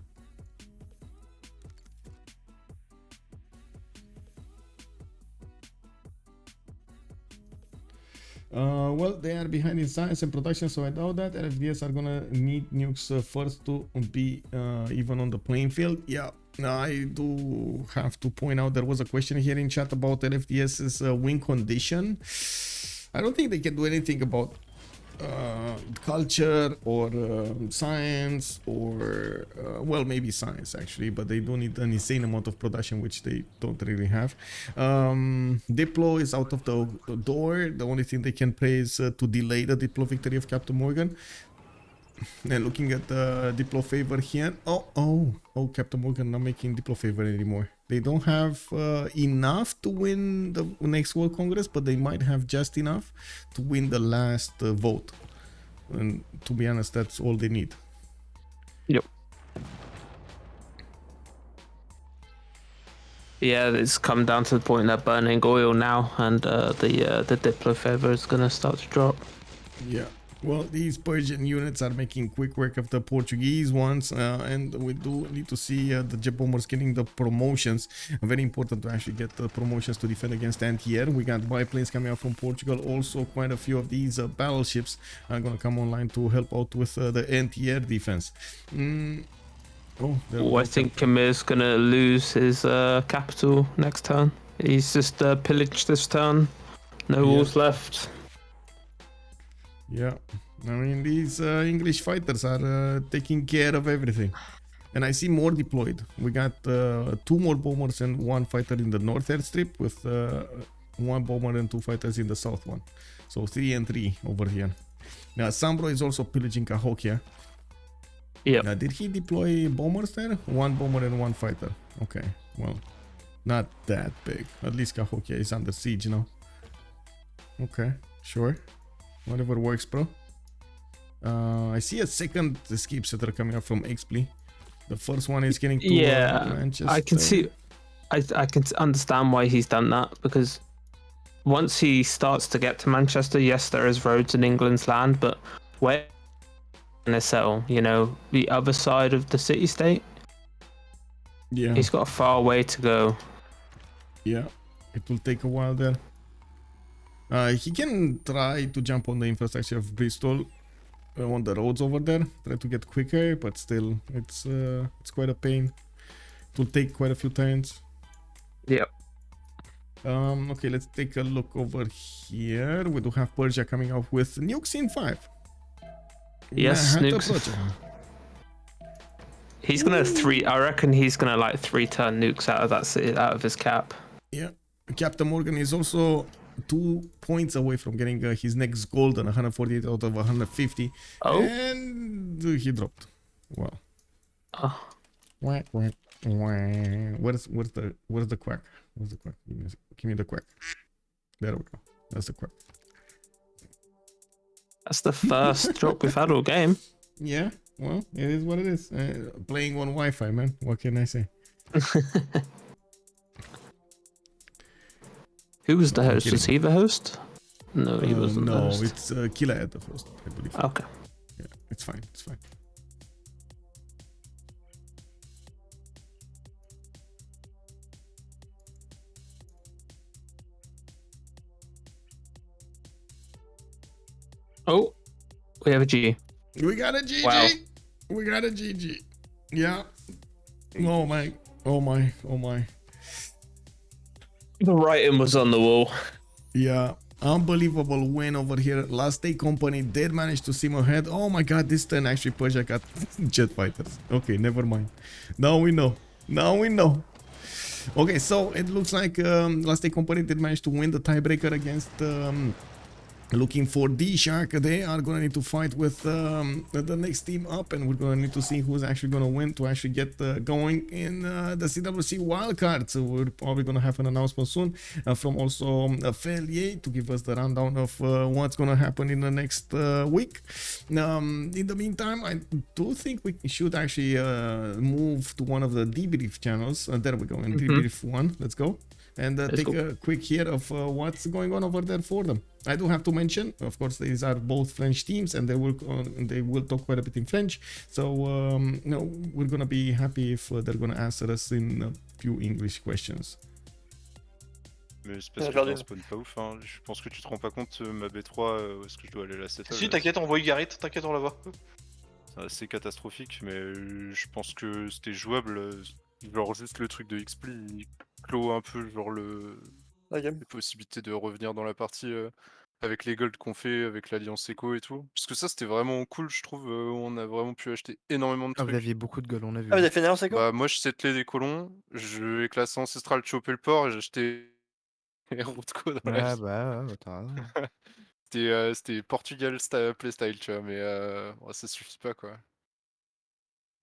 Well, they are behind in science and production, so I doubt that LFDS are gonna need nukes first to be even on the playing field. Yeah, I do have to point out there was a question here in chat about LFDS's win condition. I don't think they can do anything about culture or science or well, maybe science actually, but they do need an insane amount of production, which they don't really have. Diplo is out of the door. The only thing they can play is to delay the Diplo victory of CaptainMorgan. And looking at the Diplo favor here, oh, CaptainMorgan not making Diplo favor anymore. They don't have enough to win the next World Congress, but they might have just enough to win the last vote. And to be honest, that's all they need. Yep. Yeah, it's come down to the point they're burning oil now, and the Diplo favor is gonna start to drop. Yeah. Well, these Persian units are making quick work of the Portuguese ones, and we do need to see the jet bombers getting the promotions. Very important to actually get the promotions to defend against anti-air. We got biplanes coming out from Portugal. Also, quite a few of these battleships are going to come online to help out with the anti-air defense. I think Khmer's going to lose his capital next turn. He's just pillaged this turn. No walls left. Yeah, I mean, these English fighters are taking care of everything. And I see more deployed. We got 2 more bombers and 1 fighter in the north airstrip with 1 bomber and 2 fighters in the south one. So 3 and 3 over here. Now, SunBro is also pillaging Cahokia. Yeah. Did he deploy bombers there? 1 bomber and 1 fighter. Okay, well, not that big. At least Cahokia is under siege now. Okay, sure. Whatever works, bro. I see a second escape setter coming up from Xpli. The first one is getting to Manchester. I can see. I can understand why he's done that, because once he starts to get to Manchester, yes, there is roads in England's land, but where going to settle? You know, the other side of the city-state. Yeah. He's got a far way to go. Yeah, it will take a while there. He can try to jump on the infrastructure of Bristol on the roads over there, try to get quicker, but still, it's quite a pain. It will take quite a few turns. Yep. Okay, let's take a look over here. We do have Persia coming up with nukes in 5. Yes, Manhattan nukes. Project. He's gonna I reckon he's gonna like 3-turn nukes out of that city, out of his cap. Yeah, CaptainMorgan is also 2 points away from getting his next gold on 148 out of 150. Oh. And he dropped. Wow. Oh. Whack, whack, whack. Where's the quack? Where's the quack? Give me the quack. There we go. That's the quack. That's the first drop we've had all game. Yeah, well, it is what it is. Playing on Wi-Fi, man. What can I say? Who was the host? Was he the host? No, he wasn't. No, the host. it's Killayad the host, I believe. Okay. Yeah, it's fine. It's fine. Oh, we have a G. We got a GG. Wow. We got a GG. Yeah. Oh my. Oh my. Oh my. The writing was on the wall. Yeah. Unbelievable win over here. Last day company did manage to sim ahead. Oh my god, this turn actually Persia got jet fighters. Okay, never mind. Now we know. Now we know. Okay, so it looks like last day company did manage to win the tiebreaker against looking for DShark. They are gonna need to fight with the next team up, and we're gonna need to see who's actually gonna win to actually get going in the CWC wildcard. So we're probably gonna have an announcement soon from also Affiliate to give us the rundown of what's gonna happen in the next week. In the meantime, I do think we should actually move to one of the debrief channels. There we go, in debrief 1. Let's go. And take a quick hear of what's going on over there for them. I do have to mention, of course, these are both French teams, and they will talk quite a bit in French. So no, we're gonna be happy if they're gonna answer us in a few English questions. Mais c'est parce que je spawn pas ouf, hein. Je pense que tu te rends pas compte, ma B3, où est-ce que je dois aller la settle. Si, t'inquiète, on voit Ugarit, t'inquiète, on la voit. C'est assez catastrophique, mais je pense que c'était jouable. Genre juste le truc de Xpli, il clôt un peu genre les possibilités de revenir dans la partie avec les golds qu'on fait avec l'alliance éco et tout. Parce que ça c'était vraiment cool, je trouve, on a vraiment pu acheter énormément de trucs. Vous aviez beaucoup de golds, on a vu. Ah, vous avez fait une alliance éco? Bah moi je settlais des colons, je classé ancestral choper le port et j'ai acheté les routes co dans la Ah bah ouais, t'as raison. c'était Portugal playstyle, tu vois, mais ouais, ça suffit pas quoi.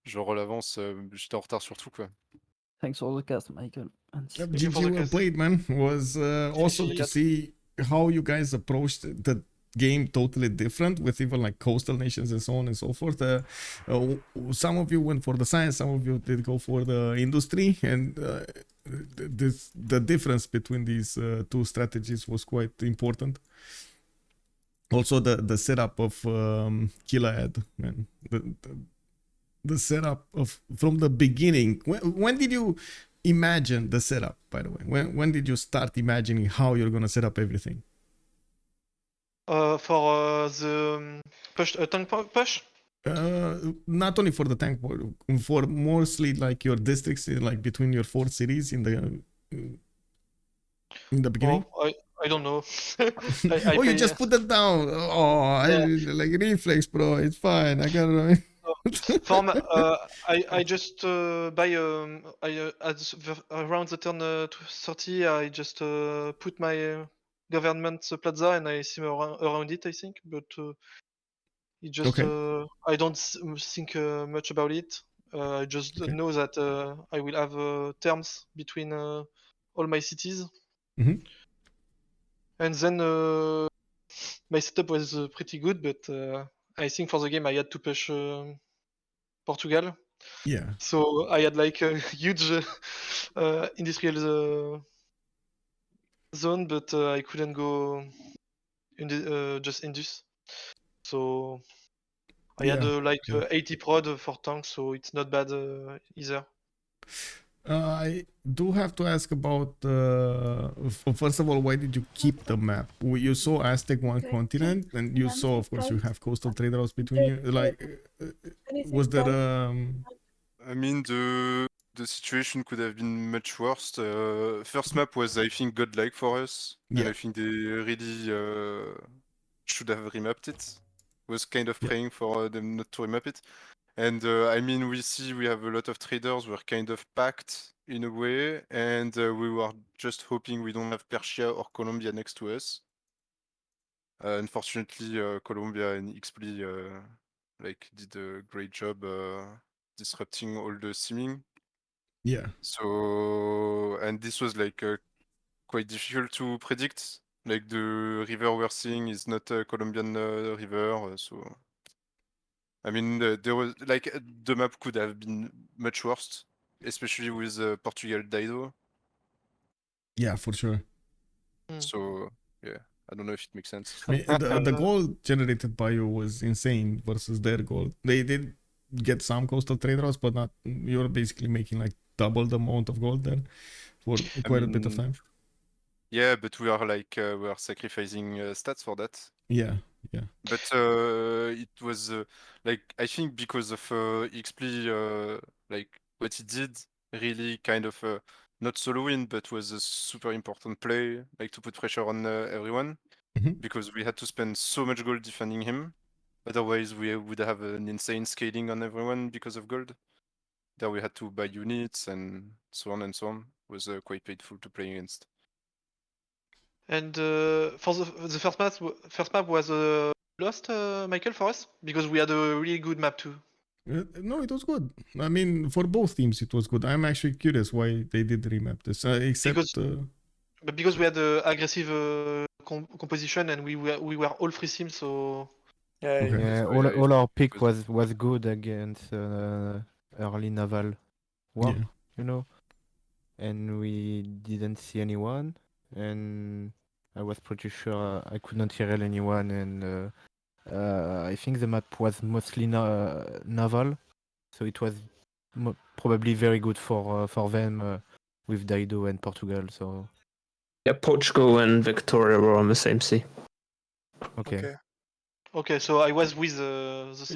Genre l'avance, j'étais en retard sur tout quoi. Thanks for the cast, Michael. GG well played, man. Was awesome to see how you guys approached the game totally different with even like coastal nations and so on and so forth. Some of you went for the science, some of you did go for the industry, and the difference between these two strategies was quite important. Also the setup of Killayad, man. The setup of from the beginning. When did you imagine the setup, by the way? When did you start imagining how you're gonna set up everything? For the push, tank push? Not only for the tank, for mostly like your districts, like between your 4 cities in the beginning. Oh, I don't know. Oh, you just put that down. Oh, yeah. Like reflex, bro. It's fine. I got it. I just buy around the turn 30. I just put my government plaza and I sim around it. I think, but it just I don't think much about it. I just know that I will have terms between all my cities, and then my setup was pretty good. But I think for the game I had to push Portugal. Yeah. So I had like a huge industrial zone, but I couldn't go just Indus. So I had Yeah, like yeah. 80 prod for tanks, so it's not bad either. I do have to ask about first of all, why did you keep the map? You saw Aztec one continent, and you saw, of course, you have coastal trade routes between you. Like, was there I mean, the situation could have been much worse. First map was, I think, godlike for us, and Yeah. I think they really should have remapped it. Was kind of Yeah. praying for them not to remap it. And I mean, we see we have a lot of traders. We're kind of packed in a way, and we were just hoping we don't have Persia or Colombia next to us. Unfortunately, Colombia and Xpli like did a great job disrupting all the simming. Yeah. So, and this was like quite difficult to predict. Like the river we're seeing is not a Colombian river, so I mean there was like the map could have been much worse, especially with Portugal Dido. Yeah, for sure. So yeah, I don't know if it makes sense. I mean, the gold generated by you was insane versus their gold. They did get some coastal trade routes, but not. You're basically making like double the amount of gold there for quite a bit of time. Yeah, but we are like we are sacrificing stats for that. Yeah, yeah. But it was like I think because of Xpli, like what he did really kind of not solo win, but was a super important play, like to put pressure on everyone, because we had to spend so much gold defending him. Otherwise, we would have an insane scaling on everyone because of gold. There we had to buy units and so on and so on. It was quite painful to play against. And for the first map was lost, Michael, for us, because we had a really good map too. No, it was good. I mean, for both teams, it was good. I'm actually curious why they did remap this, except because we had aggressive composition and we were all free sims, so Yeah, all our pick was good against early naval war, Yeah. you know, and we didn't see anyone, and I was pretty sure I could not hear anyone, and I think the map was mostly naval, so it was probably very good for them with Dido and Portugal. So Yeah, Portugal and Victoria were on the same sea. okay. Okay, so I was with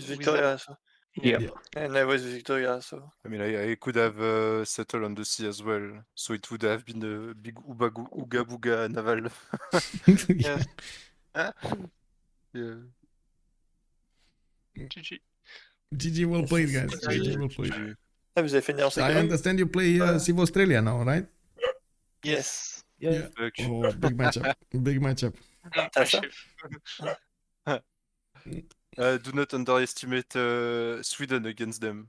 Victoria, so. Yeah. And I was with Victoria, so. I mean, I could have settled on the sea as well, so it would have been a big Ooga Booga naval. Yeah. Yeah. GG. GG, well played, guys. GG, well played. Ah, vous avez fait une I understand you play Civ Australia now, right? Yes. Yeah. Oh, big matchup. Big matchup. Do not underestimate Sweden against them.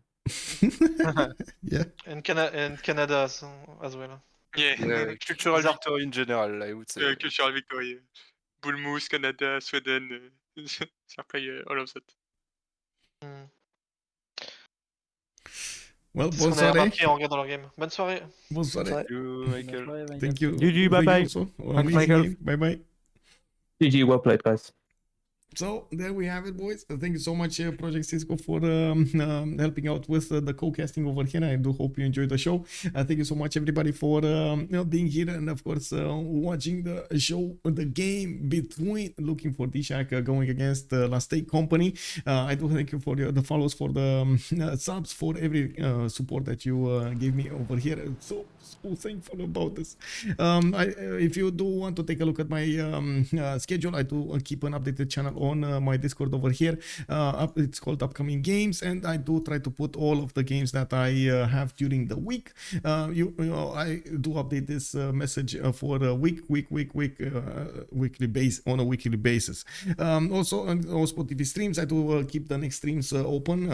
Yeah. And Canada as well. Yeah. Cultural victory in general, I would say. Cultural victory. Bullmoose, Canada, Sweden. Fair play, all of that. Well, C'est ce bonne qu'on avait soirée. remarqué en regardant leur game. Bonne soirée. Bonne soirée. Thank you, Michael. Thank you. GG, bye-bye. Thanks, Michael. Bye-bye. GG, well played, guys. So there we have it, boys. Thank you so much, Project Cisco, for helping out with the co-casting over here. I do hope you enjoyed the show. Thank you so much, everybody, for being here and, of course, watching the show, the game between looking for DShark going against the Aztec company. I do thank you for the follows, for the subs, for every support that you gave me over here. I'm so thankful about this. If you do want to take a look at my schedule, I do keep an updated channel on my Discord over here. It's called Upcoming Games, and I do try to put all of the games that I have during the week. I do update this message for a weekly basis. Also on OnSpotTV streams, I do keep the next streams open.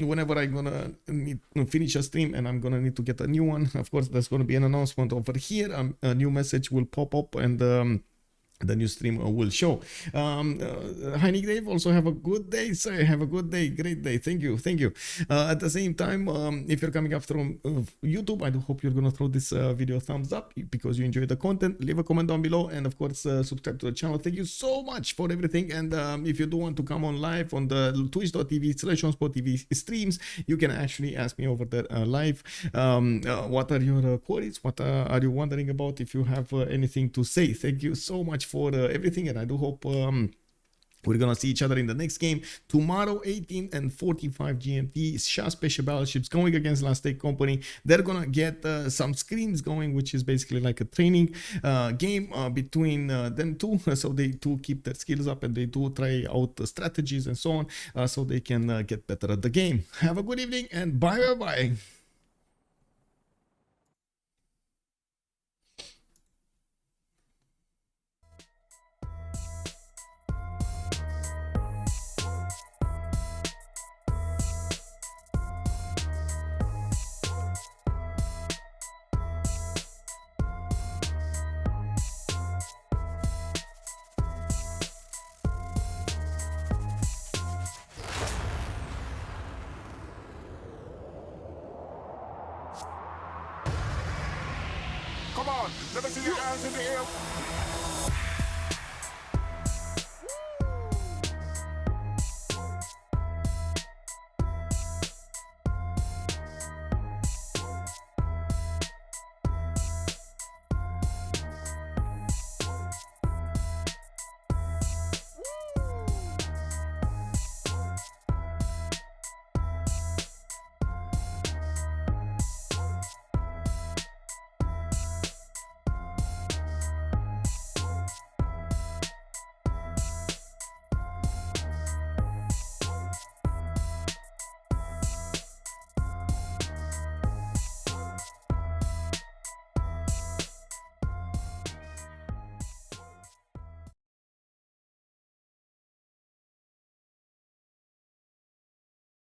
Whenever I'm gonna need to finish a stream and I'm gonna need to get a new one, of course, there's gonna be an announcement over here. A new message will pop up, and the new stream will show. Heinig Dave, also have a good day, sir. Have a good day, great day. Thank you. At the same time, if you're coming up from YouTube, I do hope you're gonna throw this video a thumbs up because you enjoy the content. Leave a comment down below, and of course subscribe to the channel. Thank you so much for everything. And if you do want to come on live on the twitch.tv/OnSpotTV streams, you can actually ask me over there live. What are your queries? What are you wondering about? If you have anything to say, thank you so much for everything, and I do hope we're gonna see each other in the next game tomorrow, 18:45 GMT. Shah Special Battleships going against Aztec Company. They're gonna get some screens going, which is basically like a training game between them two, so they do keep their skills up and they do try out the strategies and so on, so they can get better at the game. Have a good evening and bye. Come on, let me see your hands in the air.